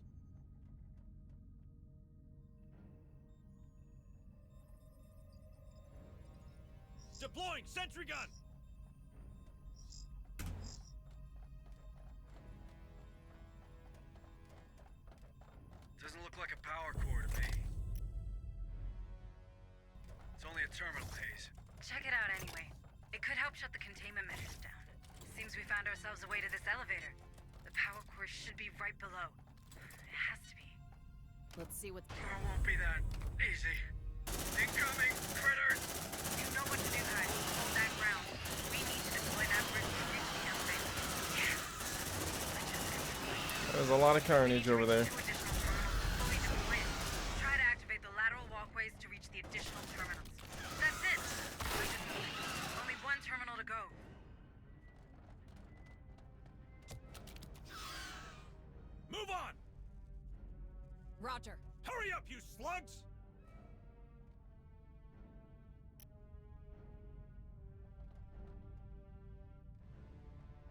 Deploying sentry gun! Doesn't look like a power core to me. It's only a terminal haze. Check it out anyway. It could help shut the containment measures down. Seems we found ourselves a way to this elevator. The power core should be right below. It has to be. Let's see what's... It won't be that easy. Incoming, critters! You know what to do, guys. Hold that ground. We need to deploy that bridge to reach the elevator. There's a lot of carnage over there. Try to activate the lateral walkways to reach the additional terminals. That's it. Only one terminal to go. Move on! Roger. Hurry up, you slugs!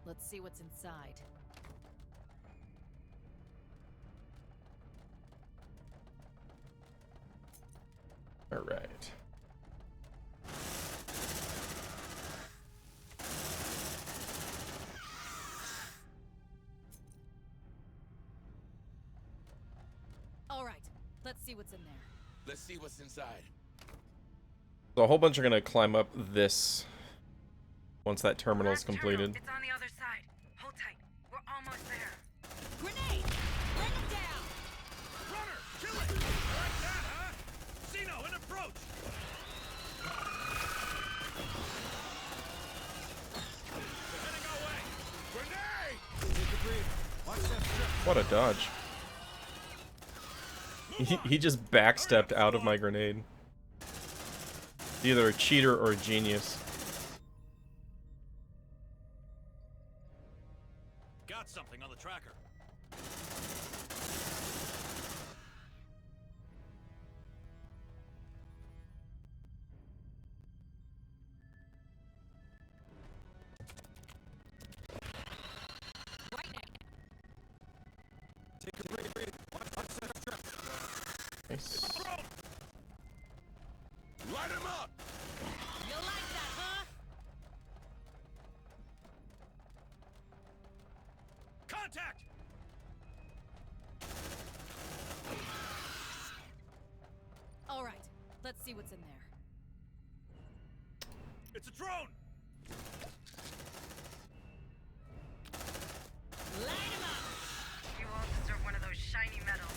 Let's see what's inside. All right. All right. Let's see what's in there. Let's see what's inside. So a whole bunch are gonna climb up this once that terminal is completed. It's on the other side. Hold tight. We're almost there. Grenade! Bring them down! Runner! Kill it! Like that, huh? Xeno, an approach! They're heading our way! Grenade! Take a breather. Watch that strip. What a dodge. He just backstepped out of my grenade. Either a cheater or a genius. Got something on the tracker. Take a breather. Watch that strip. Nice. Light him up! You like that, huh? Contact! All right. Let's see what's in there. It's a drone! Light 'em up! You all deserve one of those shiny medals.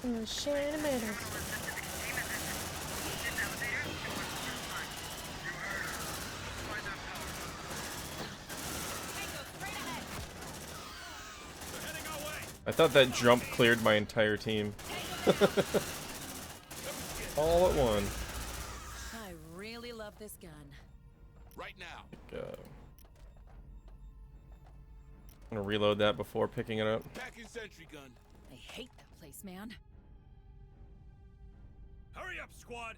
Shiny medals. Terminal is set to the containment method. This elevator, it was the first line. You heard her. Let's find that power. Tango, straight ahead! They're heading our way! I thought that jump cleared my entire team. All at one. I really love this gun. Right now. Go. I'm gonna reload that before picking it up. Packing sentry gun. I hate that place, man. Hurry up, squad!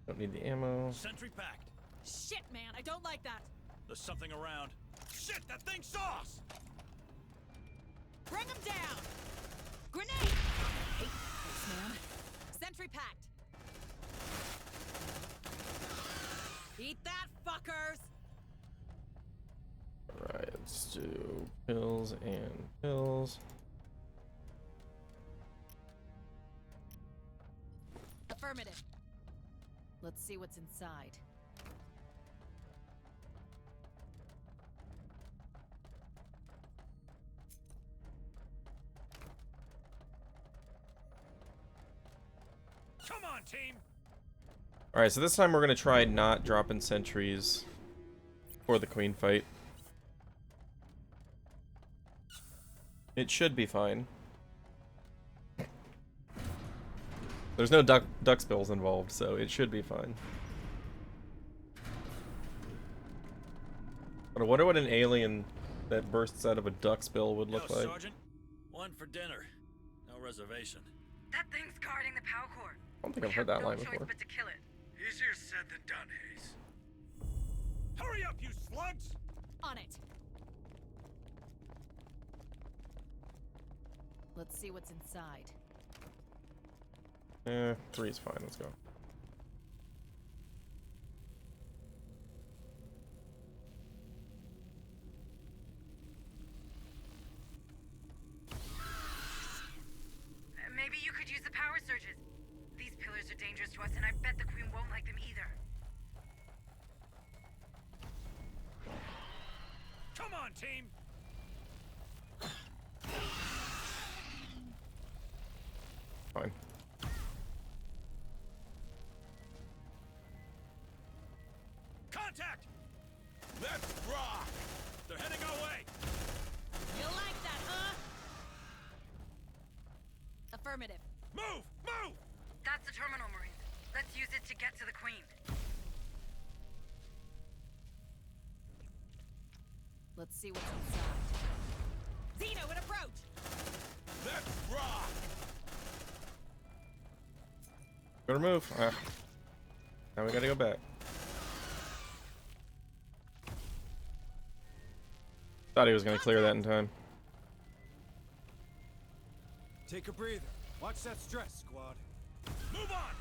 Don't need the ammo. Sentry packed. Shit, man, I don't like that. There's something around. Shit, that thing's sauce! Bring him down! Grenade! I hate that place, man. Sentry packed. Eat that, fuckers! Alright, let's do pills and pills. Affirmative. Let's see what's inside. Come on, team! Alright, so this time we're gonna try not dropping sentries for the queen fight. It should be fine. There's no duck spills involved, so it should be fine. But I wonder what an alien that bursts out of a duck spill would look like. Sergeant. One for dinner. No reservation. That thing's guarding the power core. I don't think I've heard that line before. But to kill it. Easier said than done, Hayes. Hurry up, you slugs! On it. Let's see what's inside. 3 is fine, let's go. Maybe you could use the power surges. These pillars are dangerous to us, and I bet the queen won't like them either. Come on, team! Fine. Contact! Let's rock! They're heading our way! You like that, huh? Affirmative. Move! Move! That's the terminal, Marines. Let's use it to get to the queen. Let's see what's inside. Zeno, an approach! Let's rock! Better move. Now we gotta go back. Thought he was gonna clear that in time. Take a breather. Watch that stress, squad. Move on!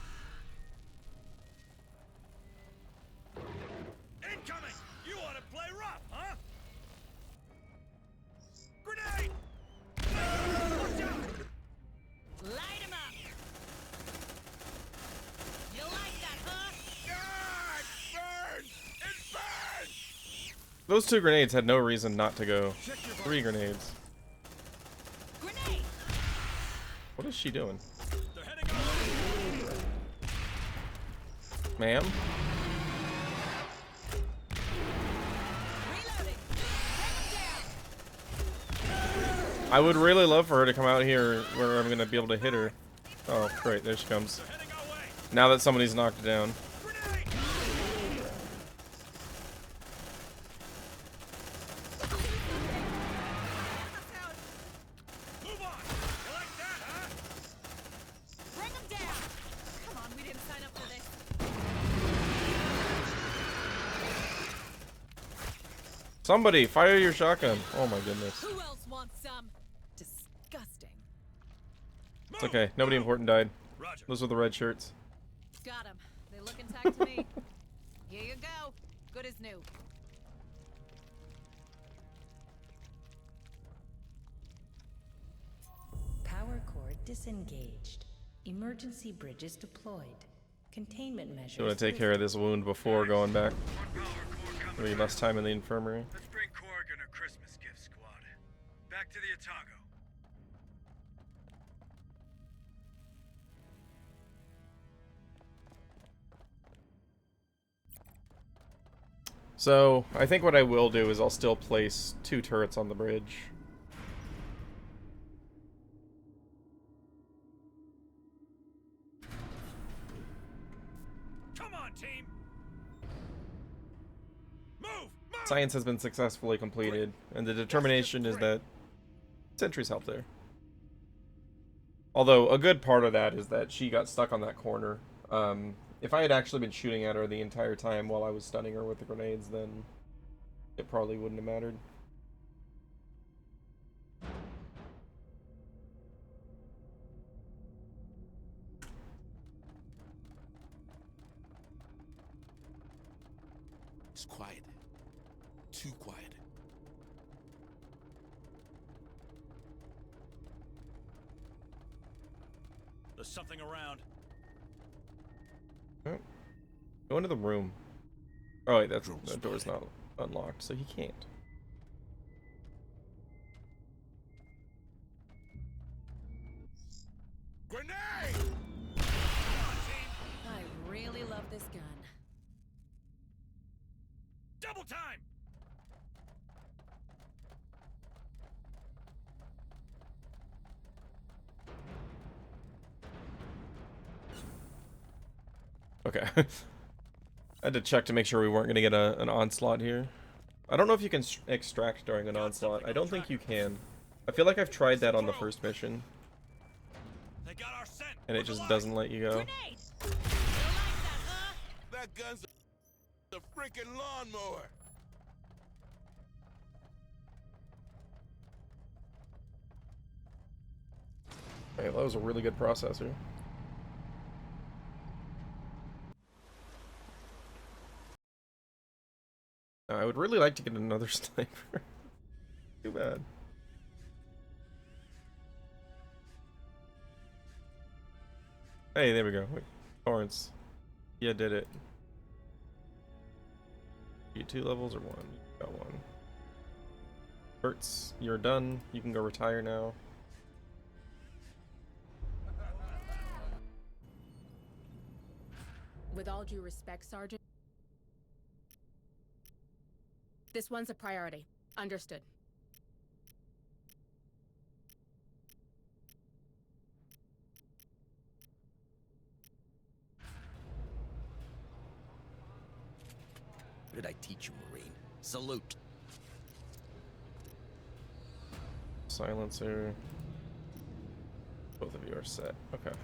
Incoming! You want to play rough, huh? Grenade! Watch out! Light him up! You like that, huh? God! Burn! It burns! Those 2 grenades had no reason not to go. 3 grenades. Grenade! What is she doing? They're heading our way! Ma'am? Reloading! Bring him down! I would really love for her to come out here where I'm gonna be able to hit her. Oh, great, there she comes. Now that somebody's knocked down. Move on! You like that, huh? Bring him down! Come on, we didn't sign up for this. Somebody, fire your shotgun. Oh my goodness. Who else wants some? Disgusting. It's okay, nobody important died. Those were the red shirts. Got him. They look intact to me. Here you go. Good as new. Power core disengaged. Emergency bridges deployed. Containment measures. You want to take care of this wound before going back? Maybe less time in the infirmary. Let's bring Corrigan a Christmas gift, squad. Back to the Otago. So, I think what I will do is I'll still place 2 turrets on the bridge. Science has been successfully completed, and the determination is that sentries help there. Although, a good part of that is that she got stuck on that corner. If I had actually been shooting at her the entire time while I was stunning her with the grenades, then it probably wouldn't have mattered. It's quiet. Too quiet. There's something around. Oh. Go into the room. Oh wait, that door's not unlocked, so he can't. Grenade! I really love this gun. Double time! Okay. I had to check to make sure we weren't going to get an onslaught here. I don't know if you can extract during an onslaught. I don't think you can. I feel like I've tried that on the first mission. And it just doesn't let you go. That gun's a freaking lawnmower. Hey, that was a really good processor. I would really like to get another sniper. Too bad. Hey, there we go. Wait, Torrance. Yeah, did it. You 2 levels or 1? You got 1. Hurts, you're done. You can go retire now. With all due respect, Sergeant, this one's a priority. Understood. What did I teach you, Marine? Salute. Silencer. Both of you are set. Okay.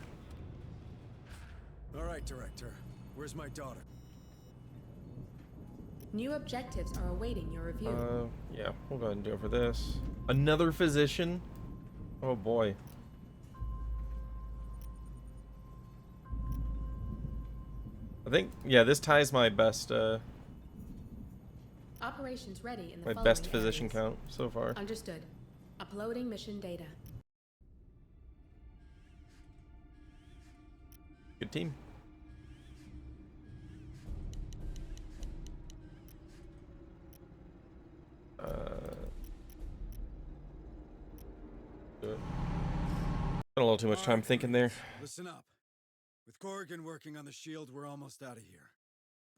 All right, Director. Where's my daughter? New objectives are awaiting your review. Yeah, we'll go ahead and do it for this. Another physician? Oh boy. I think, yeah, this ties my best, Operations ready in the my following best physician areas. count so far. Understood. Uploading mission data. Good team. Good. Spent a little too much time thinking there. Listen up. With Corrigan working on the shield, we're almost out of here.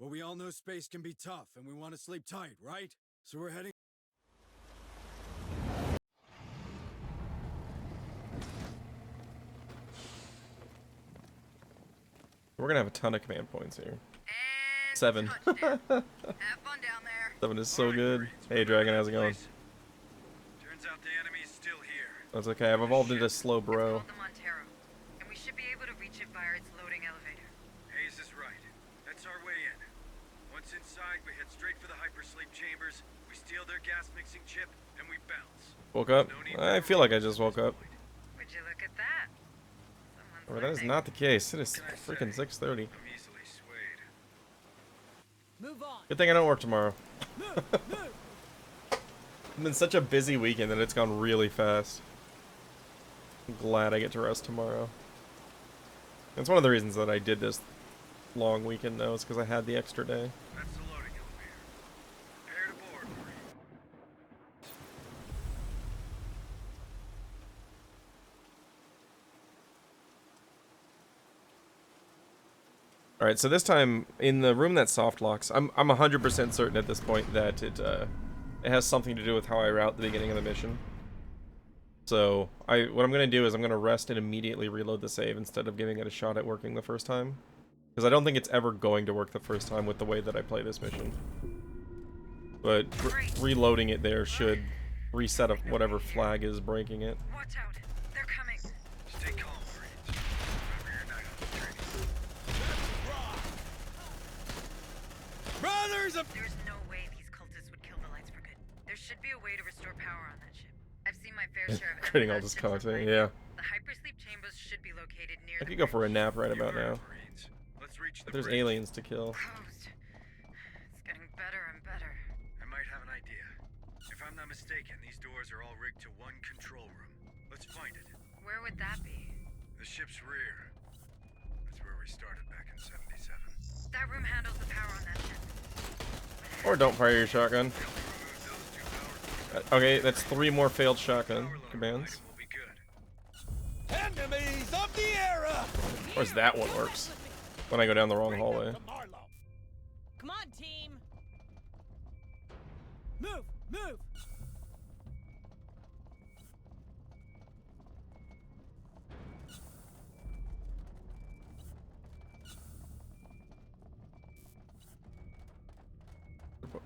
But we all know space can be tough, and we want to sleep tight, right? So we're heading... We're gonna have a ton of command points here. 7. Have fun down there. 7 is so good. Hey Dragon, how's it going? Turns out the enemy's still here. That's okay, I've evolved into slow bro. And we should be able to reach it via its loading elevator. Hayes is right. That's our way in. Once inside, we head straight for the hypersleep chambers, we steal their gas mixing chip, and we bounce. Woke up? I feel like I just woke up. Would you look at that? Oh, that is not the case. It is freaking 6:30. Move on. Good thing I don't work tomorrow. It's been such a busy weekend that it's gone really fast. I'm glad I get to rest tomorrow. That's one of the reasons that I did this long weekend though, is because I had the extra day. That's the loading elevator. Prepare to board, Marine. Alright, so this time, in the room that soft locks, I'm 100% certain at this point that it has something to do with how I route the beginning of the mission. So, what I'm going to do is I'm going to rest and immediately reload the save instead of giving it a shot at working the first time. Because I don't think it's ever going to work the first time with the way that I play this mission. but reloading it there should reset up whatever flag is breaking it. Watch out. They're coming. Stay calm, Marines. Remember your night on the training. Brothers of... There's no way these cultists would kill the lights for good. There should be a way to restore power on that ship. I've seen my fair share of Creating all empathize this ships on content, light. yeah. The hypersleep chambers should be located near I the could go for a bridge. nap right about now. Marines. Let's reach the But there's bridge. aliens to kill. Closed. It's getting better and better. I might have an idea. If I'm not mistaken, these doors are all rigged to one control room. Let's find it. Where would that be? The ship's rear. That's where we started back in 77. That room handles the power on that ship. Or don't fire your shotgun. Okay, that's 3 more failed shotgun commands. Enemies of the era! Of course that one works. When I go down the wrong hallway. Come on, team. Move, move.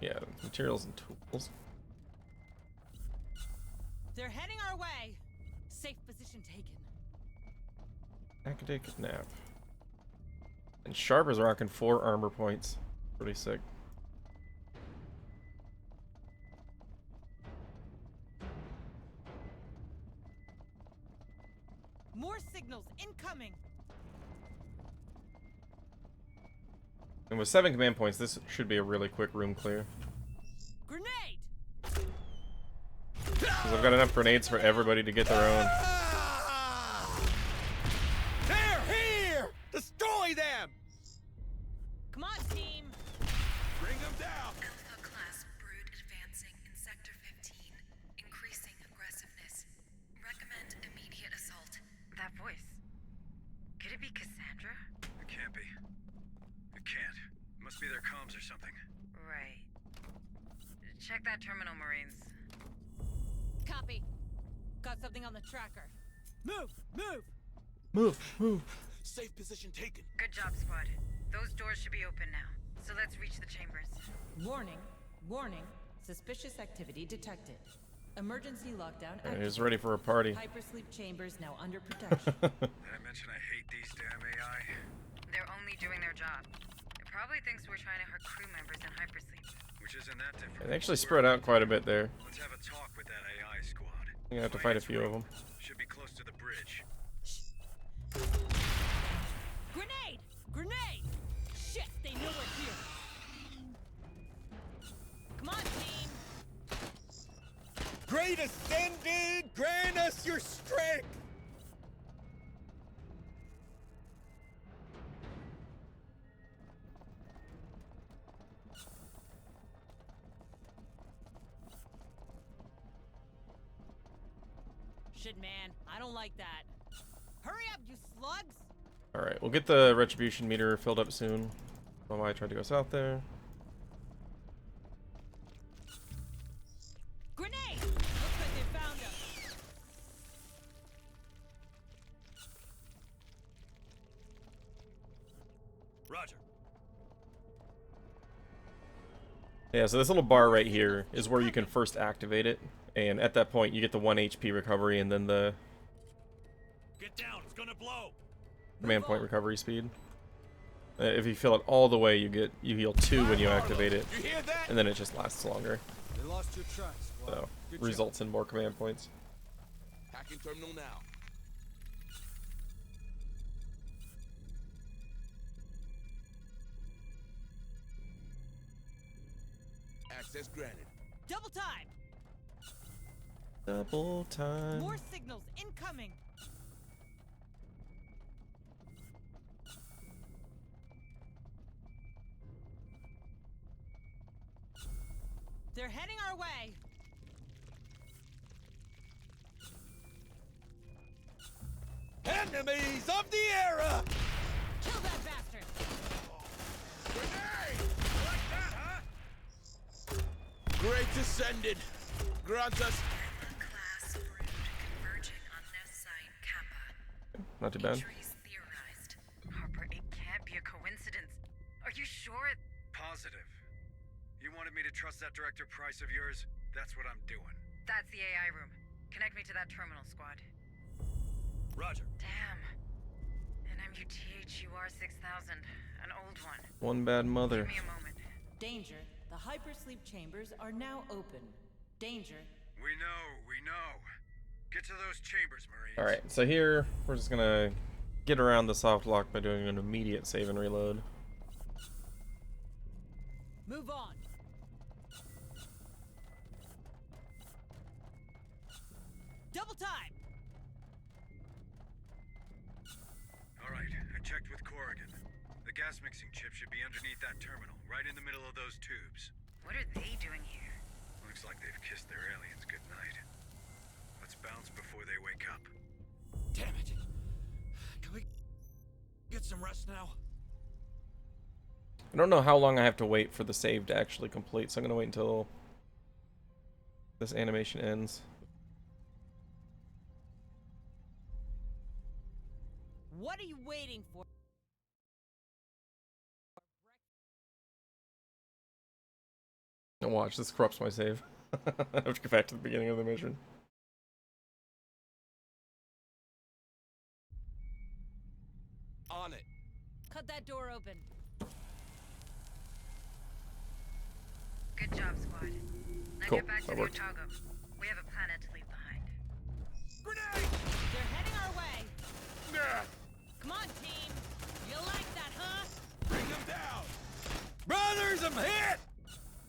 Yeah, materials and tools. They're heading our way. Safe position taken. Academic nap. And Sharp is rocking 4 armor points. Pretty sick. More signals incoming. And with 7 command points, this should be a really quick room clear. Grenade! Because I've got enough grenades for everybody to get their own. They're here! Destroy them! Come on, team. Bring them down! Alpha-class brood advancing in Sector 15. Increasing aggressiveness. Recommend immediate assault. That voice. Could it be Cassandra? It can't be. It can't. It must be their comms or something. Right. Check that terminal, Marines. Copy. Got something on the tracker. Move, move. Move, move. Safe position taken. Good job, squad. Those doors should be open now. So let's reach the chambers. Warning, warning. Suspicious activity detected. Emergency lockdown activated. He's ready for a party. Hypersleep chambers now under protection. Did I mention I hate these damn AI? They're only doing their job. It probably thinks we're trying to hurt crew members in hypersleep. Which isn't that different. They actually spread out quite a bit there. Let's have a talk with that AI squad. You're gonna have to fight a few of them. Should be close to the bridge. Grenade! Grenade! Shit, they know we're here. Come on, team. Great Ascended, grant us your strength! Shit, man, I don't like that. Hurry up, you slugs! Alright, we'll get the retribution meter filled up soon. While I tried to go south there. Grenade! Looks like they found us. Roger. Yeah, so this little bar right here is where you can first activate it. And at that point, you get the 1 HP recovery and then the Get down, it's gonna blow. command point recovery speed. If you fill it all the way, you heal 2 when you activate it, You hear that? and then it just lasts longer. They lost your tracks. So results in more command points. Hacking terminal now. Access granted. Double time! Double time. More signals incoming! They're heading our way! Enemies of the era! Kill that bastard! Grenade! Like that, huh? Great Ascended, grant us... Class brood converging on nest site Kappa. Not too bad. Entries theorized. Harper, it can't be a coincidence. Are you sure it... Positive. You want wanted me to trust that Director Price of yours, that's what I'm doing. That's the AI room. Connect me to that terminal, squad. Roger. Damn. An MUTHUR 6000. An old one. One bad mother. Give me a moment. Danger. The hypersleep chambers are now open. Danger. We know. Get to those chambers, Marines. Alright, so here, we're just gonna get around the soft lock by doing an immediate save and reload. Move on. Double time. Alright, I checked with Corrigan. The gas mixing chip should be underneath that terminal, right in the middle of those tubes. What are they doing here? Looks like they've kissed their aliens goodnight. Let's bounce before they wake up. Damn it. Can we get some rest now? I don't know how long I have to wait for the save to actually complete, so I'm gonna wait until this animation ends. What are you waiting for? And watch, this corrupts my save. I have to go back to the beginning of the mission. On it. Cut that door open. Good job, squad. Now Cool, get back to that the worked. Otago. We have a planet to leave behind. They're heading our way. Nah. Come on, team. You like that, huh? Bring them down. Brothers, I'm hit.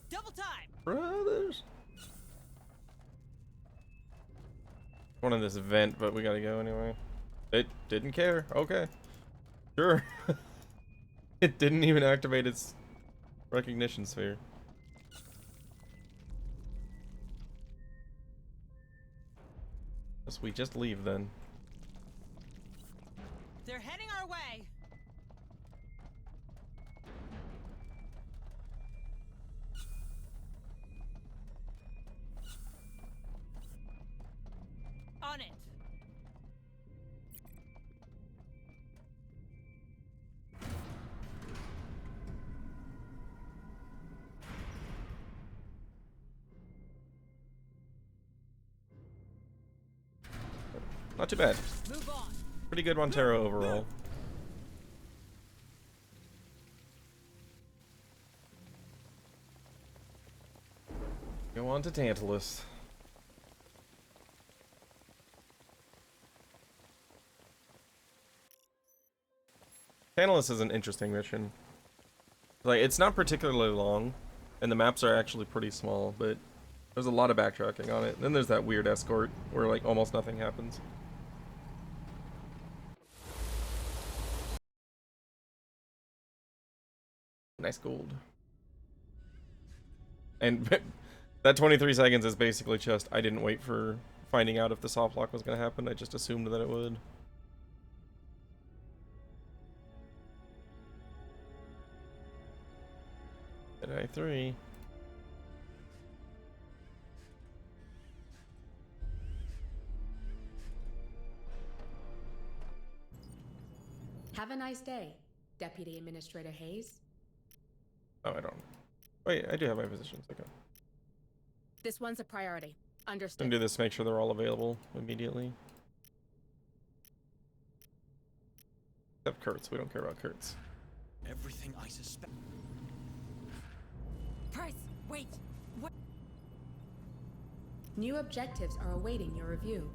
Double time. Brothers. One in this vent, but we gotta go anyway. It didn't care. Okay. Sure. It didn't even activate its recognition sphere. Guess we just leave then. They're heading our way. On it. Not too bad. Move on. Pretty good Montero overall. Go on to Tantalus. Tantalus is an interesting mission. Like, it's not particularly long, and the maps are actually pretty small, but there's a lot of backtracking on it. Then there's that weird escort where, like, almost nothing happens. Nice gold. And that 23 seconds is basically just, I didn't wait for finding out if the soft lock was going to happen. I just assumed that it would. Jedi 3. Have a nice day, Deputy Administrator Hayes. Oh, I don't. Wait, I do have my positions. Okay. This one's a priority. I'm Understood. gonna do this to make sure they're all available immediately. Except Kurtz. We don't care about Kurtz. Everything I suspect. Price, wait. What? New objectives are awaiting your review.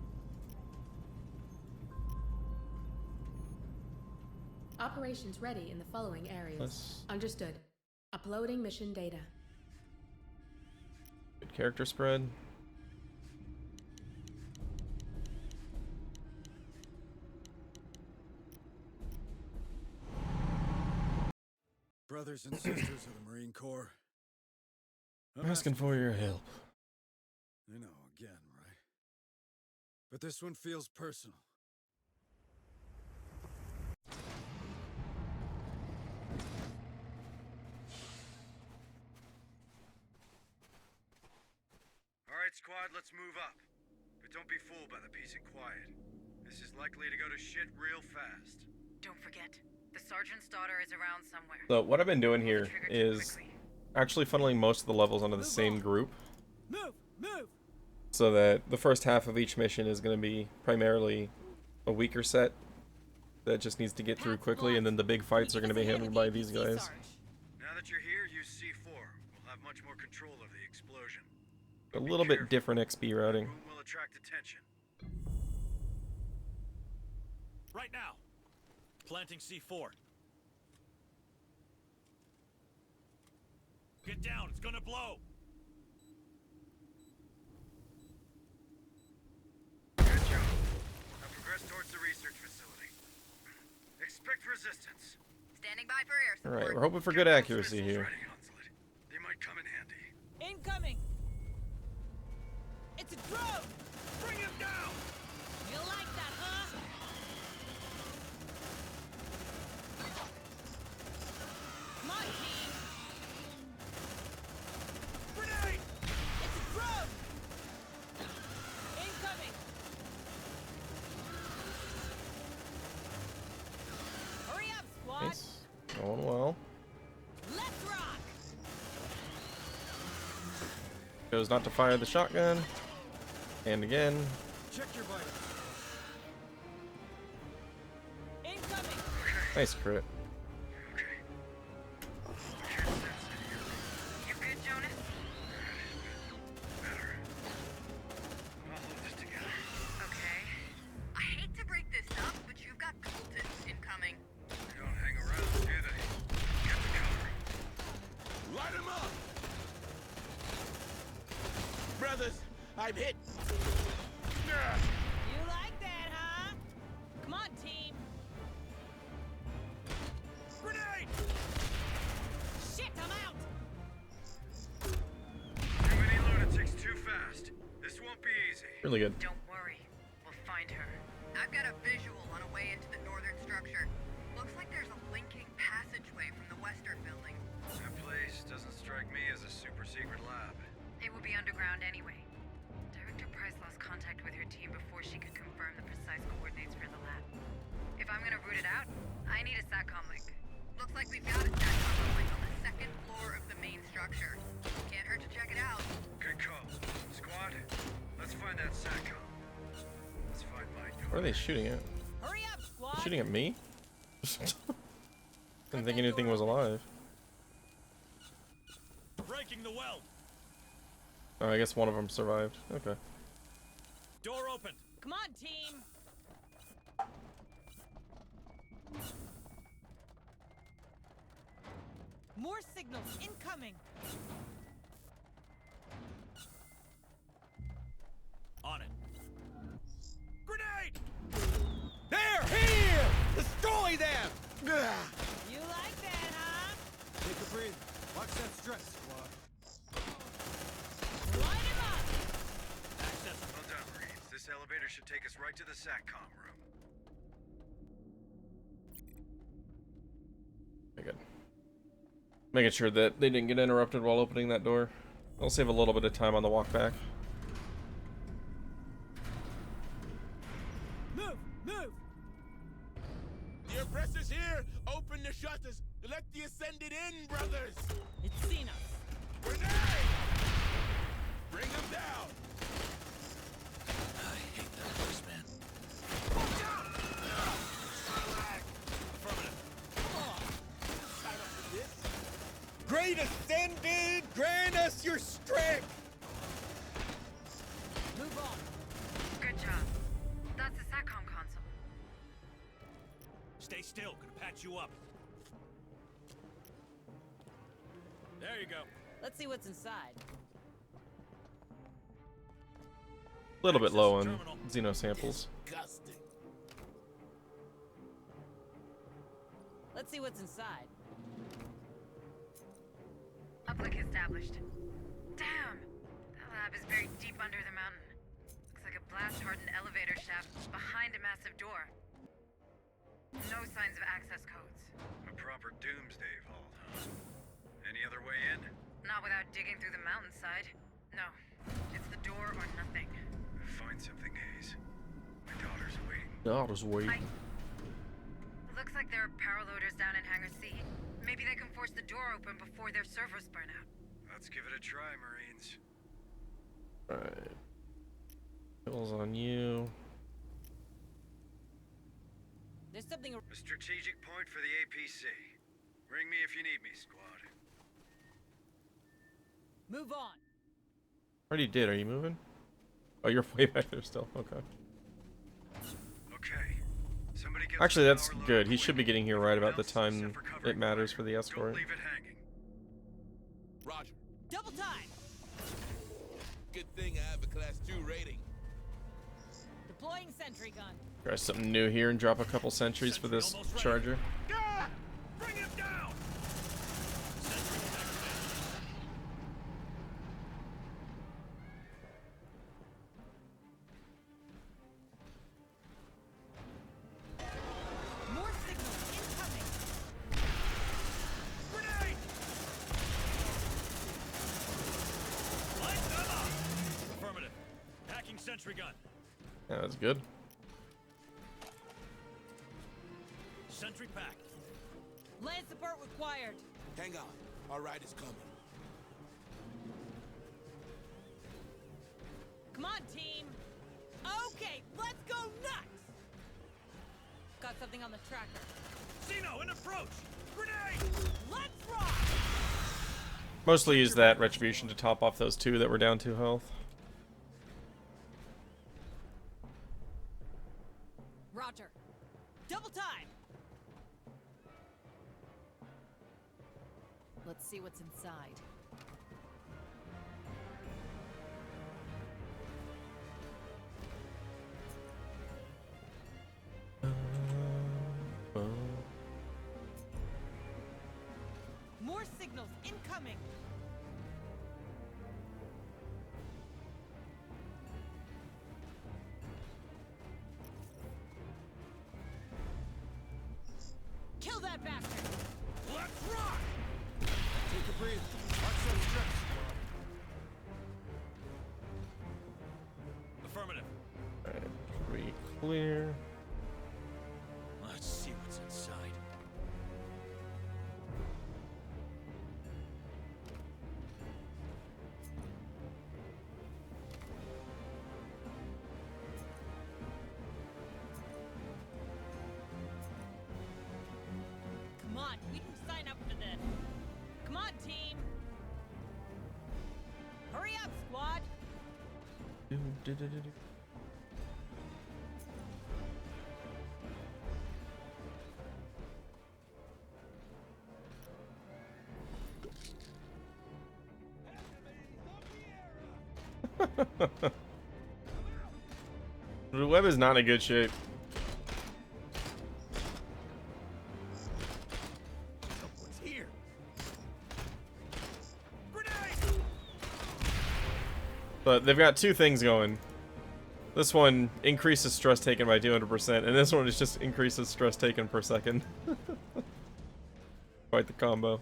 Operations ready in the following areas. Understood. Uploading mission data. Good character spread. Brothers and sisters of the Marine Corps. I'm asking for your help. I know, again, right? But this one feels personal. Alright, squad, let's move up. But don't be fooled by the peace and quiet. This is likely to go to shit real fast. Don't forget, the sergeant's daughter is around somewhere. So what I've been doing here is actually funneling most of the levels onto the same group. Move! Move! So that the first half of each mission is going to be primarily a weaker set that just needs to get through quickly, and then the big fights are going to be handled by these guys. Now that you're here, use C4. We'll have much more control of the explosion. A little bit different XP routing. Room will attract attention. Right now. Planting C4. Get down, it's gonna blow. Good job. Now progress towards the research facility. Expect resistance. Standing by for air support. Alright, we're hoping for good accuracy here. They might come in handy. Incoming! It's a drone! Bring him down! You like that, huh? Come on, team! Grenade! It's a drone! Incoming! Hurry up, squad! Nice. Going well. Let's rock! Goes not to fire the shotgun. And again. Check your vitals. Incoming! Nice crit. You good, Jonas? Better. I'll hold this together. Okay. I hate to break this up, but you've got cultists incoming. They don't hang around, do they? Get the cover. Light him up! Brothers, I'm hit. You like that, huh? Come on, team! Grenade! Shit, I'm out! Too many lunatics too fast. This won't be easy. Really good. Don't worry. We'll find her. I've got a visual on a way into the northern structure. Looks like there's a linking passageway from the western building. That place doesn't strike me as a super secret lab. It will be underground anyway. Director Price lost contact with her team before she could confirm the precise coordinates for the lab. If I'm gonna root it out, I need a SATCOM link. Looks like we've got a SATCOM link on the second floor of the main structure. Can't hurt to check it out. Good call. Squad, let's find that SATCOM. Let's find my door. What are they shooting at? Hurry up, squad! Shooting at me? Didn't think anything was alive. Breaking the weld. Oh, I guess one of them survived. Okay. Door open. Come on, team! More signals incoming! On it. Grenade! They're here! Destroy them! You like that, huh? Take a breather. Watch that stress, squad. Light him up! Access. Well done, Marines. This elevator should take us right to the SATCOM room. Very good. Making sure that they didn't get interrupted while opening that door. I'll save a little bit of time on the walk back. Move! Move! The oppressor's here! Open the shutters! Let the ascended in, brothers! It's seen us. Grenade! Bring them down! I hate that place, man. Watch out! Affirmative. Come on! Sign up for this? Great Ascended, grant us your strength! Move on. Good job. That's the SATCOM console. Stay still. Gonna patch you up. There you go. Let's see what's inside. A little bit low on Xeno samples. Disgusting. Let's see what's inside. Uplink established. Damn! That lab is buried deep under the mountain. Looks like a blast-hardened elevator shaft behind a massive door. No signs of access codes. A proper doomsday vault, huh? Any other way in? Not without digging through the mountainside. No. It's the door or nothing. Find something, Hayes. My daughter's waiting. I'll just wait. Looks like there are power loaders down in Hangar C. Maybe they can force the door open before their servers burn out. Let's give it a try, Marines. Alright. Kills on you. There's something. A strategic point for the APC. Ring me if you need me, squad. Move on. Already did. Are you moving? Oh, you're way back there still. Okay. Okay. Somebody get Actually, that's good. He should be getting here right about the time it matters for the escort. Don't leave it hanging. Roger. Double time. Good thing I have a Class 2 rating. Deploying sentry gun. Try something new here and drop a couple sentries for this charger. Ah! Bring him down! More signals incoming. Grenade! Light them up! Affirmative. Hacking sentry gun. Yeah, that's good. Sentry pack. Land support required. Hang on. Our ride is coming. Come on, team. Okay, let's go nuts. Got something on the tracker. Zeno, an approach! Grenade! Let's rock. Mostly use that retribution to top off those two that were down 2 health. Roger. Double time. Let's see what's inside. More signals incoming. Kill that bastard. Let's rock! Take a breather. Access check, squad. Affirmative. Alright, pretty clear. Let's see what's inside. Come on, we didn't sign up for this. Come on, team. Hurry up, squad. The web is not in good shape. Someone's here. But they've got two things going. This one increases stress taken by 200%, and this one is just increases stress taken per second. Quite the combo.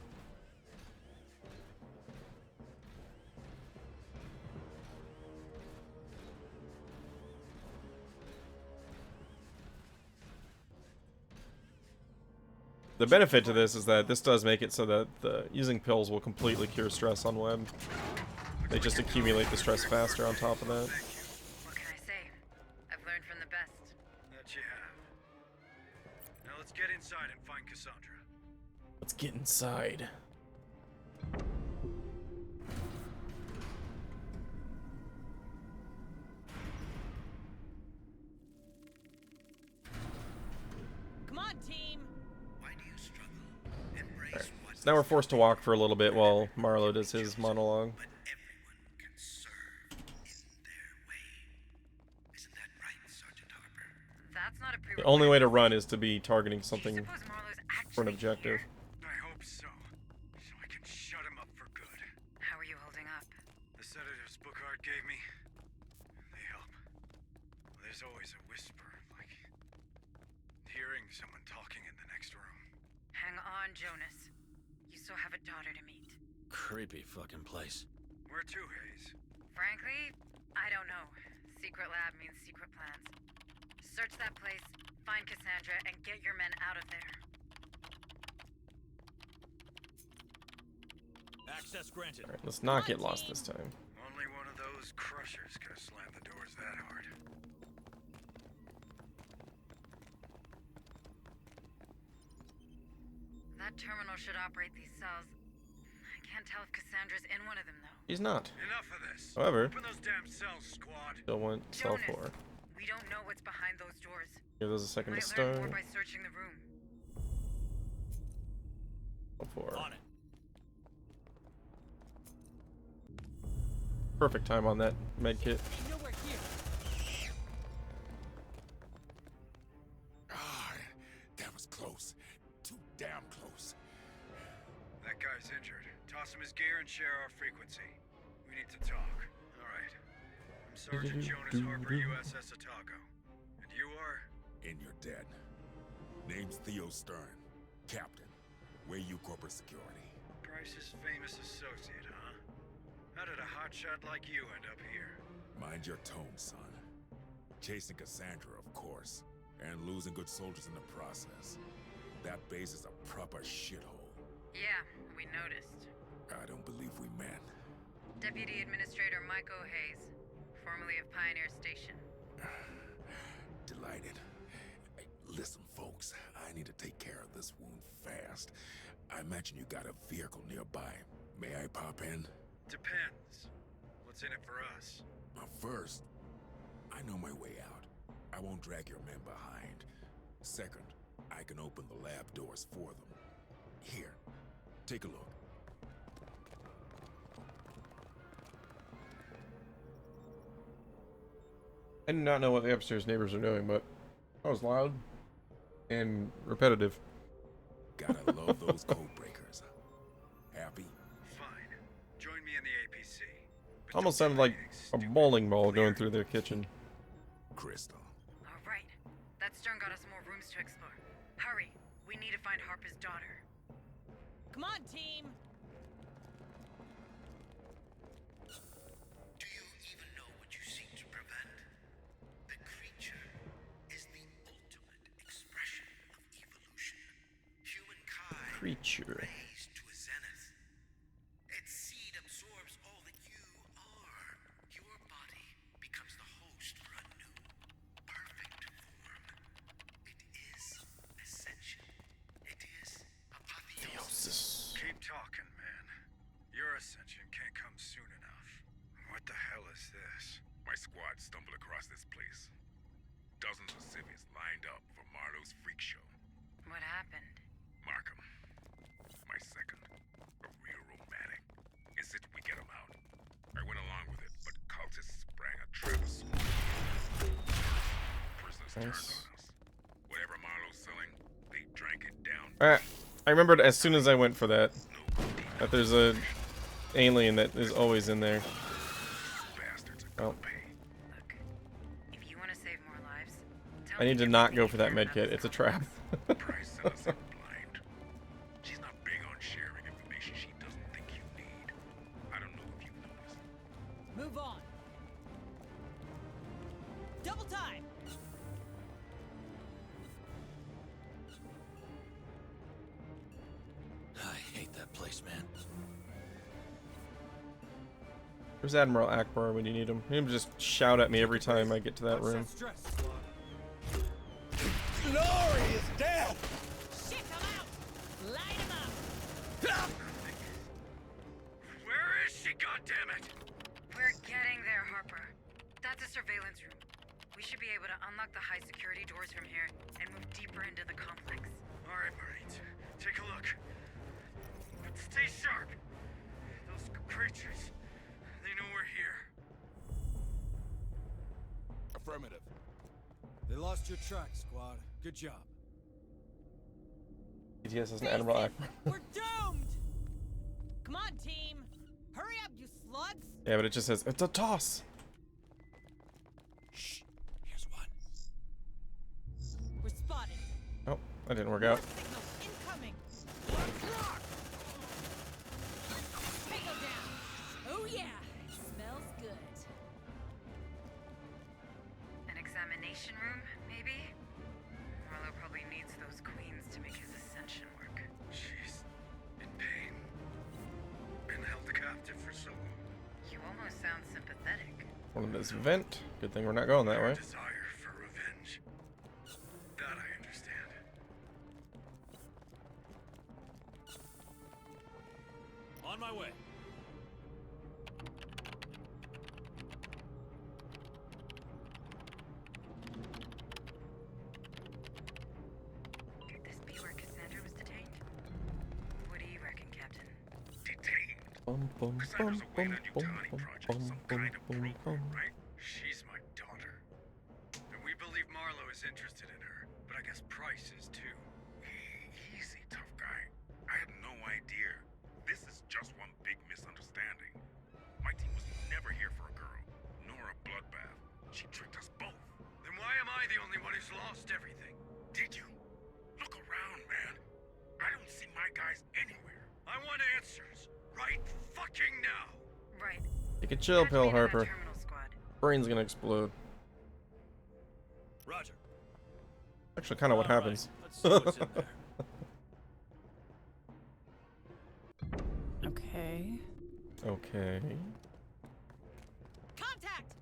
The benefit to this is that this does make it so that using pills will completely cure stress on web. They just accumulate the stress faster on top of that. What can I say? I've learned from the best. That you have. Now let's get inside and find Cassandra. Let's get inside. Come on, team. Why do you struggle? Embrace what So now we're forced to walk for a little bit while Marlowe does his monologue. but everyone can serve in their way. Isn't that right, Sergeant Harper? That's not a The prerequisite. only way to run is to be targeting Do you something suppose Marlowe's for an actually objective. here? I hope so. So I can shut him up for good. How are you holding up? The sedatives Bookhart gave me, they help. There's always a whisper, like hearing someone talking in the next room. Hang on, Jonas. You still have a daughter to meet. Creepy fucking place. Where to, Hayes? Frankly, I don't know. Secret lab means secret plans. Search that place, find Cassandra, and get your men out of there. Access granted. Alright, let's not get lost this time. Only one of those crushers could have slammed the doors that hard. That terminal should operate these cells. I can't tell if Cassandra's in one of them, though. He's not. Enough of this. However, Open those damn cells, squad. still want cell 4. We don't know what's behind those doors. Give those a second to Might learn more start. by searching the room. Cell 4. On it. Perfect time on that med kit. Ah, that was close. Too damn close. That guy's injured. Toss him his gear and share our frequency. We need to talk. All right. I'm Sergeant Jonas Harper, USS Otago. And you are? And you're dead. Name's Theo Stern. Captain. Wayuu Corporate Security. Price's famous associate, huh? How did a hotshot like you end up here? Mind your tone, son. Chasing Cassandra, of course. And losing good soldiers in the process. That base is a proper shithole. Yeah, we noticed. I don't believe we met. Deputy Administrator Michael Hayes, formerly of Pioneer Station. Delighted. Hey, listen, folks, I need to take care of this wound fast. I imagine you got a vehicle nearby. May I pop in? Depends. What's in it for us? First, I know my way out. I won't drag your men behind. Second, I can open the lab doors for them. Here, take a look. I do not know what the upstairs neighbors are doing, but that was loud and repetitive. Gotta love those code breakers. Happy? Fine. Join me in the APC. Almost sounded like a bowling ball going through their kitchen. Crystal. All right. That Stern got us more rooms to explore. Hurry. We need to find Harper's daughter. Come on, team. Do you even know what you seek to prevent? The creature is the ultimate expression of evolution. Humankind raised to a zenith. Its seed absorbs all that you are. Your body becomes the host for a new, perfect form. It is ascension. It is apotheosis. Keep talking, man. Your ascension can't come soon enough. What the hell is this? My squad stumbled across this place. Dozens of civvies lined up for Marlowe's freak show. What happened? Markham. My second. A real romantic. Insisted we get him out. I went along with it, but cultists sprang a trap of smoke. Prisoners turned on us. Whatever Marlowe's selling, they drank it down. I remembered as soon as I went for that there's a alien that is always in there. Oh. If you want to save more lives, I need to not go for that medkit. It's a trap. She's not big on sharing information she doesn't think you need. I don't know if you noticed. Move on. Double time. I hate that place, man. Where's Admiral Akbar when you need him? Him just shout at me every time I get to that room. Glory is dead! Shit, I'm out! Light him up! Where is she, goddammit? We're getting there, Harper. That's a surveillance room. We should be able to unlock the high security doors from here and move deeper into the complex. All right, Marines. Take a look. But stay sharp. Those creatures, they know we're here. Affirmative. They lost your track, squad. Good job. ETS has an Admiral Akbar. We're doomed! Come on, team! Hurry up, you slugs! Yeah, but it just says, it's a toss! Shh. Here's one. We're spotted. Oh, that didn't work out. Signal incoming! Tango down! Oh yeah! It smells good. An examination room, maybe? Marlowe probably needs those queens to make his ascension work. She's in pain. In captive for so long. You almost sound sympathetic. One of this vent. Good thing we're not going that way. Desire for revenge. That I understand. On my way. Could this be where Cassandra was detained? What do you reckon, Captain? Detained? Bum, bum, bum, bum, bum, bum, bum, bum, bum. Right? She's my daughter. And we believe Marlowe is interested in her, but I guess Price is too. Easy, tough guy. I had no idea. This is just one big misunderstanding. My team was never here for a girl, nor a bloodbath. She tricked us both. Then why am I the only one who's lost everything? Did you? Look around, man. I don't see my guys anywhere. I want answers. Right fucking now. Right. Take a chill pill, Harper. Terminal squad. Brain's gonna explode. Roger. Actually, kind of what happens. Let's see what's in there. Okay. Okay. Contact!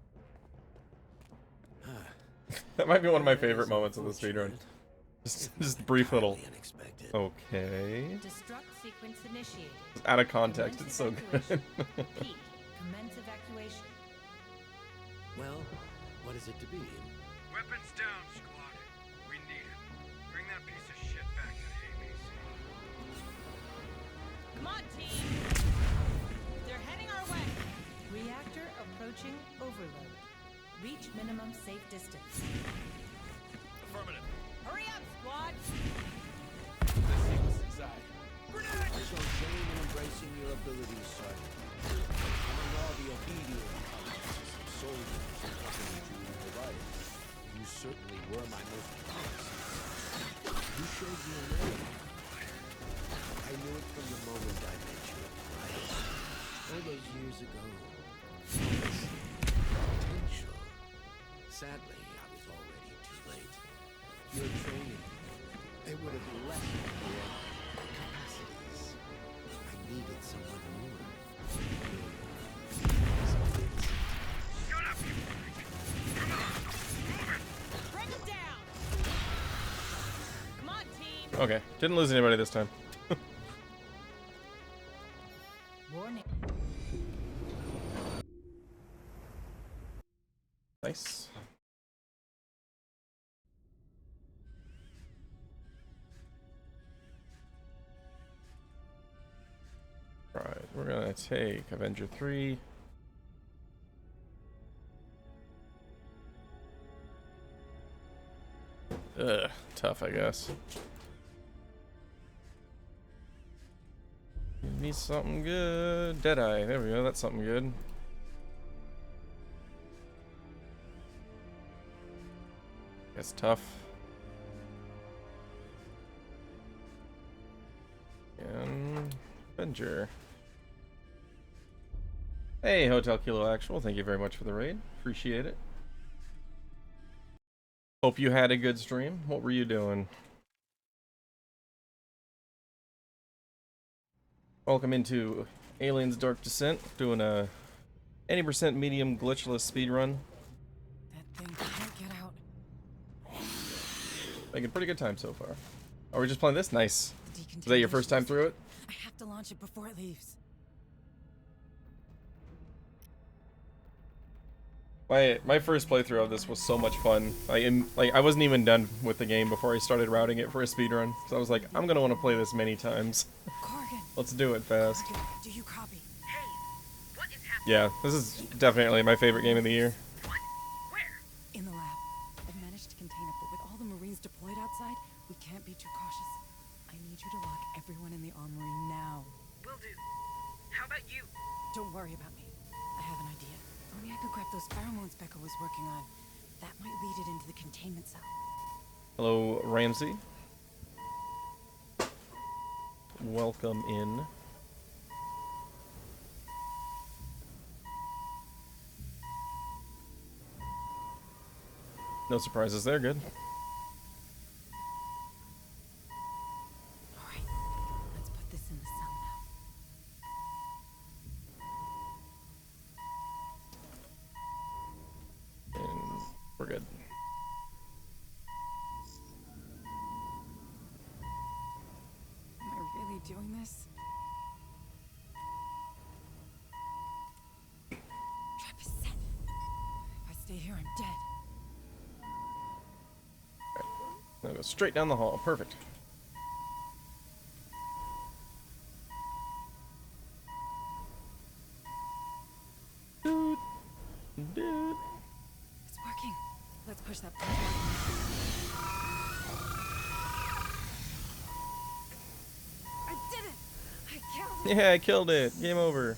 That might be one of my favorite moments of the speedrun. Just brief little. Okay. Destruct sequence initiated. Out of context, it's so good. Peak. Commence evacuation. Well, what is it to be? Weapons down, squad. We need it. Bring that piece of shit back to the ABC. Come on, team! They're heading our way! Reactor approaching overload. Reach minimum safe distance. Affirmative. Hurry up, squad! Let's see what's inside. Show shame in embracing your abilities, Sergeant. Among all the obedient soldiers who accompanied you in your life, you certainly were my most promised. You showed me a way. I knew it from the moment I met you at Price. All those years ago. Potential. Sadly, I was already too late. Your training, it would have left your capacities. I needed someone more. Shut up, you freak! Come on! Move it! Bring them down! Come on, team! Okay, didn't lose anybody this time. Warning. Nice. Right, we're gonna take Avenger 3. Ugh, tough, I guess. Give me something good. Deadeye, there we go, that's something good. It's tough. And Avenger. Hey, Hotel Kilo Actual, thank you very much for the raid. Appreciate it. Hope you had a good stream. What were you doing? Welcome into Aliens Dark Descent. Doing a 80% medium glitchless speedrun. That thing can't get out. Making pretty good time so far. Are we just playing this? Nice. Is that your first time through it? I have to launch it before it leaves. My first playthrough of this was so much fun. I wasn't even done with the game before I started routing it for a speedrun. So I was like, I'm gonna want to play this many times. Let's do it fast. Do you copy? Yeah, this is definitely my favorite game of the year. In the lab. I've managed to contain it, but with all the Marines deployed outside, we can't be too cautious. I need you to lock everyone in the armory now. Will do. How about you? Don't worry about me. I have an idea. Only I could grab those pheromones Becca was working on. That might lead it into the containment cell. Hello, Ramsey. Welcome in. No surprises there, good. Alright, let's put this in the cell now. here, I'm dead. Now go straight down the hall. Perfect. Dude. Dude. It's working. Let's push that button. I did it! I killed it! Yeah, I killed it. Game over.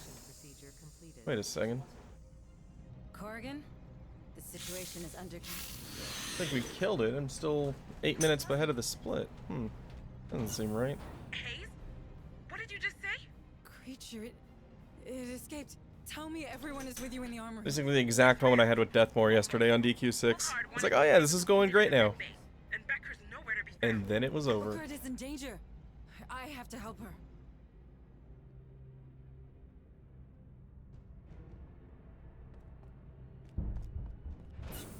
Wait a second. Corrigan, the situation is under control. I think we killed it. I'm still 8 minutes ahead of the split. Doesn't seem right. Hayes? What did you just say? Creature, it escaped. Tell me everyone is with you in the armory. Basically the exact moment I had with Deathmore yesterday on DQ6. It's like, oh yeah, this is going great now. And then it was over. Booker is in danger. I have to help her.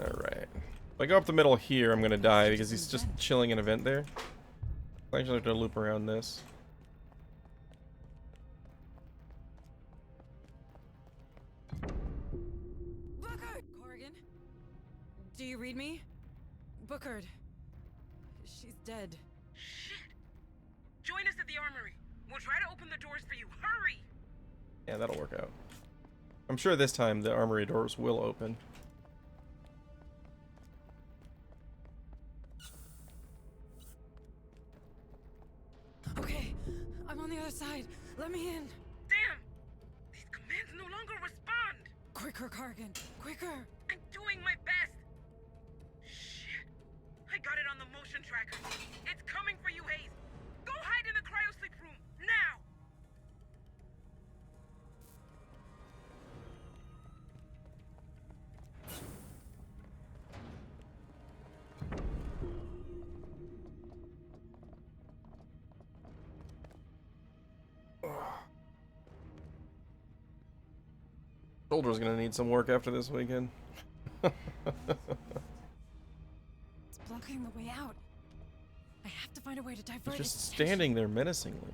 Alright. If I go up the middle here, I'm gonna die because he's just chilling in a vent there. I actually have to loop around this. Booker! Corrigan? Do you read me? Booker. She's dead. Shit! Join us at the armory. We'll try to open the doors for you. Hurry! Yeah, that'll work out. I'm sure this time the armory doors will open. Okay, I'm on the other side. Let me in. Damn! These commands no longer respond! Quicker, Corrigan. Quicker! I'm doing my best! Shit! I got it on the motion tracker. It's coming for you, Hayes! Go hide in the cryosleep room, now! Shoulder's gonna need some work after this weekend. It's blocking the way out. I have to find a way to divert He's it. just standing there menacingly.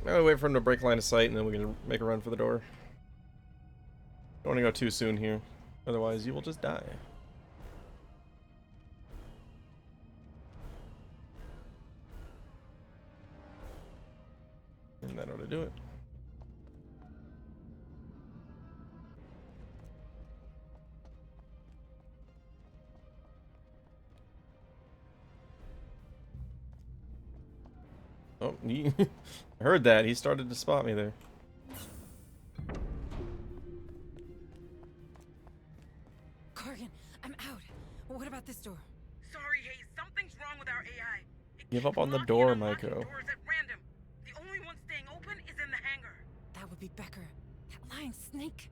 I'll wait for him to break line of sight and then we can make a run for the door. Don't want to go too soon here, otherwise you will just die. And that ought to do it. Oh, I heard that. He started to spot me there. Corrigan, I'm out. What about this door? Sorry, Hayes. Something's wrong with our AI. Give up on the door, Maiko. Doors at random. The only one staying open is in the hangar. That would be Becker. That lying snake.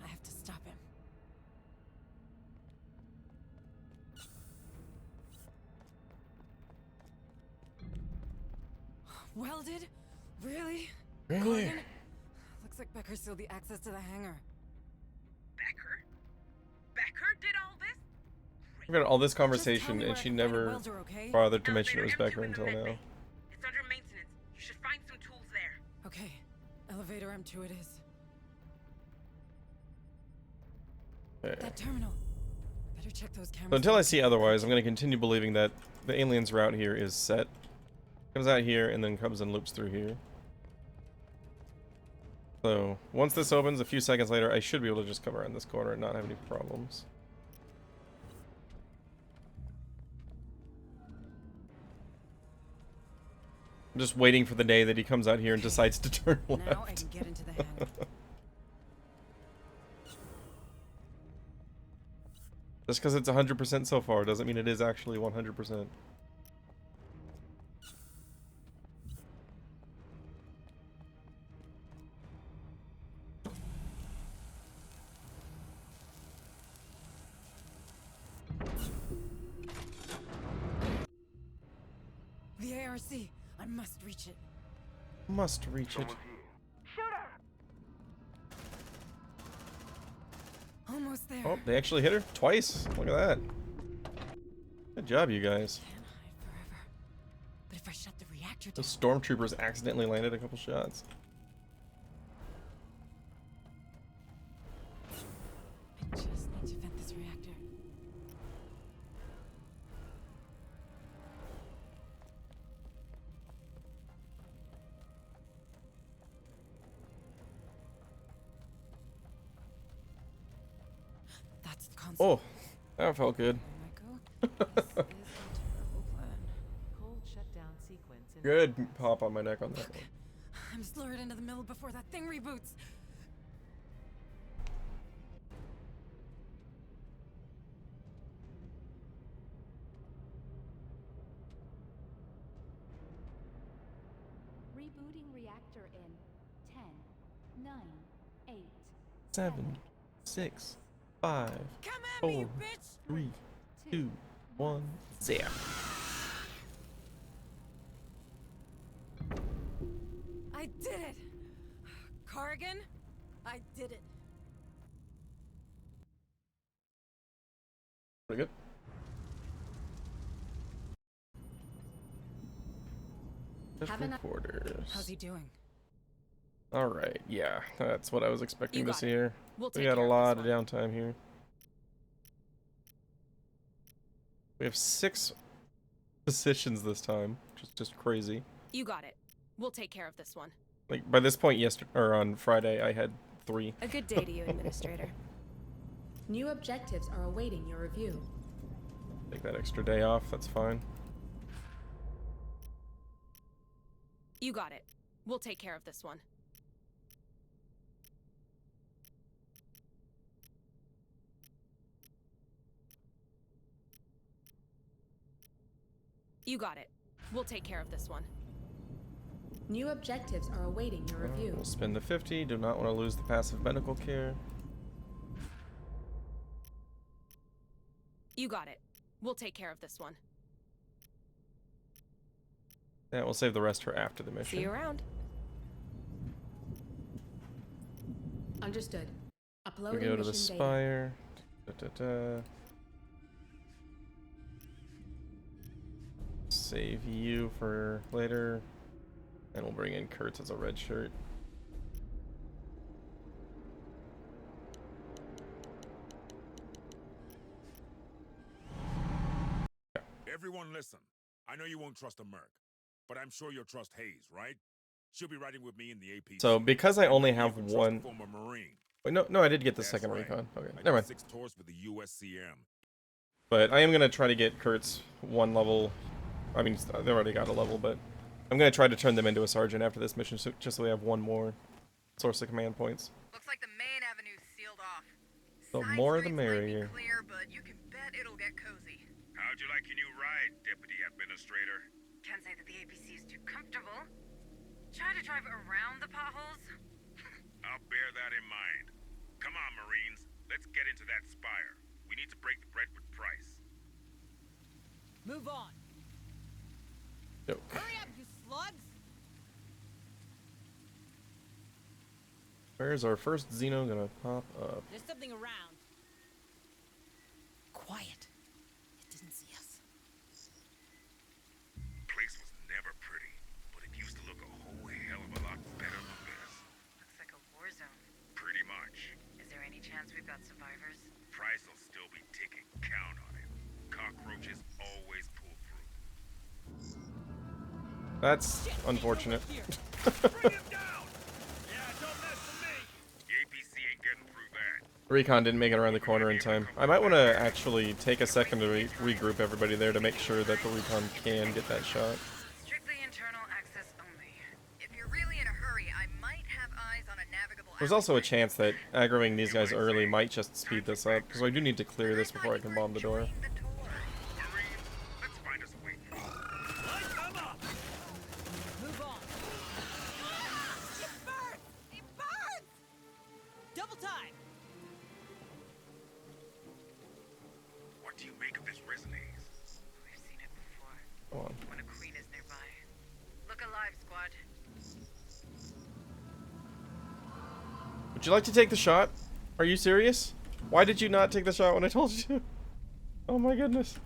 I have to stop him. Welded? Really? Really? Corrigan? Looks like Becker sealed the access to the hangar. Becker? Becker did all this? We got all this conversation and she never bothered to mention it was Becker until now. It's under maintenance. You should find some tools there. Okay. Elevator M2 it is. Okay. That terminal. Better check those cameras. So until I see otherwise, I'm going to continue believing that the aliens route here is set. Comes out here and then comes and loops through here. So once this opens, a few seconds later, I should be able to just come around this corner and not have any problems. I'm just waiting for the day that he comes out here and decides to turn left. Now I can get into the hangar. Just because it's 100% so far doesn't mean it is actually 100%. The ARC. I must reach it. Must reach it. Almost Almost there. Oh, they actually hit her twice. Look at that. Good job, you guys. Can't hide forever. But if I shut the reactor The down, stormtroopers accidentally landed a couple shots. I just need to vent this reactor. That's the console. Oh, that felt good. This is a terrible plan. Cold shutdown sequence in Good pop on my neck on that one. I'm slurred into the middle before that thing reboots. Rebooting reactor in 10, 9, 8, 7, 6, 5, Come at me, 4, you bitch! 3, 2, 1, zap. I did it! Corrigan, I did it. Pretty good. Different quarters. How's he doing? All right, yeah, that's what I was expecting You to got see it. here. We'll We take got a care of lot this of downtime here. We have 6 positions this time, which is just crazy. You got it. We'll take care of this one. Like by this point, yesterday or on Friday, I had 3. A good day to you, Administrator. New objectives are awaiting your review. Take that extra day off. That's fine. You got it. We'll take care of this one. You got it. We'll take care of this one. New objectives are awaiting your review. We'll spend the 50. Do not want to lose the passive medical care. You got it. We'll take care of this one. Yeah, we'll save the rest for after the mission. See you around. Understood. We Uploading go to the mission data. spire. Da-da-da. Save you for later. And we'll bring in Kurtz as a red shirt. Everyone listen. I know you won't trust a merc, but I'm sure you'll trust Hayes, right? She'll be riding with me in the AP. So because I only have one. Former Marine. Wait, no, I did get the That's second right. recon. Okay, I never did mind. 6 tours with the USCM. But I am gonna try to get Kurtz 1 level. I mean, they already got a level, but I'm gonna try to turn them into a sergeant after this mission, just so we have 1 more source of command points. Looks like the main avenue's sealed off. The Side more the streets might be merrier. clear, but you can bet it'll get cozy. How'd you like your new ride, Deputy Administrator? Can't say that the APC is too comfortable. Try to drive around the potholes. I'll bear that in mind. Come on, Marines. Let's get into that spire. We need to break the bread with Price. Move on. Yo. Hurry up, you slugs! Where's our first Xeno gonna pop up? There's something around. Quiet. It didn't see us. Place was never pretty, but it used to look a whole hell of a lot better than this. Looks like a war zone. Pretty much. Is there any chance we've got survivors? Price will still be ticking. Count on it. Cockroaches always pull through. That's unfortunate. Bring him down! Yeah, don't mess with me! The APC ain't getting through that. Recon didn't make it around the corner in time. I might want to actually take a second to regroup everybody there to make sure that the recon can get that shot. Strictly internal access only. If you're really in a hurry, I might have eyes on a navigable. There's also a chance that aggroing these guys early might just speed this up, because I do need to clear this before I can bomb the door. Let's find us a way through. Move on. It burns! It burns! Double time! What do you make of this resonance? We've seen it before. Come on. When a queen is nearby. Look alive, squad. Would you like to take the shot? Are you serious? Why did you not take the shot when I told you to? Oh my goodness.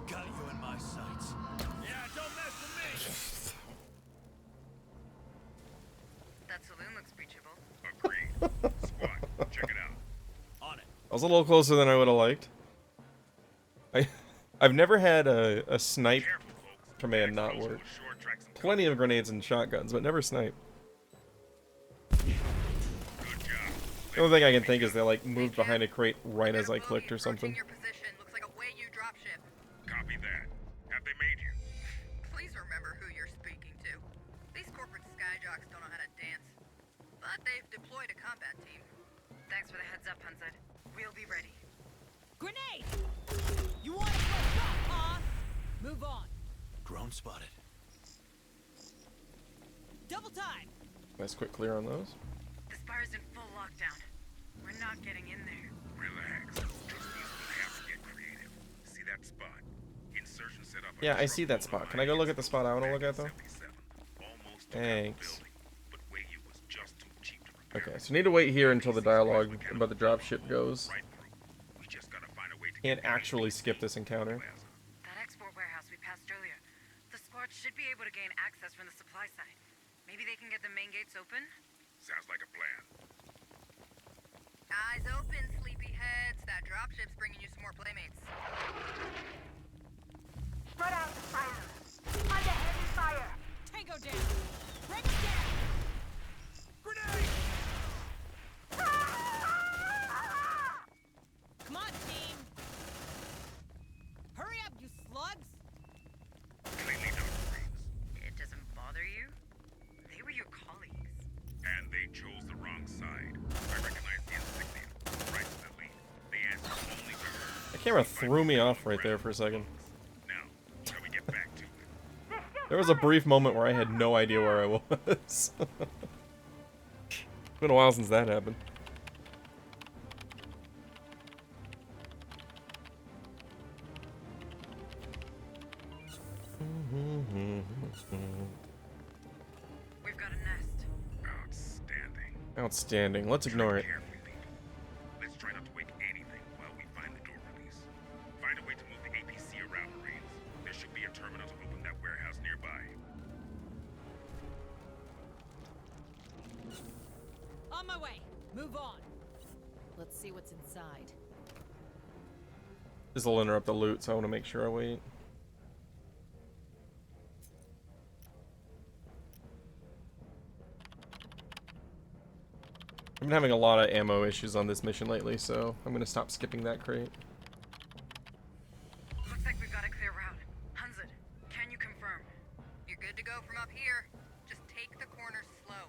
Got you in my sights. Yeah, don't mess with me. That saloon looks breachable. Agreed. Squad, check it out. On it. I was a little closer than I would have liked. I've never had a snipe command not work. Plenty of grenades and shotguns, but never snipe. The only thing I can think is they like moved behind a crate right as I clicked or something. Copy that. Have they made you? Please remember who you're speaking to. These corporate skyjocks don't know how to dance. But they've deployed a combat team. Thanks for the heads up, Hanzad. We'll be ready. Grenade! You want to play rough, huh? Move on. Drone spotted. Double time. Nice quick clear on those. The spire's in full lockdown. We're not getting in there. Relax. Just have to get creative. See that spot? Insertion set up. Yeah, I see that spot. Can I go look at the spot I want to look at though? Thanks. Okay, so need to wait here until the dialogue about the dropship goes. Can't actually skip this encounter. That export warehouse we passed earlier. The squad should be able to gain access from the supply side. Maybe they can get the main gates open? Sounds like a plan. Eyes open, sleepyheads. That dropship's bringing you some more playmates. Spread out the fire. Under heavy fire. Tango down. Break it down. Grenade! Come on, team. Hurry up, you slugs. Cleanly done, Marines. It doesn't bother you? They were your colleagues. And they chose the wrong side. I recognize the insignia. Right to the lead. The answer only to her. The camera threw me off right there for a second. Now, shall we get back to it? There was a brief moment where I had no idea where I was. It's been a while since that happened. We've got a nest. Outstanding. Outstanding. Let's ignore it. Let's try not to wake anything while we find the door release. Find a way to move the APC around, Marines. There should be a terminal to open that warehouse nearby. On my way. Move on. Let's see what's inside. This will interrupt the loot, so I want to make sure I wait. I've been having a lot of ammo issues on this mission lately, so I'm going to stop skipping that crate. Looks like we've got a clear route. Hanzad, can you confirm? You're good to go from up here. Just take the corners slow.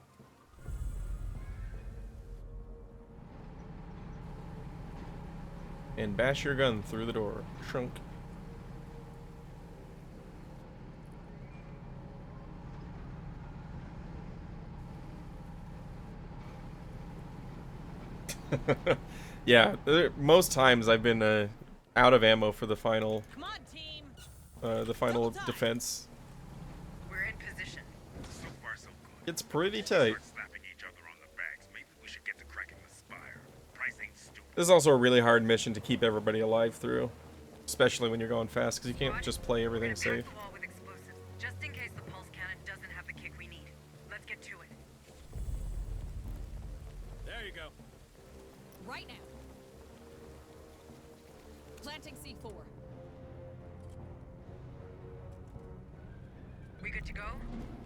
And bash your gun through the door. Shrunk. Yeah, most times I've been out of ammo for the final defense. We're in position. So far, so good. It's pretty tight. Slapping each other on the backs. Maybe we should get to cracking the spire. Price ain't stupid. This is also a really hard mission to keep everybody alive through, especially when you're going fast, because you can't just play everything safe. The wall with explosives, just in case the pulse cannon doesn't have the kick we need. Let's get to it. There you go. Right now. Planting C4. We good to go?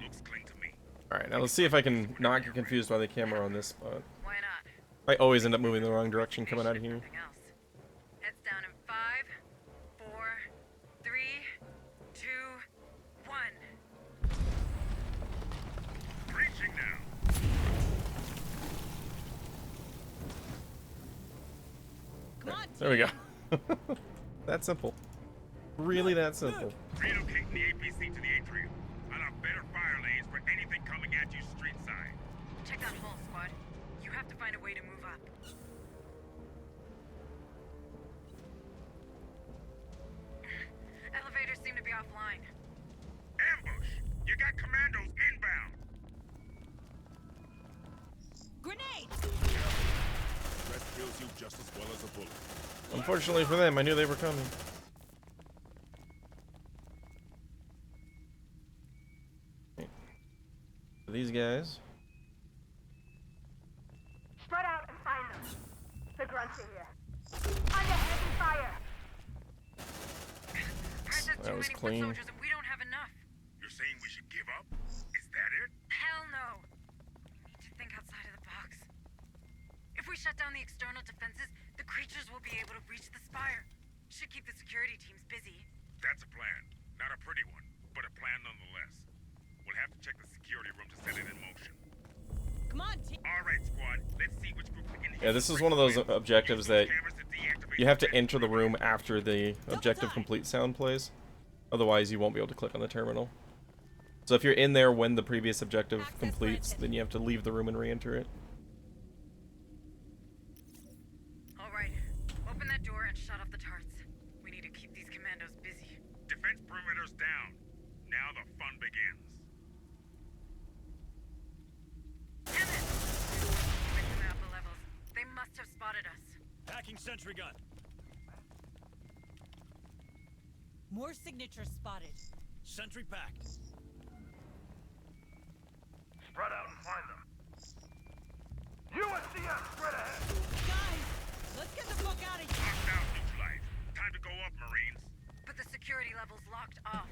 Looks clean to me. Alright, now let's see if I can not get confused by the camera on this spot. Why not? I always end up moving the wrong direction coming out of here. Heads down in 5, 4, 3, 2, 1. Breaching now. Come on, There we go. That simple. Really that simple. Relocating the APC to the atrium. I'll have better fire lanes for anything coming at you street side. Check that hall, squad. You have to find a way to move up. Elevators seem to be offline. Ambush! You got commandos inbound! Grenade! Rescue kills you just as well as a bullet. Unfortunately for them, I knew they were coming. These guys. Spread out and find them. The grunts are here. Under heavy fire. That was clean. And we don't have enough. You're saying we should give up? Is that it? Hell no. We need to think outside of the box. If we shut down the external defenses, the creatures will be able to reach the spire. Should keep the security teams busy. That's a plan. Not a pretty one, but a plan nonetheless. We'll have to check the security room to set it in motion. Come on, team. All right, squad. Let's see which group can Yeah, this is one of those objectives that you have to enter the room after the objective complete sound plays. Otherwise, you won't be able to click on the terminal. So if you're in there when the previous objective completes, then you have to leave the room and re-enter it. All right. Open that door and shut off the tarts. We need to keep these commandos busy. Defense perimeter's down. Now the fun begins. Damn it! Breaking them out the levels. They must have spotted us. Hacking sentry gun. More signatures spotted. Sentry packed. Spread out and find them. USDF, spread ahead. Guys, let's get the fuck out of here. Lockdown neutralized. Time to go up, Marines. But the security level's locked off.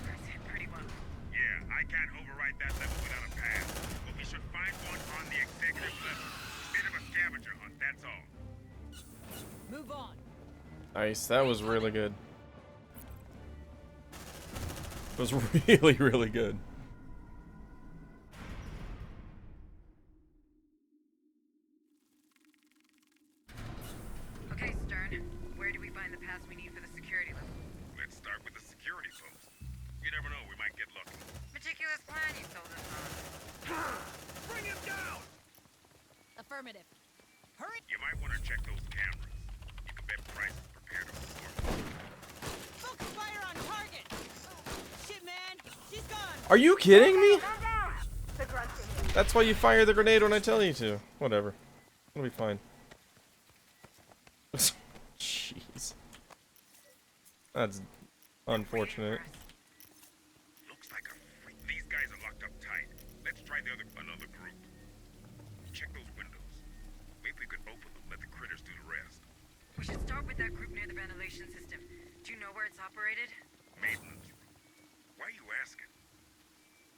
Ours hit pretty well. Yeah, I can't override that level without a pass. But we should find one on the executive level. Bit of a scavenger hunt, that's all. Move on. Nice, that was really good. It was really, really good. Okay, Stern. Where do we find the pass we need for the security level? Let's start with the security post. You never know, we might get lucky. Meticulous plan you sold us on. Bring him down! Affirmative. Hurry! You might want to check those cameras. You can bet Price is prepared to perform. Focus fire on target! Shit, man! She's gone! Are you kidding me? The grunts are here. That's why you fire the grenade when I tell you to. Whatever. It'll be fine. Jeez. That's unfortunate. Looks like a freak. These guys are locked up tight. Let's try another group. Check those windows. Maybe we could open them, let the critters do the rest. We should start with that group near the ventilation system. Do you know where it's operated? Maintenance room. Why are you asking?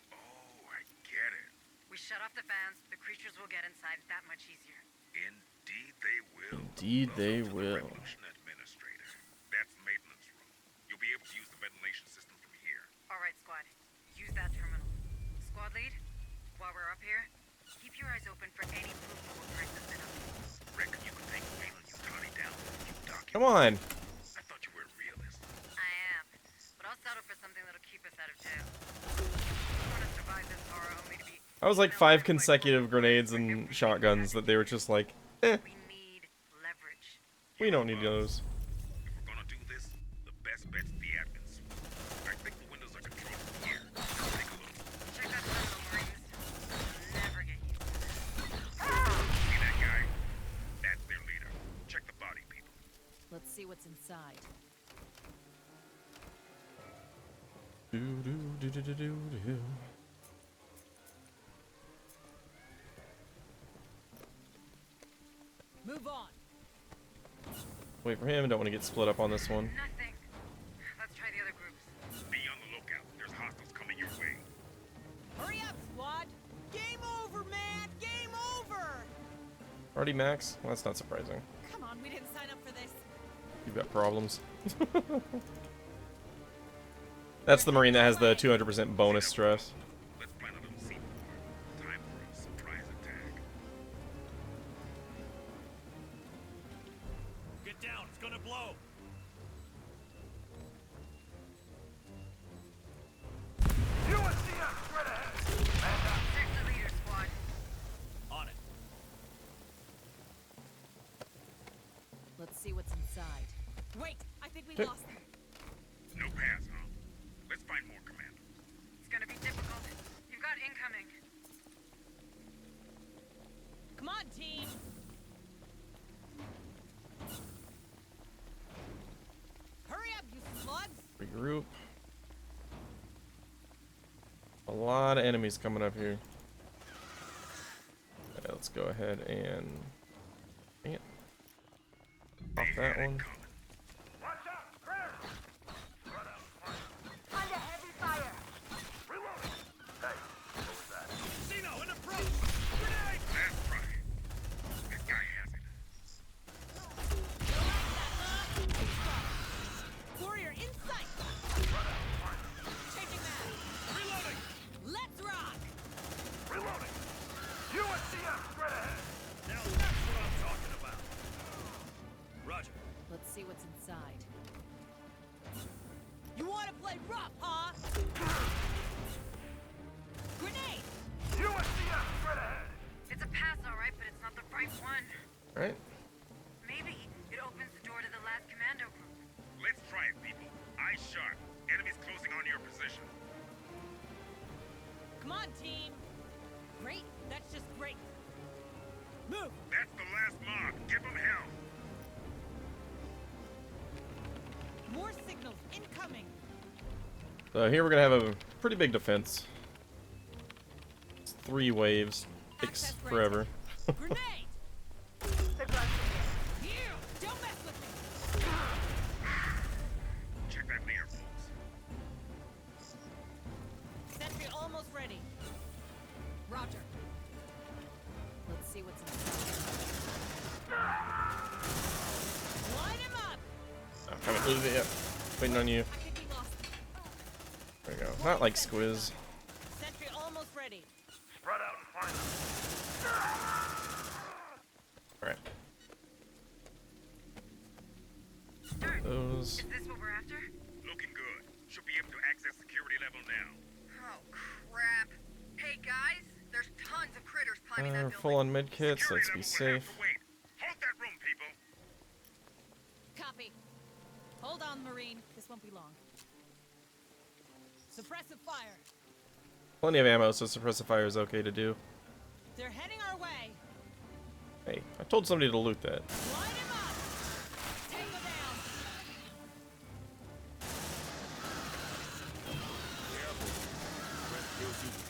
Oh, I get it. We shut off the fans. The creatures will get inside that much easier. Indeed they will. Indeed they will. Revolution Administrator. That's maintenance room. You'll be able to use the ventilation system from here. All right, squad. Use that terminal. Squad lead, while we're up here, keep your eyes open for any movement will break the setup. Reckon you can take Wayland Yutani down with a few documents? Come on. I thought you were a realist. I am, but I'll settle for something that'll keep us out of jail. I want to survive this horror only to be. That was like 5 consecutive grenades and shotguns that they were just like, eh. We need leverage. We don't need those. If we're gonna do this, the best bet's the admin suite. I think the windows are controlled from here. Take a look. Check that terminal, Marines. You'll never get used to this. See that guy? That's their leader. Check the body, people. Let's see what's inside. Do do do do do do do. Move on. Wait for him. Don't want to get split up on this one. Nothing. Let's try the other groups. Be on the lookout. There's hostiles coming your way. Hurry up, squad! Game over, man! Game over! Already max? Well, that's not surprising. Come on, we didn't sign up for this. You've got problems. That's the Marine that has the 200% bonus stress. Let's plan a little scene. Time for a surprise attack. Get down, it's gonna blow. USDF, spread ahead. Check the leader, squad. On it. Let's see what's inside. Wait, I think we lost them. No pass, huh? Let's find more commandos. It's gonna be difficult. You've got incoming. Come on, team! regroup. A lot of enemies coming up here. Okay, let's go ahead and dang it. Off that one. Under heavy fire. Reloading. Hey, what was that? Zeno, an approach! Grenade! That's right. That guy has it. Warrior in sight! Changing that! Reloading. Let's rock! Reloading. USCF straight ahead. Now that's what I'm talking about. Roger. Let's see what's inside. You want to play rough, huh? Grenade! USCF straight ahead. It's a pass, all right, but it's not the right one. Right? Maybe it opens the door to the last commando group. Let's try it, people. Eyes sharp. Enemies closing on your position. Come on, team! Great, that's just great. Move! That's the last mob. Give them hell. More signals incoming! So here we're gonna have a pretty big defense. It's 3 waves. Takes forever. Grenade! You! Don't mess with me! Check that leader, folks. Sentry almost ready. Roger. Let's see what's inside. Line him up! I haven't looted it yet. Waiting on you. There we go. Not like Squiz. Sentry almost ready. Spread out and find them. Alright. Is this what we're after? Looking good. Should be able to access security level now. Oh, crap. Hey, guys, there's tons of critters climbing that building. Full on med kits. Let's be safe. Hold that room, people. Copy. Hold on, Marine. This won't be long. Suppressive fire. Plenty of ammo, so suppressive fire is okay to do. They're heading our way. Hey, I told somebody to loot that. Line him up. Tango down.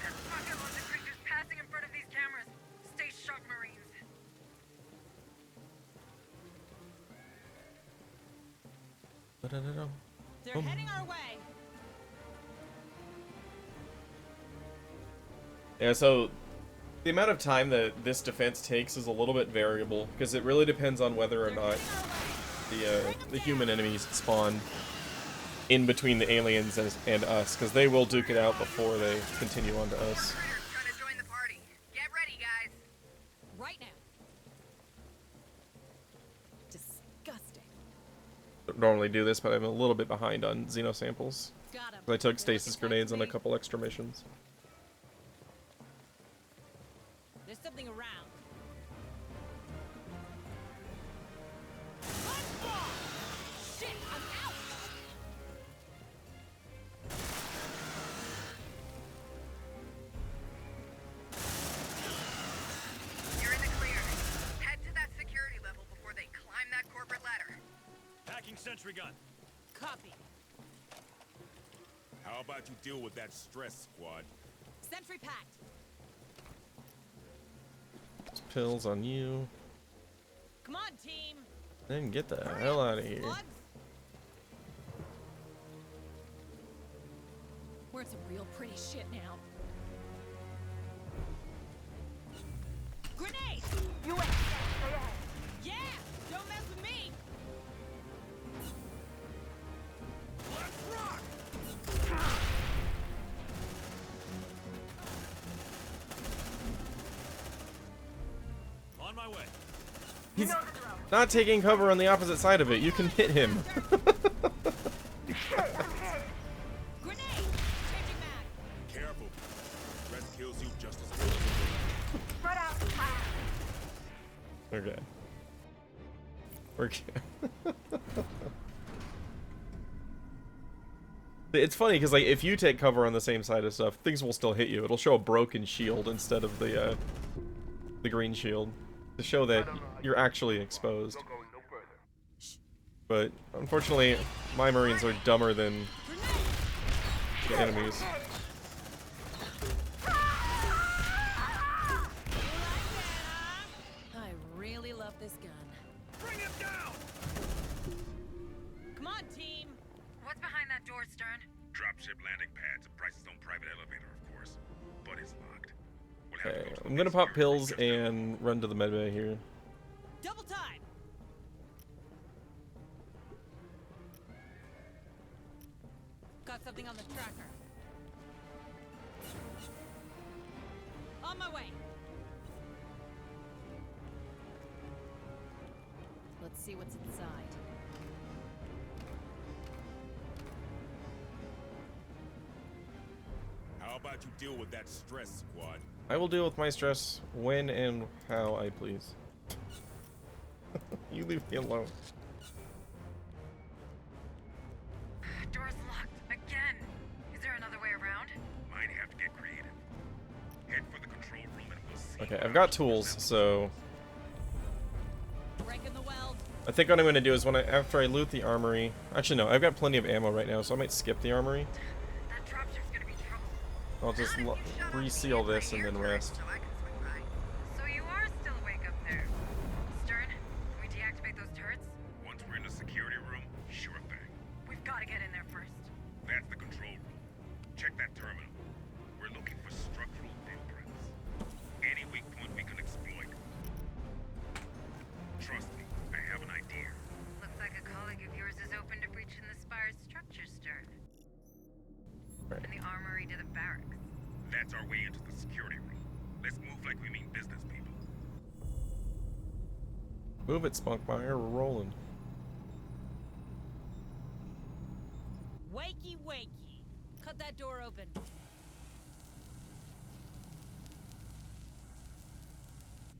There's fucking loads of creatures passing in front of these cameras. Stay sharp, Marines. They're heading our way. Yeah, so the amount of time that this defense takes is a little bit variable because it really depends on whether or not the human enemies spawn in between the aliens and us, because they will duke it out before they continue on to us. Trying to join the party. Get ready, guys. Right now. Disgusting. Don't normally do this, but I'm a little bit behind on Xeno samples. I took stasis grenades on a couple extra missions. There's something around. Shit, I'm out. You're in the clear. Head to that security level before they climb that corporate ladder. Packing sentry gun. Copy. How about you deal with that stress, squad? Sentry packed. Pills on you. Come on, team. Then get the hell out of here. Slugs. We're in some real pretty shit now. Grenade! You ain't straight ahead. Yeah! Don't mess with me! Let's rock! On my way. He's not taking cover on the opposite side of it. You can hit him. Grenade! Changing mag. Careful. Rest kills you just as well. Spread out and fire. Okay. We're good. It's funny because like if you take cover on the same side of stuff, things will still hit you. It'll show a broken shield instead of the green shield to show that you're actually exposed. But unfortunately, my Marines are dumber than the enemies. I really love this gun. Bring him down! Come on, team! What's behind that door, Stern? Dropship landing pads and Price's own private elevator, of course. But it's locked. We'll have Okay, to go to I'm gonna pop pills and run to the medbay here. Double time! Got something on the tracker. On my way. Let's see what's inside. How about you deal with that stress, squad? I will deal with my stress when and how I please. You leave me alone. Door's locked again. Is there another way around? Might have to get creative. Head for the control room and we'll see. Okay, I've got tools, so Breaking the weld. I think what I'm gonna do is after I loot the armory. Actually, no, I've got plenty of ammo right now, so I might skip the armory. That dropship's gonna be trouble. I'll just reseal this and then rest. So you are still awake up there. Stern, can we deactivate those turrets? Once we're in the security room, sure thing. We've got to get in there first. That's the control room. Check that terminal. We're looking for structural blueprints. Any weak point we can exploit. Trust me, I have an idea. Looks like a colleague of yours is open to breaching the Spire's structure, Stern. Right. And the armory to the barracks. That's our way into the security room. Let's move like we mean business, people. Move it, Spunkmeyer. We're rolling. Wakey, wakey. Cut that door open.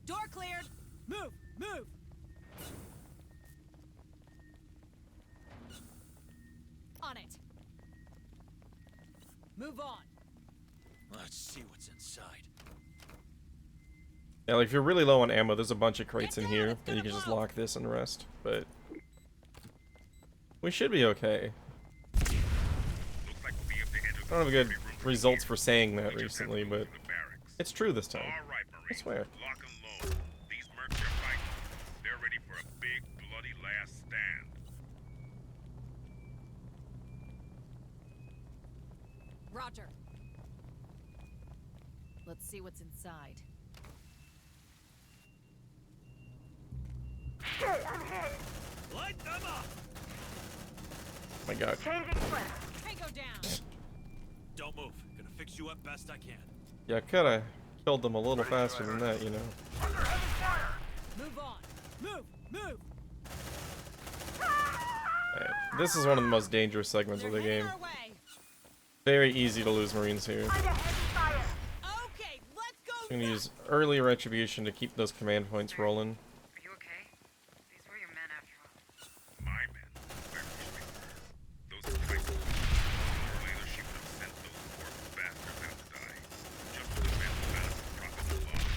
Door cleared. Move, move. On it. Move on. Let's see what's inside. Yeah, like if you're really low on ammo, there's a bunch of crates in here, and you can just lock this and rest. But we should be okay. I don't have good results for saying that recently, but it's true this time. I swear. Lock and load. These mercs are fighting. They're ready for a big, bloody last stand. Roger. Let's see what's inside. Light them up! My God. Tango down. Don't move. Gonna fix you up best I can. Yeah, I coulda killed them a little faster than that, you know. Move on. Move, move. Alright, this is one of the most dangerous segments of the game. Very easy to lose Marines here. Okay, let's go. I'm gonna use early retribution to keep those command points rolling. Are you okay? These were your men after all. My men. I wish they were. Those are types of later she would have sent those poor bastards out to die. Just to defend the balance of profit and loss.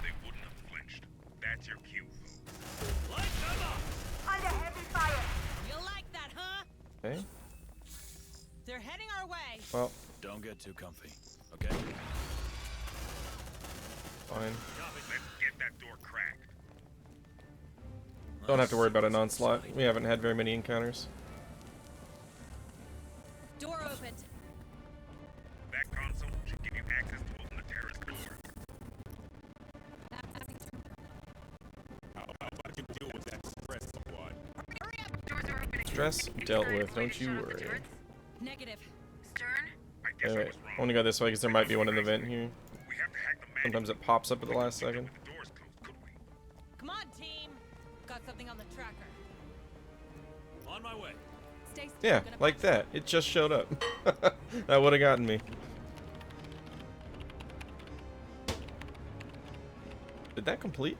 They wouldn't have flinched. That's your cue, though. Light them up! Under heavy fire. You like that, huh? Okay. They're heading our way. Well, don't get too comfy, okay? Fine. Let's get that door cracked. Don't have to worry about an onslaught. We haven't had very many encounters. Door opened. That console should give you access to open the terrace door. How about you deal with that stress, squad? Hurry up! Doors are opening. Stress dealt with, don't you worry. Negative. Stern? Alright, I want to go this way because there might be one in the vent here. Sometimes it pops up at the last second. Come on, team. Got something on the tracker. On my way. Stay Yeah, like that. It just showed up. That would have gotten me. Did that complete?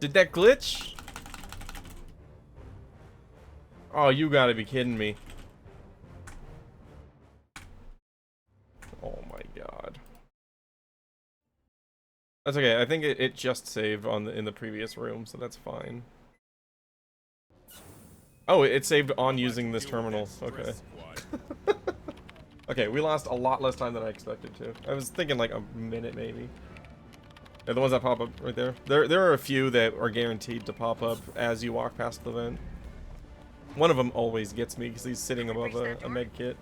Did that glitch? Oh, you gotta be kidding me. Oh my God. That's okay. I think it just saved on in the previous room, so that's fine. Oh, it saved on using this terminal. Okay. Okay, we lost a lot less time than I expected to. I was thinking like a minute maybe. Yeah, the ones that pop up right there. There are a few that are guaranteed to pop up as you walk past the vent. One of them always gets me because he's sitting above a med kit.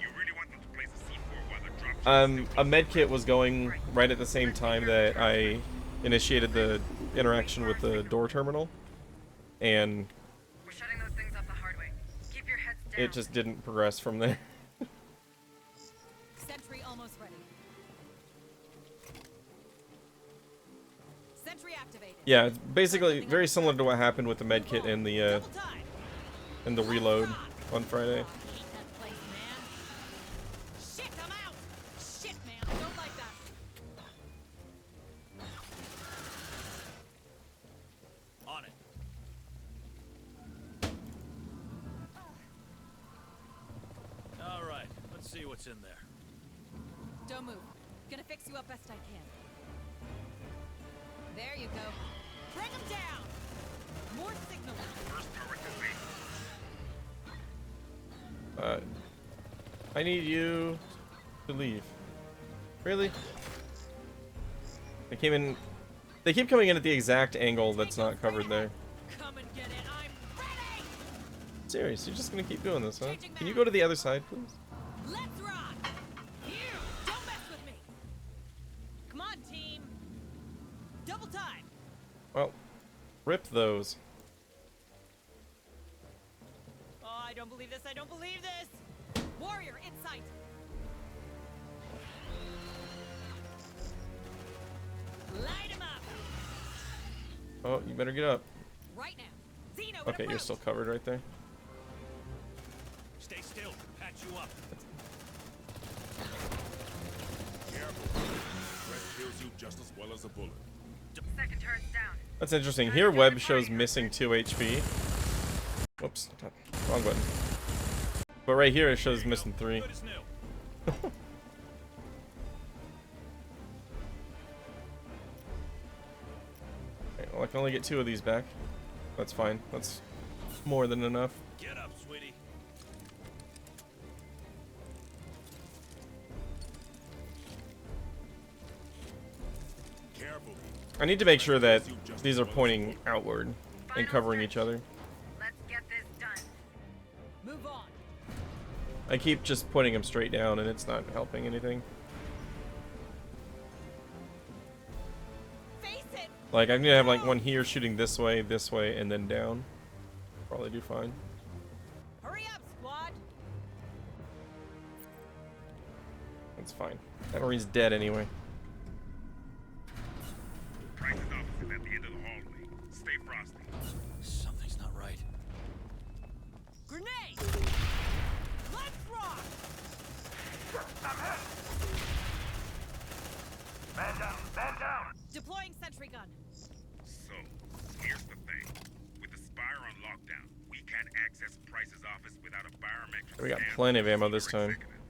A med kit was going right at the same time that I initiated the interaction with the door terminal, and We're shutting those things up the hard way. Keep your heads down. it just didn't progress from there. Sentry almost ready. Sentry activated. Yeah, it's basically very similar to what happened with the med kit and the reload on Friday. Shit, I'm out. Shit, man, I don't like that. On it. All right, let's see what's in there. Don't move. Gonna fix you up best I can. There you go. Bring him down. More signal. I need you to leave. Really? They came in. They keep coming in at the exact angle that's not covered there. Come and get it. I'm ready. Serious? You're just gonna keep doing this, huh? Can you go to the other side, please? Let's rock. Here, don't mess with me. Come on, team. Double time. Well, rip those. Oh, I don't believe this. I don't believe this. Warrior in sight. Light him up. Oh, you better get up. Right now. Zeno, Okay, you're still covered right there. Stay still. Patch you up. Careful. Threat kills you just as well as a bullet. Second turret's down. That's interesting. Here, web shows missing 2 HP. Whoops, wrong button. But right here, it shows missing 3. Good as new. Okay, well, I can only get 2 of these back. That's fine. That's more than enough. Get up, sweetie. Careful. I need to make sure that these are pointing outward and covering each other. Let's get this done. Move on. I keep just putting them straight down and it's not helping anything. Face it. Like, I'm gonna have like one here shooting this way, and then down. Probably do fine. Hurry up, squad. That's fine. That Marine's dead anyway. Price's office is at the end of the hallway. Stay frosty. Something's not right. Grenade. Let's rock. Man down, man down. Deploying sentry gun. So, here's the thing. With the Spire on lockdown, we can't access Price's office without a biometric We got scan plenty of from ammo the this time. executive.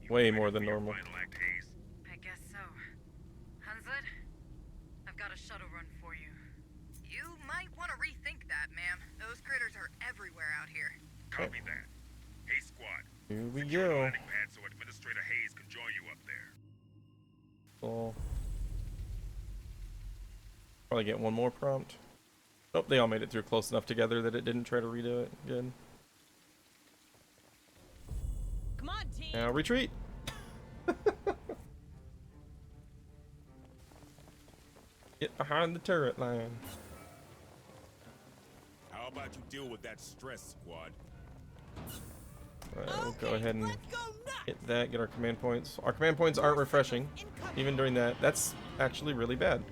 You Way ready more for than your normal. final act, Hayes? I guess so. Hanzad, I've got a shuttle run for you. You might want to rethink that, ma'am. Those critters are everywhere out here. Copy that. Hey, squad. Here we Secure the go. landing pad so Administrator Hayes can join you up there. Oh. Probably get one more prompt. Oh, they all made it through close enough together that it didn't try to redo it again. Come on, team. Now retreat. Get behind the turret line. How about you deal with that stress, squad? Alright, we'll go ahead and hit that, get our command points. Our command points aren't refreshing, even during that. That's actually really bad.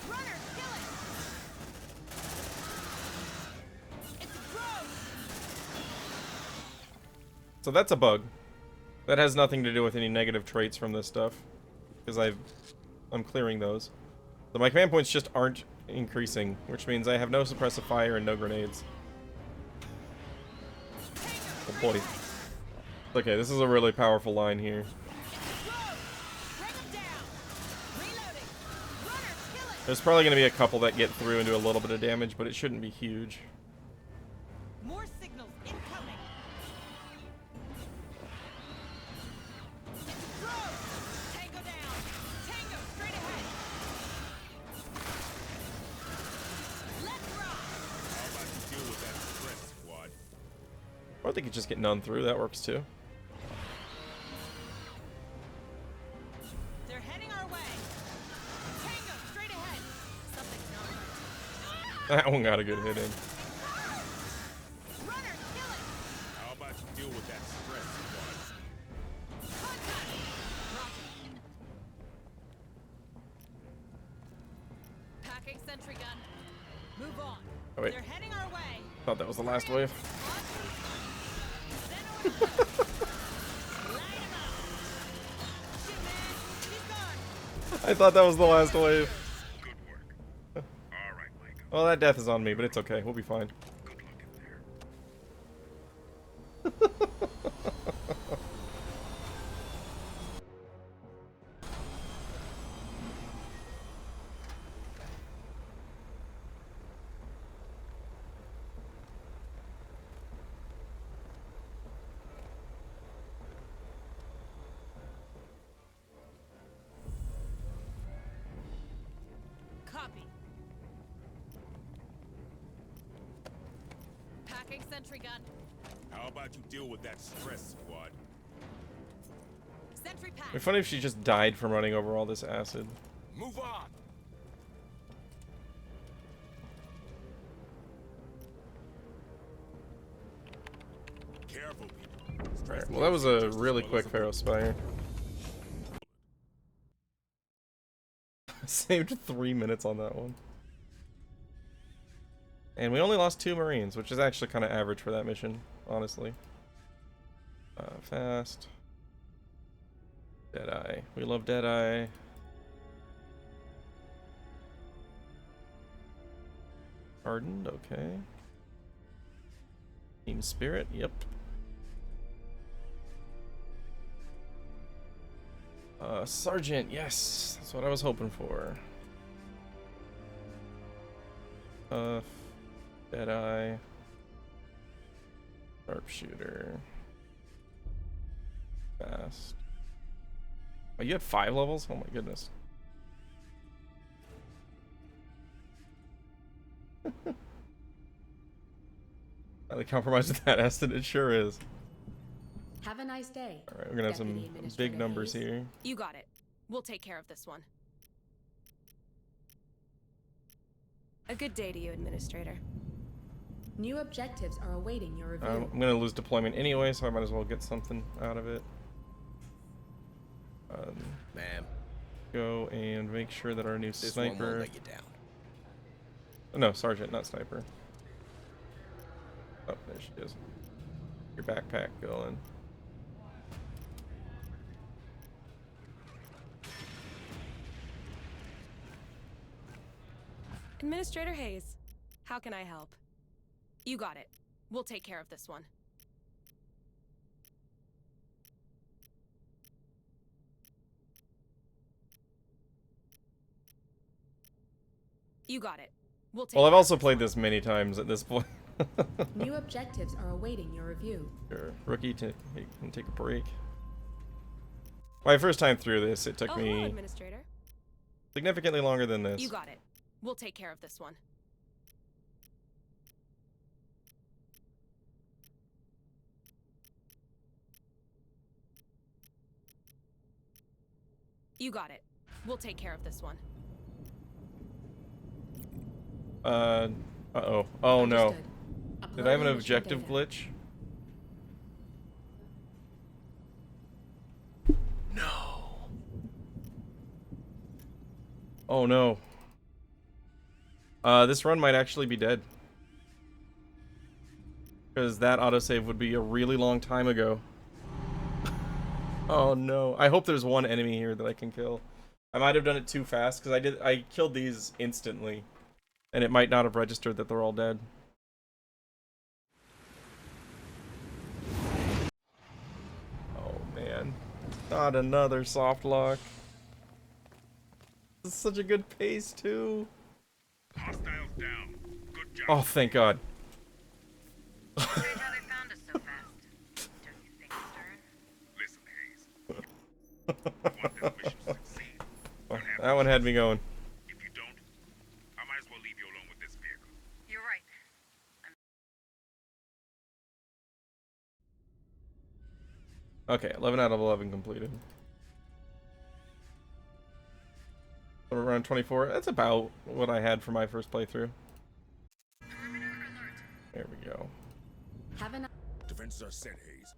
Runner, kill it. It's a drone. So that's a bug. That has nothing to do with any negative traits from this stuff, because I'm clearing those. So my command points just aren't increasing, which means I have no suppressive fire and no grenades. Oh boy. Okay, this is a really powerful line here. Bring him down. Reloading. Runner, kill it. There's probably going to be a couple that get through and do a little bit of damage, but it shouldn't be huge. More signals incoming. Tango down. Tango straight ahead. Let's rock. How about you deal with that stress, squad? Or they could just get none through. That works too. They're heading our way. Tango straight ahead. Something's not right. That one got a good hit in. Runners, kill it. How about you deal with that stress, squad? Contact. Roger. Packing sentry gun. Move on. Oh, wait. They're heading our way. Thought that was the last wave. I thought that was the last wave. Well, that death is on me, but it's okay. We'll be fine. Copy. Packing sentry gun. How about you deal with that stress, squad? Sentry pack. It'd be funny if she just died from running over all this acid. Move on. Careful, people. Alright, well that was a really quick Pharaoh Spire. Saved 3 minutes on that one. And we only lost 2 Marines, which is actually kind of average for that mission, honestly. Fast. Deadeye. We love Deadeye. Hardened, okay. Team Spirit, yep. Sergeant, yes, that's what I was hoping for. Deadeye. Sharpshooter. Fast. Oh, you had 5 levels? Oh my goodness. Highly compromised with that Eston, it sure is. Have a nice day. Alright, we're gonna have some big numbers here. You got it. We'll take care of this one. A good day to you, Administrator. New objectives are awaiting your review. I'm gonna lose deployment anyway, so I might as well get something out of it. Ma'am. Go and make sure that our new This one won't sniper. let you down. Oh, no, Sergeant, not sniper. Oh, there she is. Your backpack going. Administrator Hayes, how can I help? You got it. We'll take care of this one. You got it. We'll take Well, I've care also of this played one. this many times at this point. New objectives are awaiting your review. Sure. Rookie, can take a break. My first time through this, it took Hello, me Administrator. significantly longer than this. You got it. We'll take care of this one. You got it. We'll take care of this one. Uh-oh. Oh no. Did I have an objective glitch? No. Oh no. This run might actually be dead. Because that autosave would be a really long time ago. Oh no. I hope there's one enemy here that I can kill. I might have done it too fast because I killed these instantly. And it might not have registered that they're all dead. Oh man. Not another soft lock. This is such a good pace too. Hostiles down. Good job. Oh, thank God. Strange how they found us so fast. Don't you think, Stern? Listen, Hayes. You want this mission to succeed. Oh, that one had me going. If you don't, I might as well leave you alone with this vehicle. You're right. Okay, 11 out of 11 completed. So around 24. That's about what I had for my first playthrough. There we go. Have a Defenses are set, Hayes.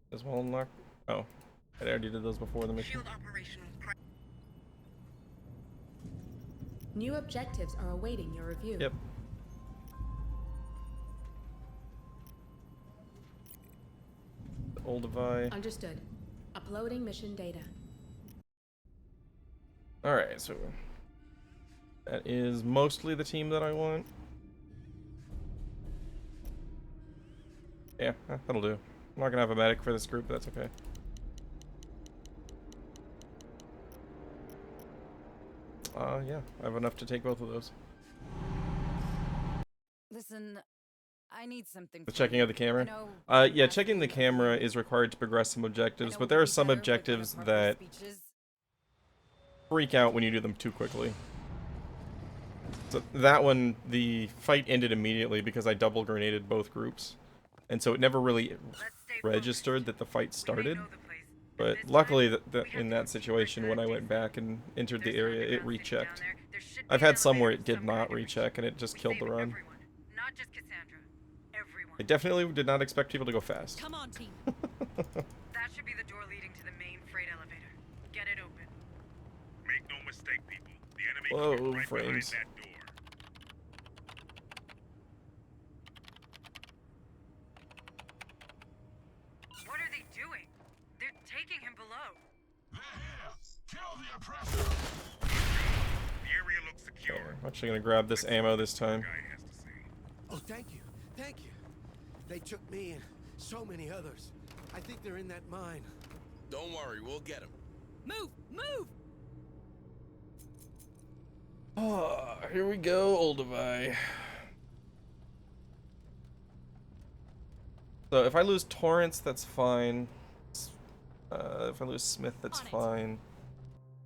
This one unlocked. Oh, I already did those before the mission. New objectives are awaiting your review. Yep. Olduvai. Understood. Uploading mission data. Alright, so that is mostly the team that I want. Yeah, that'll do. I'm not gonna have a medic for this group, but that's okay. Yeah, I have enough to take both of those. Listen, I need something. The checking of the camera? Yeah, checking the camera is required to progress some objectives, but there are some objectives that freak out when you do them too quickly. So that one, the fight ended immediately because I double grenaded both groups. And so it never really registered that the fight started. But luckily, in that situation, when I went back and entered the area, it rechecked. I've had some where it did not recheck and it just killed the run. Not just Cassandra. Everyone. I definitely did not expect people to go fast. Come on, team. That should be the door leading to the main freight elevator. Get it open. Make no mistake, people. The enemy Whoa, is right frames. behind that door. What are they doing? They're taking him below. Kill the oppressor. The area looks secure. Okay, I'm actually gonna grab this ammo this time. Oh, thank you. Thank you. They took me and so many others. I think they're in that mine. Don't worry, we'll get them. Move! Move! Oh, here we go, Olduvai. So if I lose Torrance, that's fine. If I lose Smith, that's fine.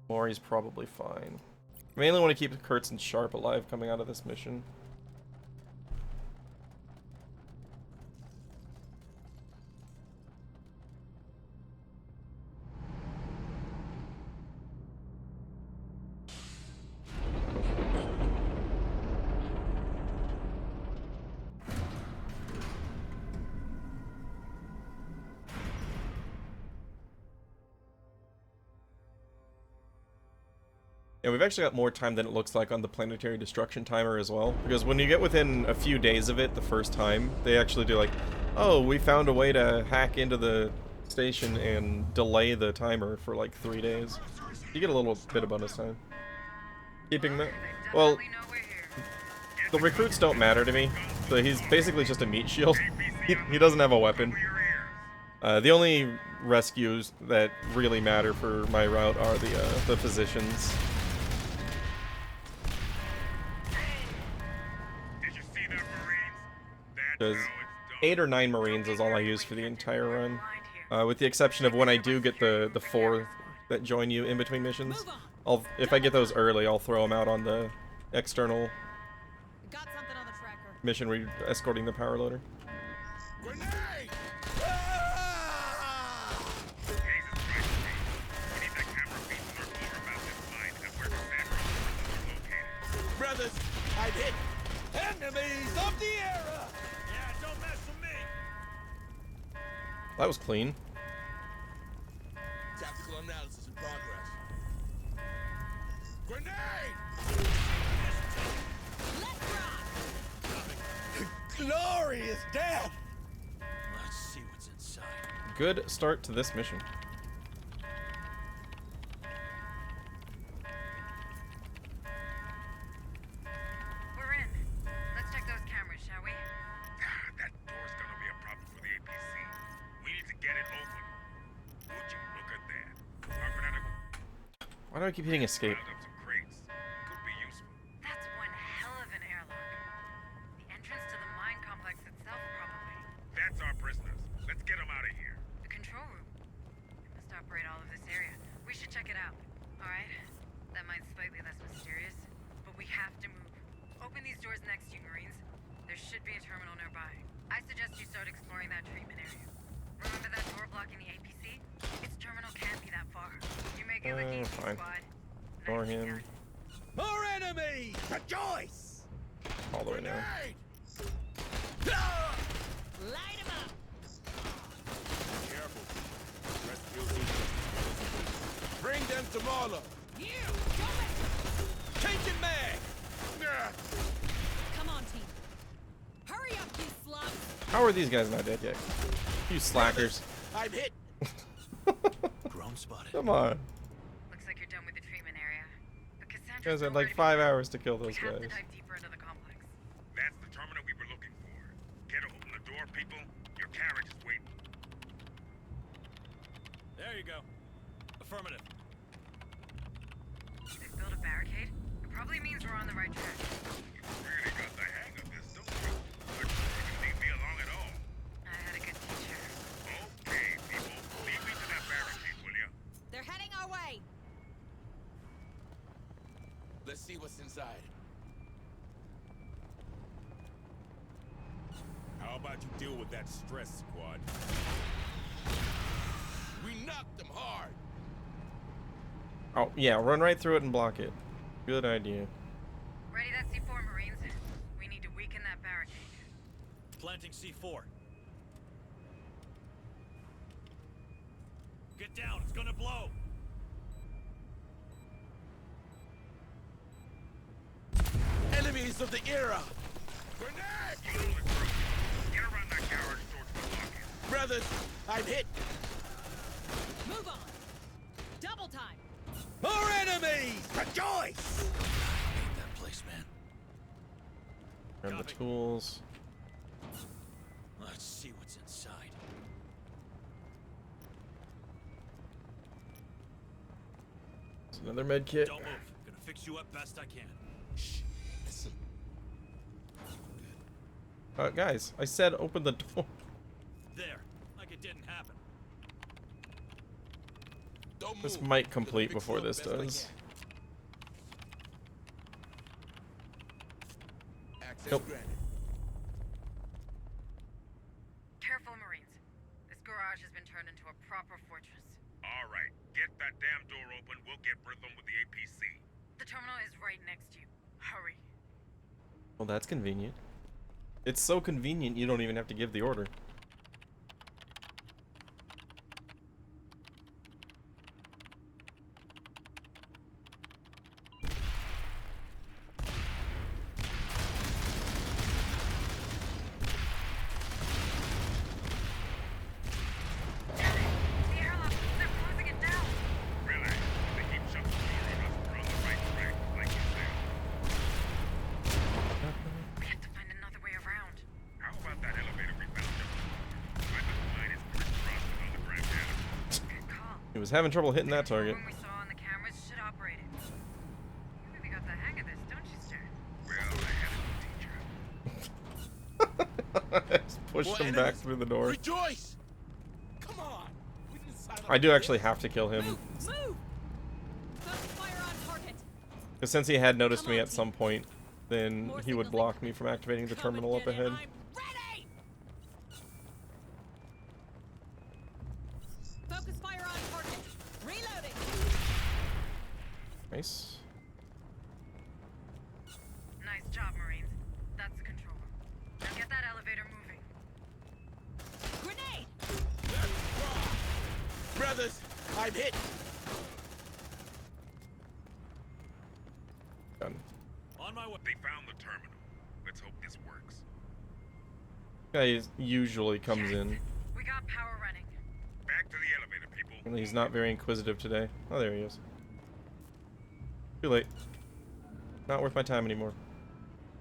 Maury's probably fine. I mainly want to keep Kurtz and Sharp alive coming out of this mission. Yeah, we've actually got more time than it looks like on the planetary destruction timer as well. Because when you get within a few days of it the first time, they actually do like, oh, we found a way to hack into the station and delay the timer for like 3 days. You get a little bit of bonus time. Keeping the... Well, the recruits don't matter to me. So he's basically just a meat shield. He doesn't have a weapon. The only rescues that really matter for my route are the physicians. Because 8 or 9 Marines is all I use for the entire run. With the exception of when I do get the 4 that join you in between missions. If I get those early, I'll throw them out on the external mission where you're escorting the power loader. Brothers, I've hit enemies of the era! Yeah, don't mess with me! That was clean. Tactical analysis in progress. Grenade! Glory is dead! Let's see what's inside. Good start to this mission. We're in. Let's check those cameras, shall we? That door's gonna be a problem for the APC. We need to get it open. Would you look at that? Why do I keep hitting escape? That's one hell of an airlock. The entrance to the mine complex itself, probably. That's our prisoners. Let's get them out of here. The control room. It must operate all of this area. We should check it out. Alright? That mine's slightly less mysterious, but we have to move. Open these doors next to you, Marines. There should be a terminal nearby. I suggest you start exploring that treatment area. Remember that door blocking the APC? Its terminal can't be that far. You make it look easy, Fine. squad. Ignore him. More enemies! Rejoice! All the way now. Light him up! Careful. Bring them to Marlow. You! Go it! Changing mag! Come on, team. Hurry up, you slugs! How are these guys not dead yet? You slackers. I'm hit. Drone spotted. Come on. Looks like you're done with the treatment area. The You Cassandra's guys had still like 5 hours to kill those We have to guys. dive deeper into the complex. That's the terminal we were looking for. Care to open the door, people? Your carriage is waiting. There you go. Affirmative. They've built a barricade. It probably means we're on the right track. You really got the hang of this, don't you? But you didn't leave me along at all. I had a good teacher. Okay, people. Lead me to that barricade, will ya? They're heading our way! Let's see what's inside. How about you deal with that stress, squad? We knocked them hard. Oh, yeah, run right through it and block it. Good idea. Ready that C4, Marines. We need to weaken that barricade. Planting C4. Get down, it's gonna blow! Enemies of the era. Grenade! You know the group. Get around that garage towards the blockade. Brothers, I'm hit. Move on! Double time! More enemies! Rejoice! Hate that place, man. Grab the tools. Let's see what's inside. It's another med kit. Don't move. Gonna fix you up best I can. Shh. Listen. Guys, I said open the door. There. Like it didn't happen. Don't This move. might complete Gonna fix before you up this best I does. can. Access Nope. granted. Careful, Marines. This garage has been turned into a proper fortress. All right, get that damn door open. We'll get rhythm with the APC. The terminal is right next to you. Hurry. Well, that's convenient. It's so convenient you don't even have to give the order. The airlock, they're closing it down. Really? They keep shutting the door on us. We're on the right track, like you said. We have to find another way around. How about that elevator we found just before? I bet the line is crisscrossing on the Grand Canyon. Good call. He was having trouble hitting that target. When we saw on the cameras should operate it. You really got the hang of this, don't you, sir? Well, I had a good teacher. Just pushed More him back enemies. through the door. Rejoice! Come on. We can silence I do this. actually have to kill him. Move! Focus fire on target! Because since he had noticed Come me on, at some point, then More he would signals block me from activating the Come and terminal up get it. ahead. I'm ready! Focus fire on target! Reloading! Nice. Nice job, Marines. That's the control room. Now get that elevator moving. Grenade! Brothers, I'm hit. Done. On my way. They found the terminal. Let's hope this works. Guy usually comes in. We got power running. Back to the elevator, people. Only he's not very inquisitive today. Oh, there he is. Too late. Not worth my time anymore.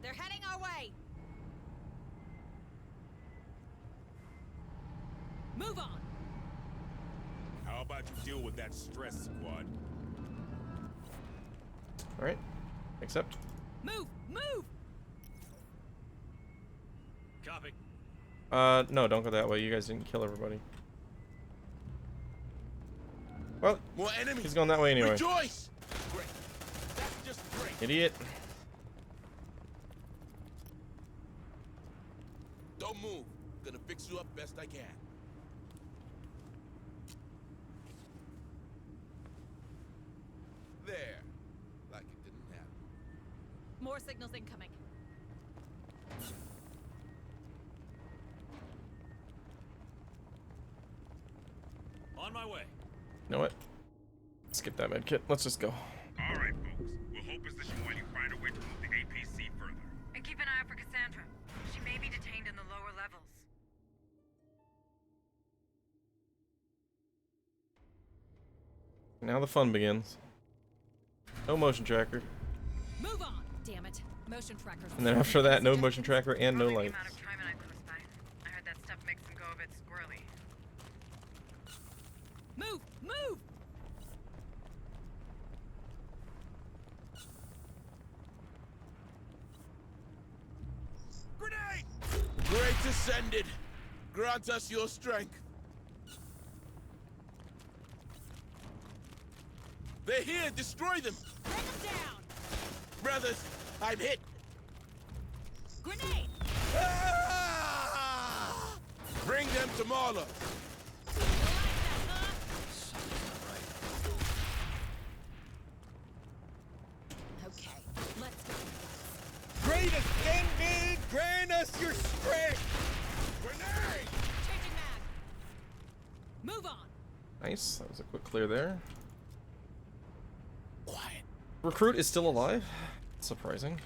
They're heading our way! Move on! How about you deal with that stress, squad? Alright. Accept. Move! Move! Copy. No, don't go that way. You guys didn't kill everybody. Well, more enemies. He's going that way anyway. Rejoice! Great. That's just great. Idiot. Don't move. Gonna fix you up best I can. There. Like it didn't happen. More signals incoming. On my way. You know what? Skip that med kit. Let's just go. All right, folks. We'll hold position while you find a way to move the APC further. And keep an eye out for Cassandra. She may be detained in the lower levels. Now the fun begins. No motion tracker. Move on! Damn it. Motion trackers. And then after that, no motion tracker and no lights. I heard that stuff makes them go a bit squirrely. Move! Move! Grenade! Great ascended. Grant us your strength. They're here. Destroy them. Bring them down! Brothers, I'm hit. Grenade! Ah! Bring them to Marla. Okay, let's go. Great ascended, grant us your strength. Grenade! Changing mag. Move on. Nice. That was a quick clear there. Quiet. Recruit is still alive. Surprising.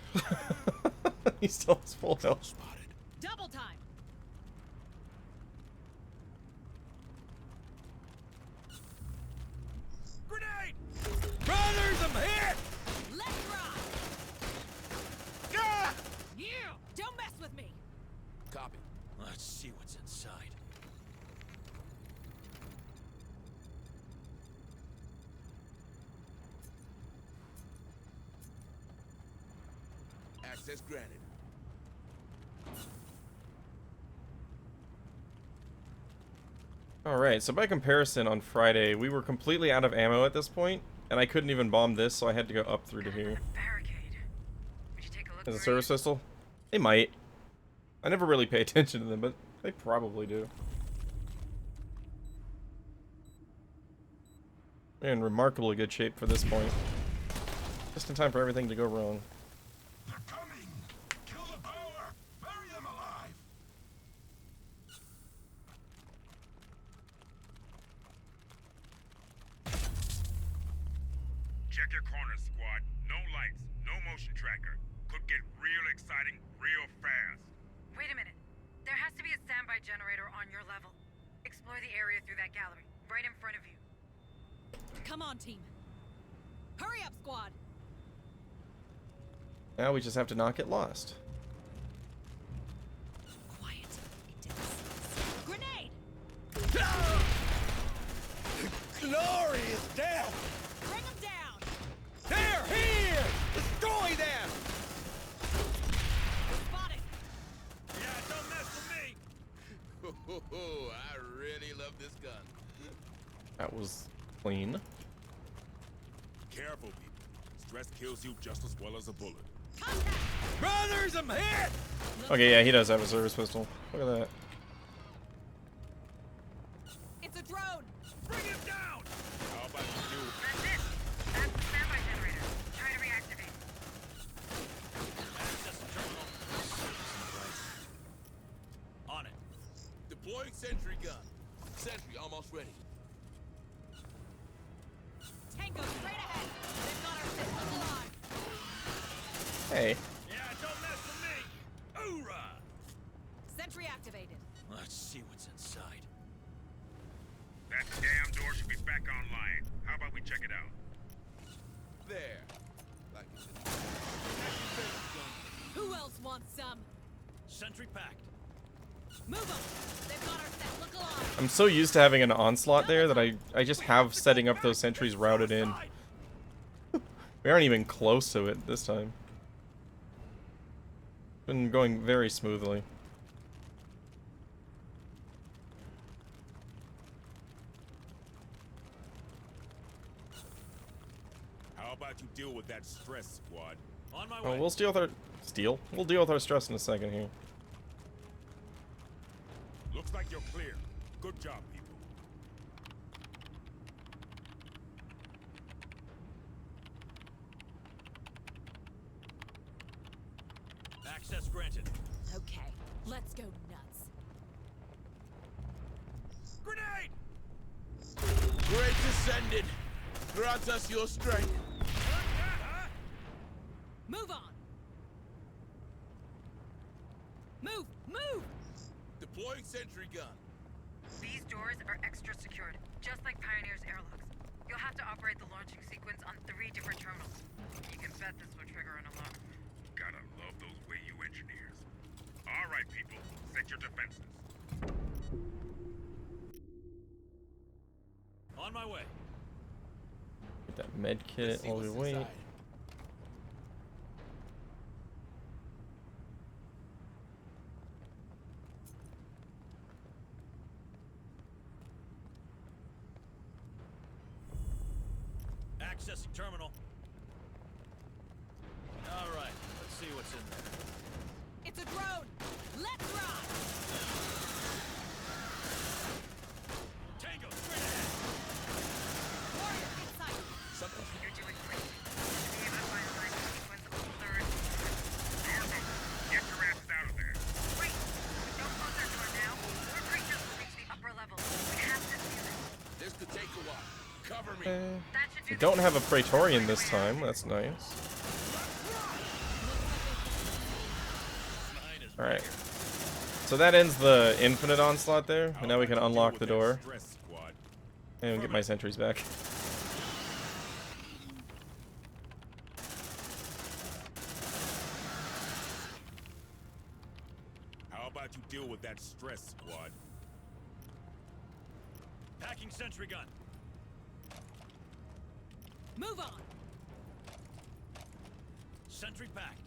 He still has full health. Spotted. Double time. Grenade! Brothers, I'm hit! Let's rock. Ah! You don't mess with me. Copy. Let's see what's inside. Access granted. Alright, so by comparison, on Friday, we were completely out of ammo at this point, and I couldn't even bomb this, so I had to go up through to here. As a service pistol? They might. I never really pay attention to them, but they probably do. They're in remarkably good shape for this point. Just in time for everything to go wrong. They're coming! Kill the power! Bury them alive! Check your corners, squad. No lights, no motion tracker. Could get real exciting real fast. Wait a minute. There has to be a standby generator on your level. Explore the area through that gallery, right in front of you. Come on, team. Hurry up, squad. Now we just have to not get lost. Quiet. It didn't sense. Grenade! Glory is down. Bring them down. They're here. Destroy them. Spotted. Yeah, don't mess with me. I really love this gun. That was clean. Careful, people. Stress kills you just as well as a bullet. Contact. Brothers, I'm hit. Okay, yeah, he does have a service pistol. Look at that. It's a drone. Bring him down. How about you do? That's it. That's the standby generator. Try to reactivate. On it. Deploying sentry gun. Sentry almost ready. Tango straight ahead. They've got our system alive. Hey. Yeah, don't mess with me. Hoorah! Sentry activated. Let's see what's inside. That damn door should be back online. How about we check it out? There. Like it didn't. Who else wants some? Sentry packed. Move them. They've got our set. Look alive. I'm so used to having an onslaught there that I just have setting up those sentries routed in. We aren't even close to it this time. Been going very smoothly. How about you deal with that stress, squad? On my Oh, way. we'll deal with our We'll deal with our stress in a second here. Looks like you're clear. Good job, people. Access granted. Okay, let's go nuts. Grenade! Great ascended. Grant us your strength. Move on. Move, move. Deploying sentry gun. These doors are extra secured, just like Pioneer's airlocks. You'll have to operate the launching sequence on 3 different terminals. You can bet this will trigger an alarm. Gotta love those Wayu engineers. All right, people, set your defenses. On my way. Get that med kit while we wait. Accessing terminal. All right, let's see what's in there. It's a drone. Let's ride. Tango, straight ahead. Warrior inside. Something. You're doing great. The evacuation sequence on 3rd. Get your asses out of there. Wait! Don't close that door now. More creatures will reach the upper level. We have to seal it. This could take a while. Cover me. That should do We don't have a Praetorian this time. That's nice. Alright. So that ends the infinite onslaught there. And now we can unlock the door. And get my sentries back. How about you deal with that stress, squad? Packing sentry gun. Move on. Sentry packed.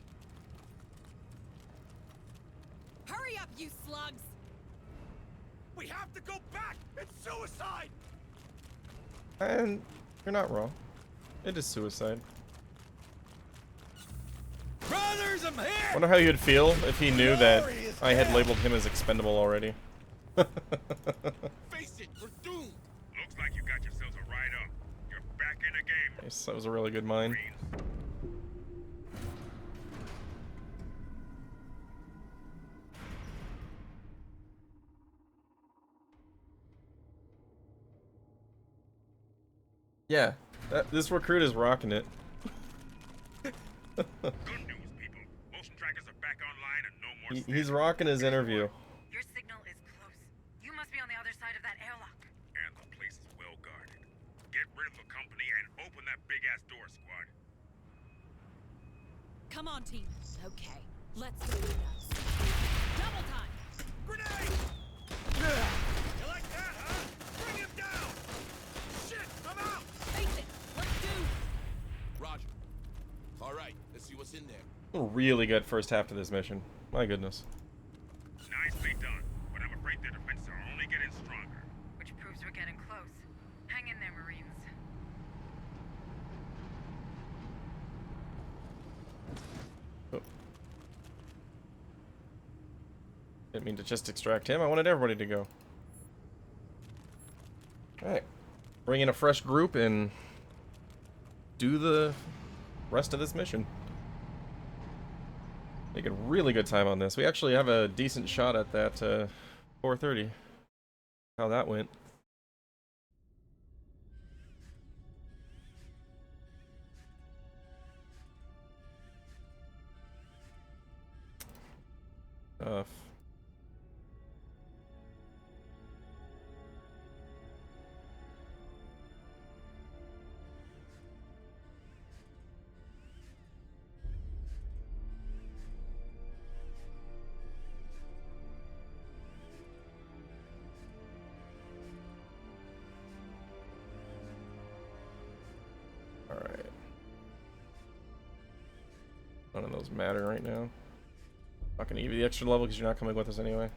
Hurry up, you slugs. We have to go back. It's suicide. And you're not wrong. It is suicide. Brothers, I'm here. Wonder how you'd feel if he knew that I had labeled him as expendable already. Face it, we're doomed. Looks like you got yourselves a ride up. You're back in the game. Nice, that was a really good mine. Yeah, this recruit is rocking it. Good news, people. Motion trackers are back online and no more. He's rocking his interview. Your signal is close. You must be on the other side of that airlock. And the place is well guarded. Get rid of the company and open that big ass door, squad. Come on, team. Okay, let's go nuts. Double time. Grenade. You like that, huh? Bring him down. Shit, I'm out. Face it. Let's do. Roger. All right, let's see what's in there. A really good first half to this mission. My goodness. Nicely done, but I'm afraid their defenses are only getting stronger. Which proves we're getting close. Hang in there, Marines. Oh. Didn't mean to just extract him. I wanted everybody to go. Alright. Bring in a fresh group and do the rest of this mission. Making really good time on this. We actually have a decent shot at that 4:30. How that went. Tough. Alright. None of those matter right now. Not gonna give you the extra level because you're not coming with us anyway.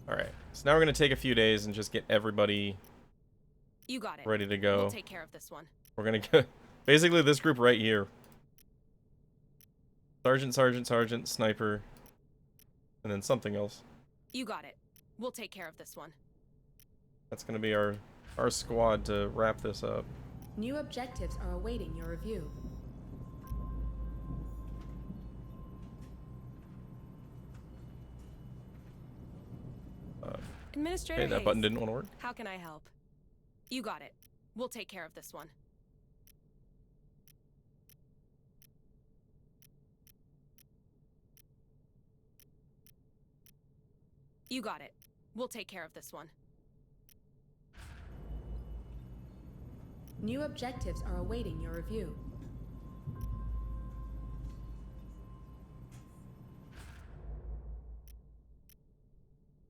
Alright, so now we're gonna take a few days and just get everybody You got it. ready to go. We'll take care of this one. We're gonna get basically this group right here. Sergeant, Sergeant, Sergeant, Sniper, and then something else. You got it. We'll take care of this one. That's gonna be our squad to wrap this up. New objectives are awaiting your review. Administrator Okay, that Hayes, button didn't want to work. How can I help? You got it. We'll take care of this one. You got it. We'll take care of this one. New objectives are awaiting your review.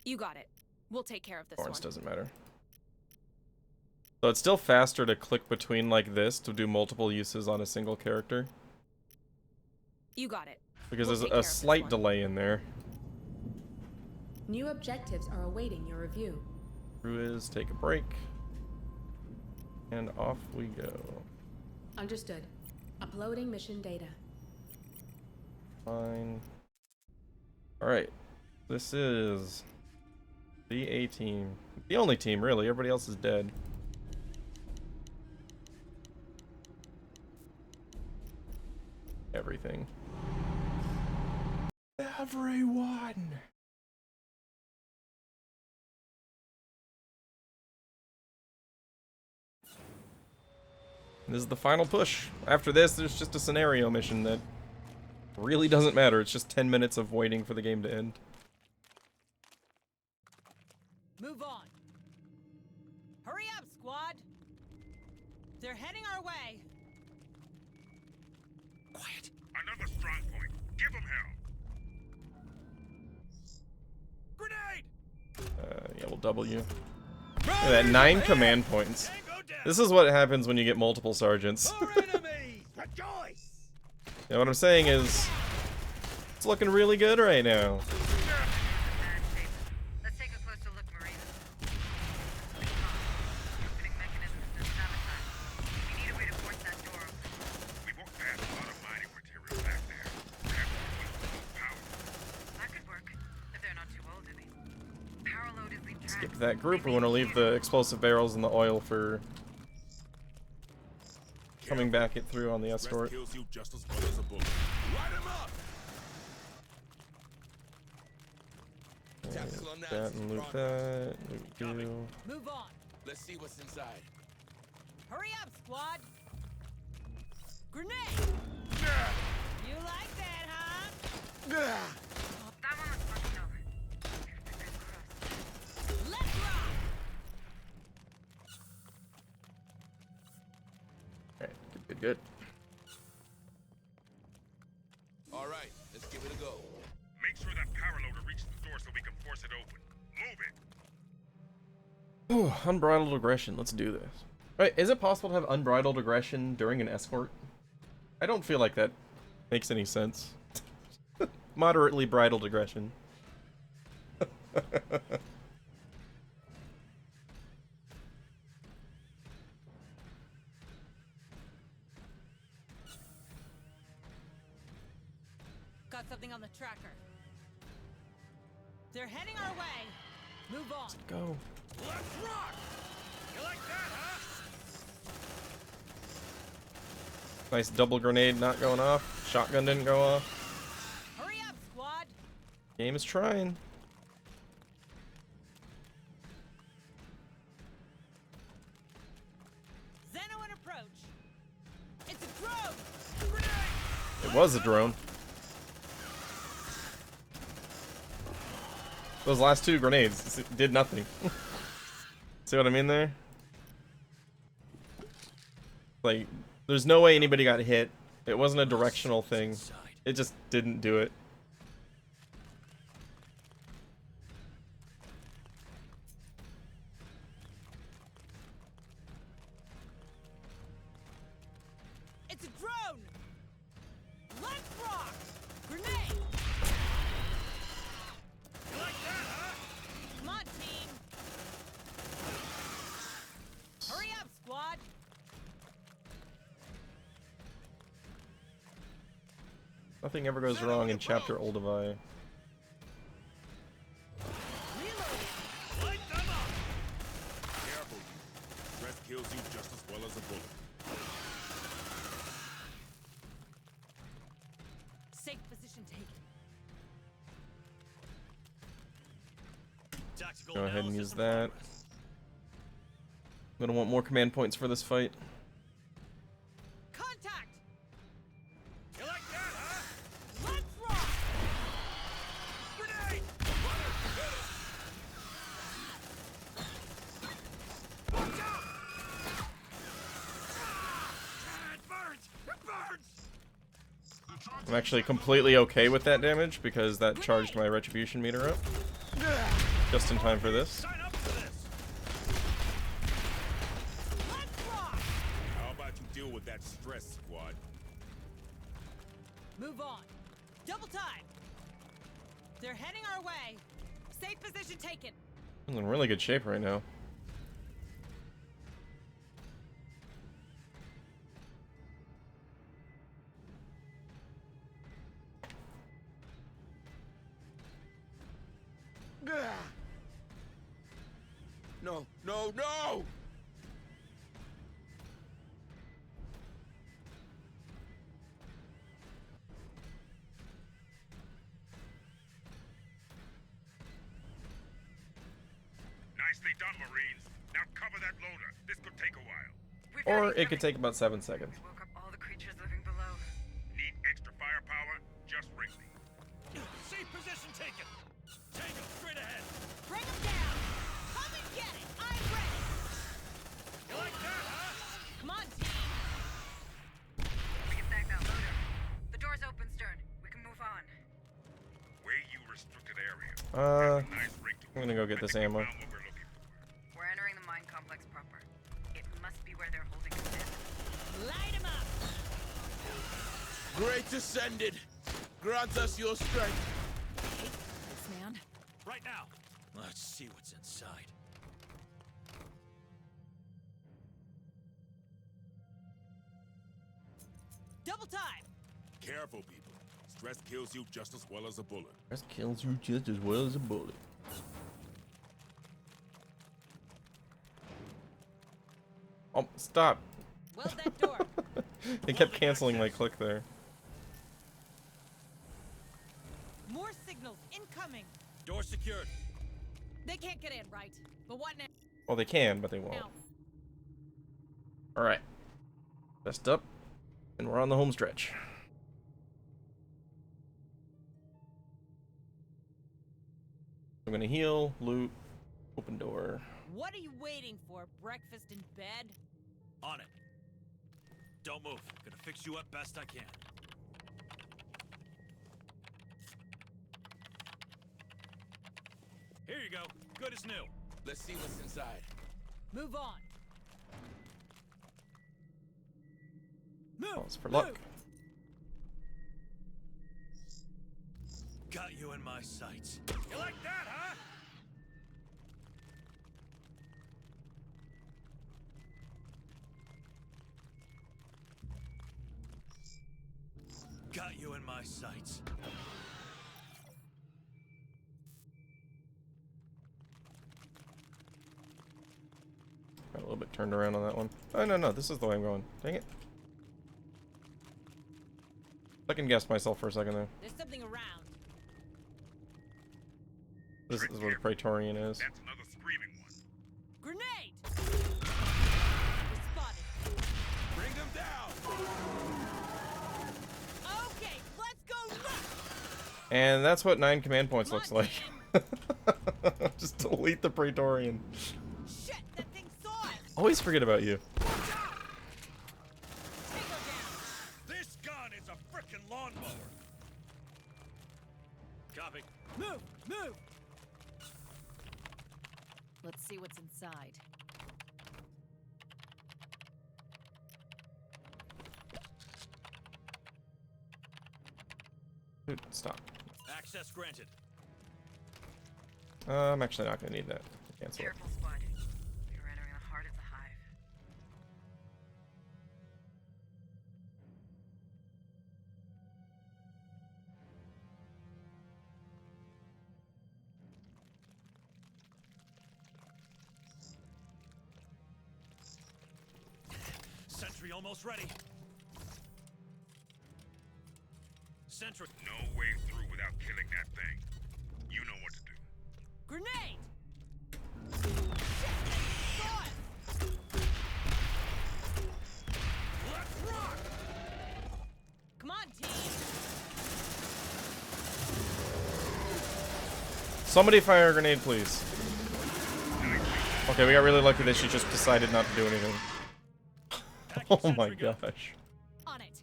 You got it. We'll take care of this Orange one. doesn't matter. So it's still faster to click between like this to do multiple uses on a single character. You got it. Because We'll there's take care a of this slight one. delay in there. New objectives are awaiting your review. Cruise, take a break. And off we go. Understood. Uploading mission data. Fine. Alright. This is the A team. The only team, really. Everybody else is dead. Everything. Everyone! This is the final push. After this, there's just a scenario mission that really doesn't matter. It's just 10 minutes of waiting for the game to end. Move on. Hurry up, squad. They're heading our way. Quiet. Another strong point. Give them hell. Grenade! Yeah, we'll double you. Look at that, 9 command points. This is what happens when you get multiple sergeants. Rejoice! Yeah, what I'm saying is, it's looking really good right now. Let's take a closer look, Marine. Opening mechanisms to sabotage. We need a way to force that door open. We won't pass a lot of mining material back there. Perhaps we can use power. That could work, if they're not too old to be. Power load is lead Skip that group. We want to leave the explosive barrels and the oil for coming back it through on the escort. Kills you just as well as a bullet. Light him up! Loot that and loot that. Loot you. Move on. Let's see what's inside. Hurry up, squad. Grenade. You like that, huh? That one was fucking over. Let's rock. Alright, good, good. All right, let's give it a go. Make sure that power loader reaches the door so we can force it open. Move it. Oh, unbridled aggression. Let's do this. Alright, is it possible to have unbridled aggression during an escort? I don't feel like that makes any sense. Moderately bridled aggression. Got something on the tracker. They're heading our way. Move on. Go. Let's rock! You like that, huh? Nice double grenade not going off. Shotgun didn't go off. Hurry up, squad. Game is trying. Xeno approach. It's a drone. It was a drone. Those last 2 grenades did nothing. See what I mean there? Like, there's no way anybody got hit. It wasn't a directional thing. It just didn't do it. Nothing ever goes wrong in Chapter Olduvai. Light them up! Careful. Stress kills you just as well as a bullet. Safe position taken. Tactical Go ahead and analysis use in that. progress. I'm gonna want more command points for this fight. Contact! You like that, huh? Let's rock! Grenade! Watch out! It burns! It burns! I'm actually completely okay with that damage because that charged my retribution meter up. Just in time for this. Sign up for this! How about you deal with that stress, squad? Move on. Double time. They're heading our way. Safe position taken. I'm in really good shape right now. No, no, no! Nicely done, Marines. Now cover that loader. This could take a while. Or it could take about 7 seconds. Woke up all the creatures living below. Need extra firepower? Just ring me. Safe position taken! Tango, straight ahead! Bring them down. Come and get it. I'm ready. You like that, huh? Come on, team. We can snag that loader. The door's open, Stern. We can move on. Way you restricted area. I'm gonna go get this ammo. We're entering the mine complex proper. It must be where they're holding us in. Light them up. Great Ascended, grant us your strength. This man. Right now! Let's see what's inside. Double time. Careful, people. Stress kills you just as well as a bullet. Stress kills you just as well as a bullet. Oh, stop. Weld that door. It kept canceling my click there. More signals incoming. Door secured. They can't get in, right? But what now? Well, they can, but they won't. Now. Alright. Best up. And we're on the home stretch. I'm gonna heal, loot, open door. What are you waiting for? Breakfast in bed? On it. Don't move. Gonna fix you up best I can. Here you go. Good as new. Let's see what's inside. Move on. Move. Pause for luck. Got you in my sights. You like that, huh? Got you in my sights. Got a little bit turned around on that one. Oh, no, this is the way I'm going. Dang it. Second guessed myself for a second there. There's something around. This is what a Praetorian is. That's another screaming one. Grenade! We're spotted. Bring them down! Okay, let's go nuts! And that's what 9 command points looks like. Just delete the Praetorian. Shit, that thing saw us! Always forget about you. This gun is a frickin' lawnmower. Copy. Move! Move! Let's see what's inside. Dude, stop. Access granted. I'm actually not gonna need that. Cancel it. Careful, squad. You're entering the heart of the hive. Sentry almost ready. Sentry. No way through without killing that thing. You know what to do. Grenade! Shit! Let's rock! Come on, team! Somebody fire a grenade, please. Okay, we got really lucky that she just decided not to do anything. Oh my gosh. On it.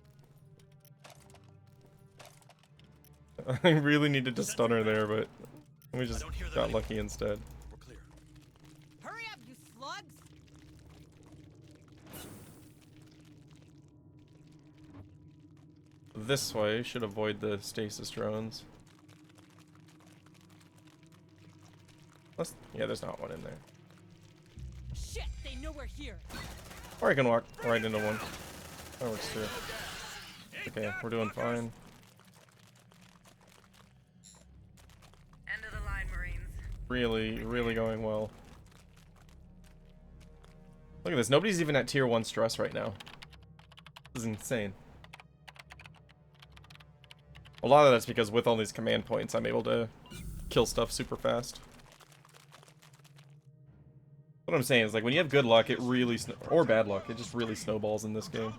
I really needed to stun her there, but we just got lucky instead. We're clear. Hurry up, you slugs! This way should avoid the stasis drones. Yeah, there's not one in there. Shit, they know we're here. Or I can walk right into one. That works too. Okay, we're doing fine. End of the line, Marines. Really, really going well. Look at this. Nobody's even at tier 1 stress right now. This is insane. A lot of that's because with all these command points, I'm able to kill stuff super fast. What I'm saying is, like, when you have good luck, it really, or bad luck, it just really snowballs in this game. Looks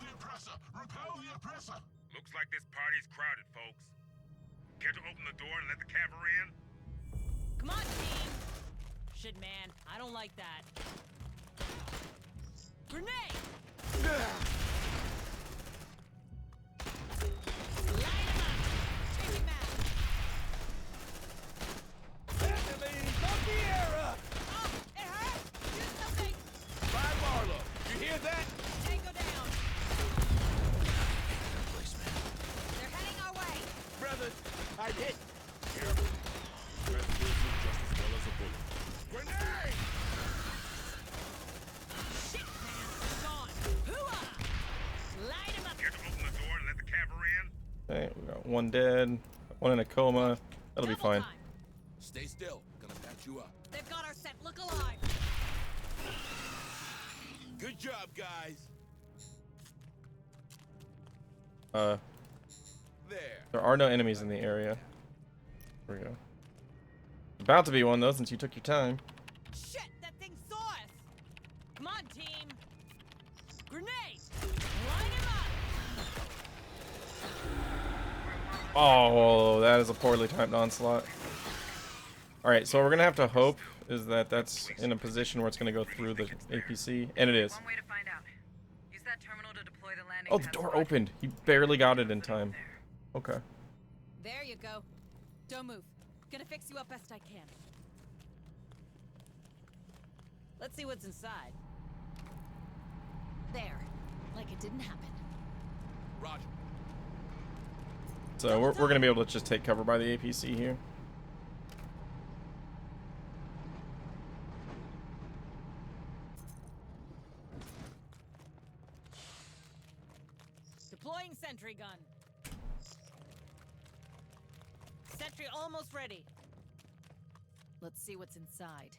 like this party's crowded, folks. Care to open the door and let the cavalry in? Come on, team! Shit, man, I don't like that. Grenade! Light 'em up! Changing map! Activating Bucky era! Oh, it hurt! Do something! By Marlow, you hear that? Tango down! They're heading our way! Brothers, I hit. Breath kills you just as well as a bullet. Grenade! Shit, man! Gone! Hooah! Light 'em up! Care to open the door and let the cavalry in? Okay, we got one dead, one in a coma. That'll be fine. Time. Stay still. Gonna patch you up. They've got our set. Look alive! Good job, guys. There. There are no enemies in the area. There we go. About to be one though, since you took your time. Shit, that thing saw us! Come on, team! Grenade! Line him up! Oh, that is a poorly timed onslaught. Alright, so what we're gonna have to hope is that that's in a position where it's gonna go through the APC, and it is. One way to find out. Use that terminal to deploy the landing Oh, the pad door squad. opened. He barely got it in time. Okay. There you go. Don't move. Gonna fix you up best I can. Let's see what's inside. There. Like it didn't happen. Roger. So we're gonna be able to just take cover by the APC here. Deploying sentry gun. Sentry almost ready. Let's see what's inside.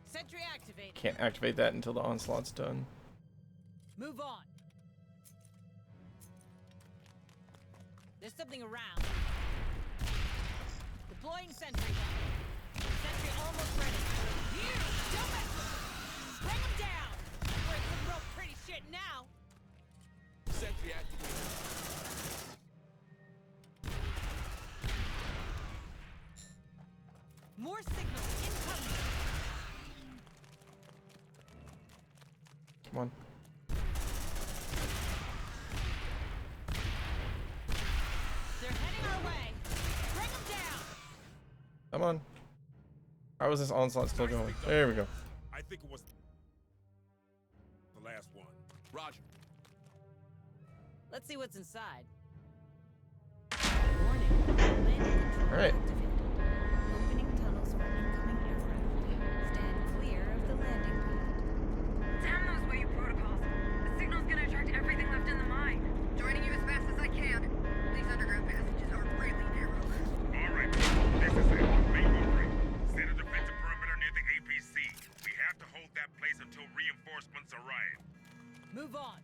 Sentry activated. Can't activate that until the onslaught's done. Move on. There's something around. Deploying sentry gun. Sentry almost ready. You! Don't mess with them! Bring them down! We're in some real pretty shit now! Sentry activated. More signals incoming! Come on. They're heading our way! Bring them down! Come on. How is this onslaught still going? There we go. I think it was the last one. Roger. Let's see what's inside. All right. Opening tunnels for incoming aircraft. Stand clear of the landing pad. Damn those Wayu protocols. The signal's gonna attract everything left in the mine. Joining you as fast as I can. These underground passages are really narrow. Alright, this is it. Mainframe. Set a defensive perimeter near the APC. We have to hold that place until reinforcements arrive. Move on.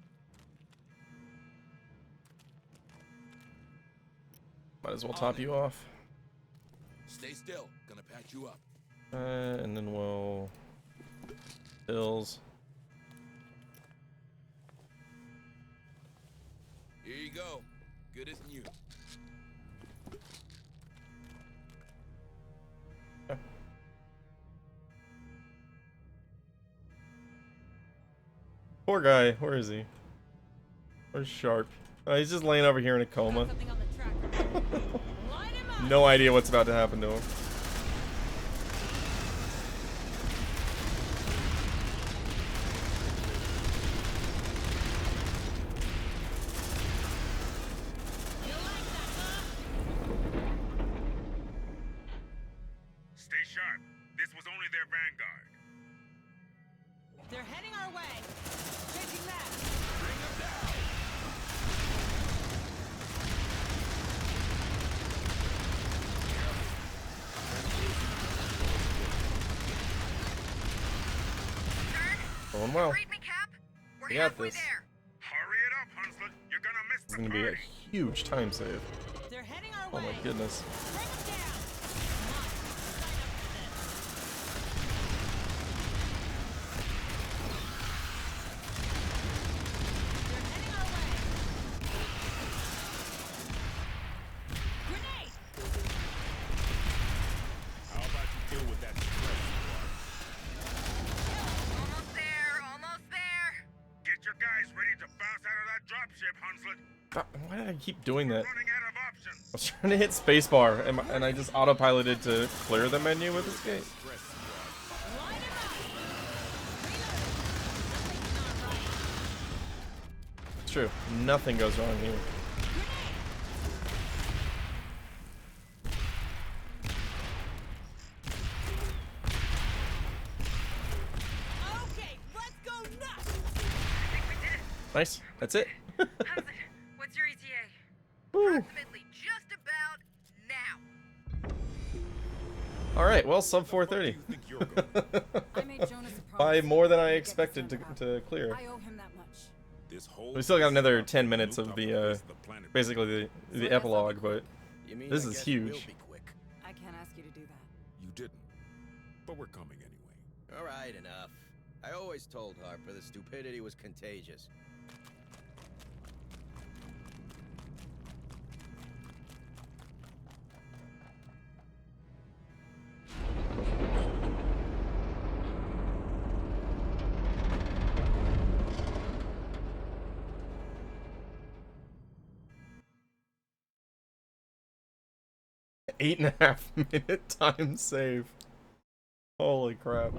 Might as well top you off. Stay still. Gonna patch you up. And then we'll... Hills. Here you go. Good as new. Poor guy. Where is he? Where's Sharp? Oh, he's just laying over here in a coma. No idea what's about to happen to him. Stay sharp. This was only their vanguard. They're heading our way. Changing that. Bring them down. Going well. Read me, Cap. We're We got halfway this. there. Hurry it up, Hunslet. You're gonna miss This is the gonna be a party. huge time save. They're heading our Oh way. my goodness. Bring them down. Come on, sign up for this. They're heading our way. Grenade. How about you deal with that stress, Almost there. Almost there. Get your guys ready to bounce out of that dropship, Hunslet. Why did I keep doing that? Running out of options. I was trying to hit spacebar and I just autopiloted to clear the menu with escape. It's true. Nothing goes wrong here. Okay, let's go nuts. Nice. That's it. What's your ETA? Woo. Approximately just about now. Alright, well, sub 430. I made Jonas a By promise. more than I expected to clear. I owe him that much. This whole We still got another 10 minutes of the, basically the epilogue, but this is huge. I can't ask you to do that. You didn't. But we're coming anyway. All right, enough. I always told Harper the stupidity was contagious. Eight and a half minute time save. Holy crap.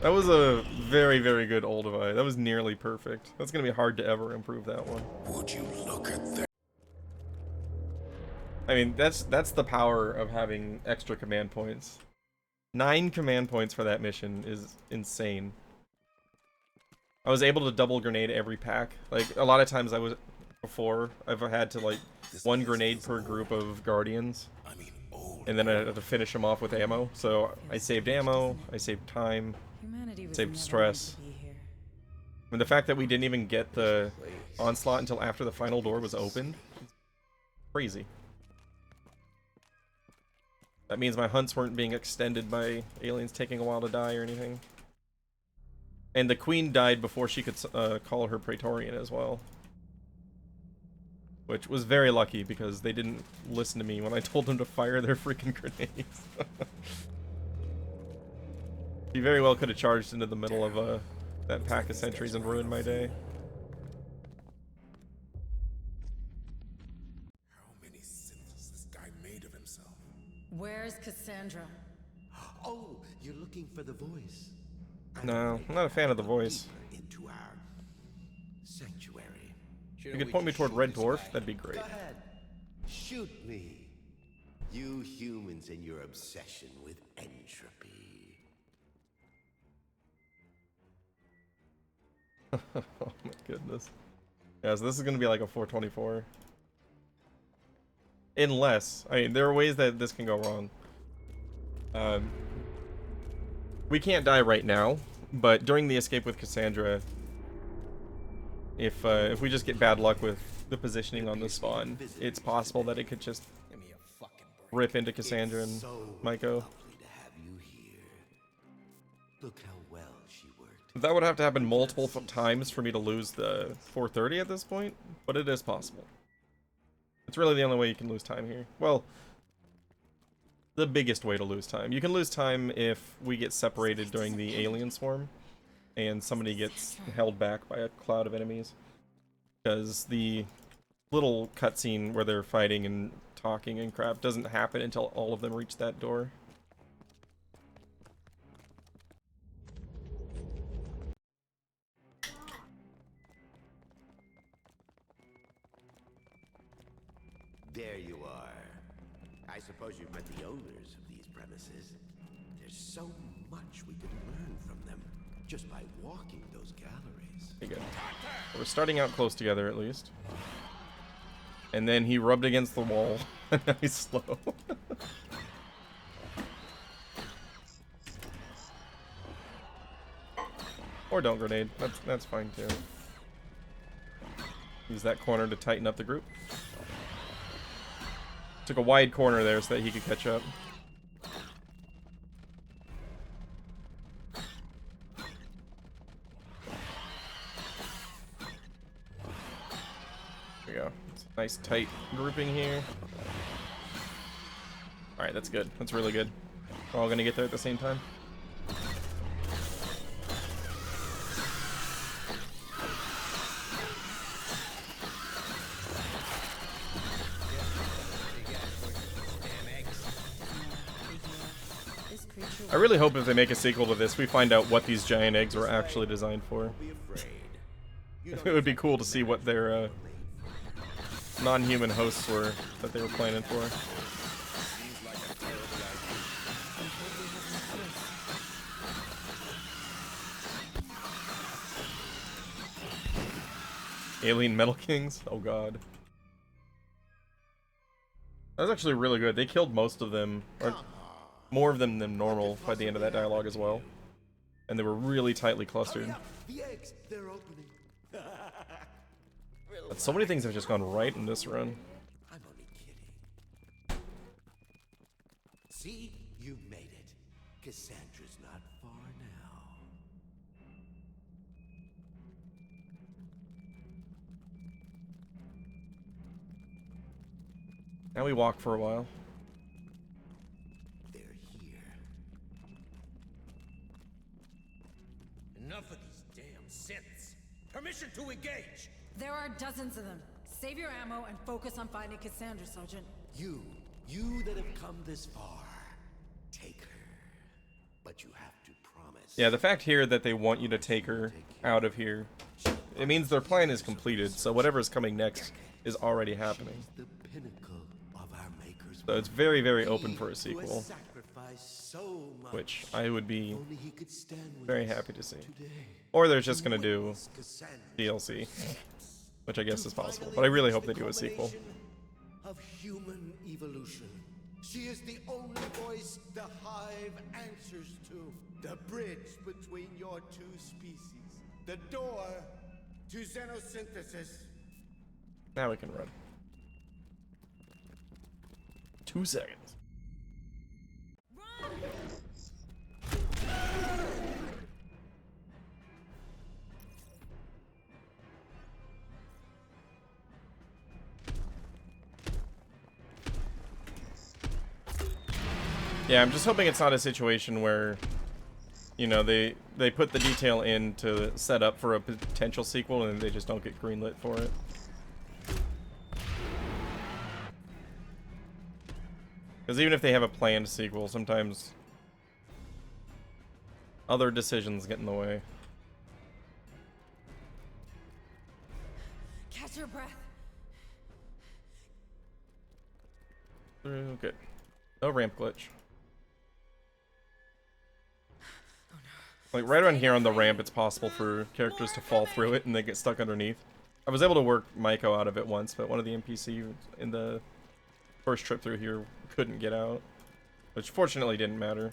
That was a very, very good Olduvai. That was nearly perfect. That's gonna be hard to ever improve that one. Would you look at that? I mean, that's the power of having extra command points. 9 command points for that mission is insane. I was able to double grenade every pack. Like, a lot of times before, I've had to, like, 1 grenade per group of Guardians. And then I had to finish them off with ammo. So I saved ammo, I saved time, saved stress. I mean, the fact that we didn't even get the onslaught until after the final door was opened, crazy. That means my hunts weren't being extended by aliens taking a while to die or anything. And the queen died before she could call her Praetorian as well. Which was very lucky because they didn't listen to me when I told them to fire their freaking grenades. She very well could have charged into the middle of that pack of sentries and ruined my day. How many sins has this guy made of himself? Where's Cassandra? Oh, you're looking for the voice. No, I'm not a fan of the voice. Into our sanctuary. If you could point me toward Red Dwarf, that'd be great. Go ahead. Shoot me. You humans and your obsession with entropy. Oh my goodness. Yeah, so this is gonna be like a 424. Unless, I mean, there are ways that this can go wrong. We can't die right now, but during the escape with Cassandra, if we just get bad luck with the positioning on the spawn, it's possible that it could just rip into Cassandra and Maiko. Look how well she worked. That would have to happen multiple times for me to lose the 430 at this point, but it is possible. It's really the only way you can lose time here. Well, the biggest way to lose time. You can lose time if we get separated during the alien swarm and somebody gets held back by a cloud of enemies. Because the little cutscene where they're fighting and talking and crap doesn't happen until all of them reach that door. There you are. I suppose you've met the owners of these premises. There's so much we could learn from them just by walking those galleries. Pretty good. We're starting out close together at least. And then he rubbed against the wall. He's slow. Or don't grenade. That's fine too. Use that corner to tighten up the group. Took a wide corner there so that he could catch up. There we go. It's a nice tight grouping here. Alright, that's good. That's really good. We're all gonna get there at the same time. I really hope if they make a sequel to this, we find out what these giant eggs were actually designed for. It would be cool to see what their non-human hosts were that they were planning for. Alien Metal Kings? Oh god. That was actually really good. They killed most of them, or more of them than normal by the end of that dialogue as well. And they were really tightly clustered. But so many things have just gone right in this run. I'm only kidding. See? You made it. Cassandra's not far now. Now we walk for a while. They're here. Enough of these damn synths. Permission to engage. There are dozens of them. Save your ammo and focus on finding Cassandra, Sergeant. You that have come this far, take her. But you have to promise. Yeah, the fact here that they want you to take her out of here, it means their plan is completed, so whatever's coming next is already happening. The pinnacle of our maker's So it's very, very open for a who has sequel, sacrificed so much. which I would be Only he could stand with very us happy to see. today. Or they're just gonna do Witness Cassandra's DLC, which I guess is possible, but I really hope they do a sequel. Of human evolution. She is the only voice the Hive answers to. The bridge between your two species. The door to xenosynthesis. Now we can run. 2 seconds. Yeah, I'm just hoping it's not a situation where, you know, they put the detail in to set up for a potential sequel and they just don't get greenlit for it. Because even if they have a planned sequel, sometimes other decisions get in the way. Catch your breath. Good. No ramp glitch. Like, right around here on the ramp, it's possible for characters to fall through it and they get stuck underneath. I was able to work Maiko out of it once, but one of the NPC in the first trip through here couldn't get out. Which fortunately didn't matter.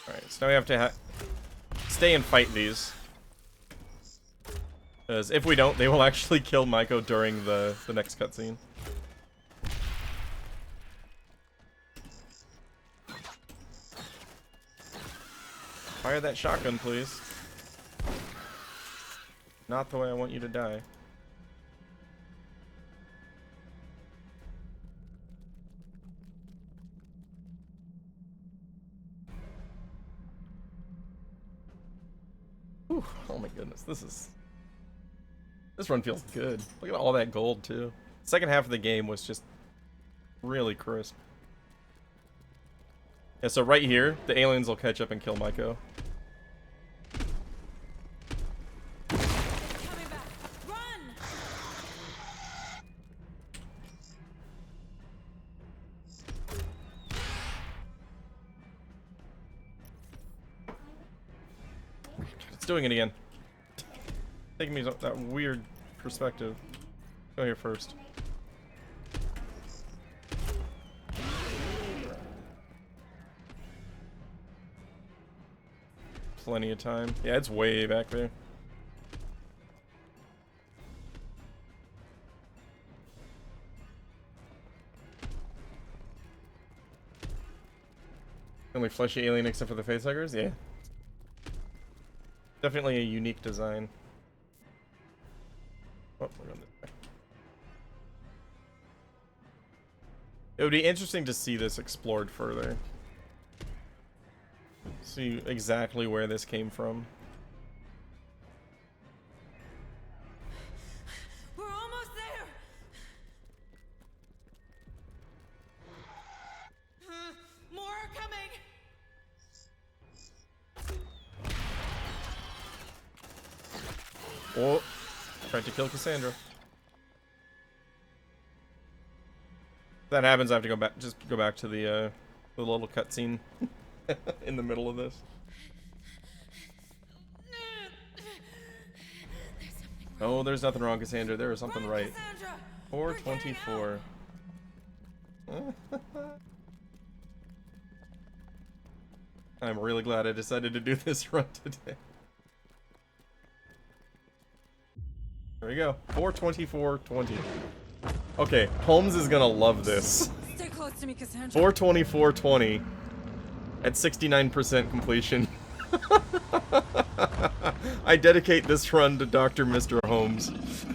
Alright, so now we have to stay and fight these. Because if we don't, they will actually kill Maiko during the next cutscene. Fire that shotgun, please. Not the way I want you to die. Whew, oh my goodness, this run feels good. Look at all that gold too. Second half of the game was just really crisp. Yeah, so right here, the aliens will catch up and kill Maiko. It's doing it again. Taking me that weird perspective. Go here first. Plenty of time. Yeah, it's way back there. Only fleshy alien except for the facehuggers? Yeah. Definitely a unique design. Oh, we're going this way. It would be interesting to see this explored further. See exactly where this came from. We're almost there. More are coming. Oh, tried to kill Cassandra. If that happens, I have to go back. Just go back to the little cutscene in the middle of this. Oh, there's nothing wrong, Cassandra. There is something right. 424. I'm really glad I decided to do this run today. There we go. 424.20. Okay, Holmes is gonna love this. Stay close to me, Cassandra. 424.20 at 69% completion. I dedicate this run to DrMrHomes.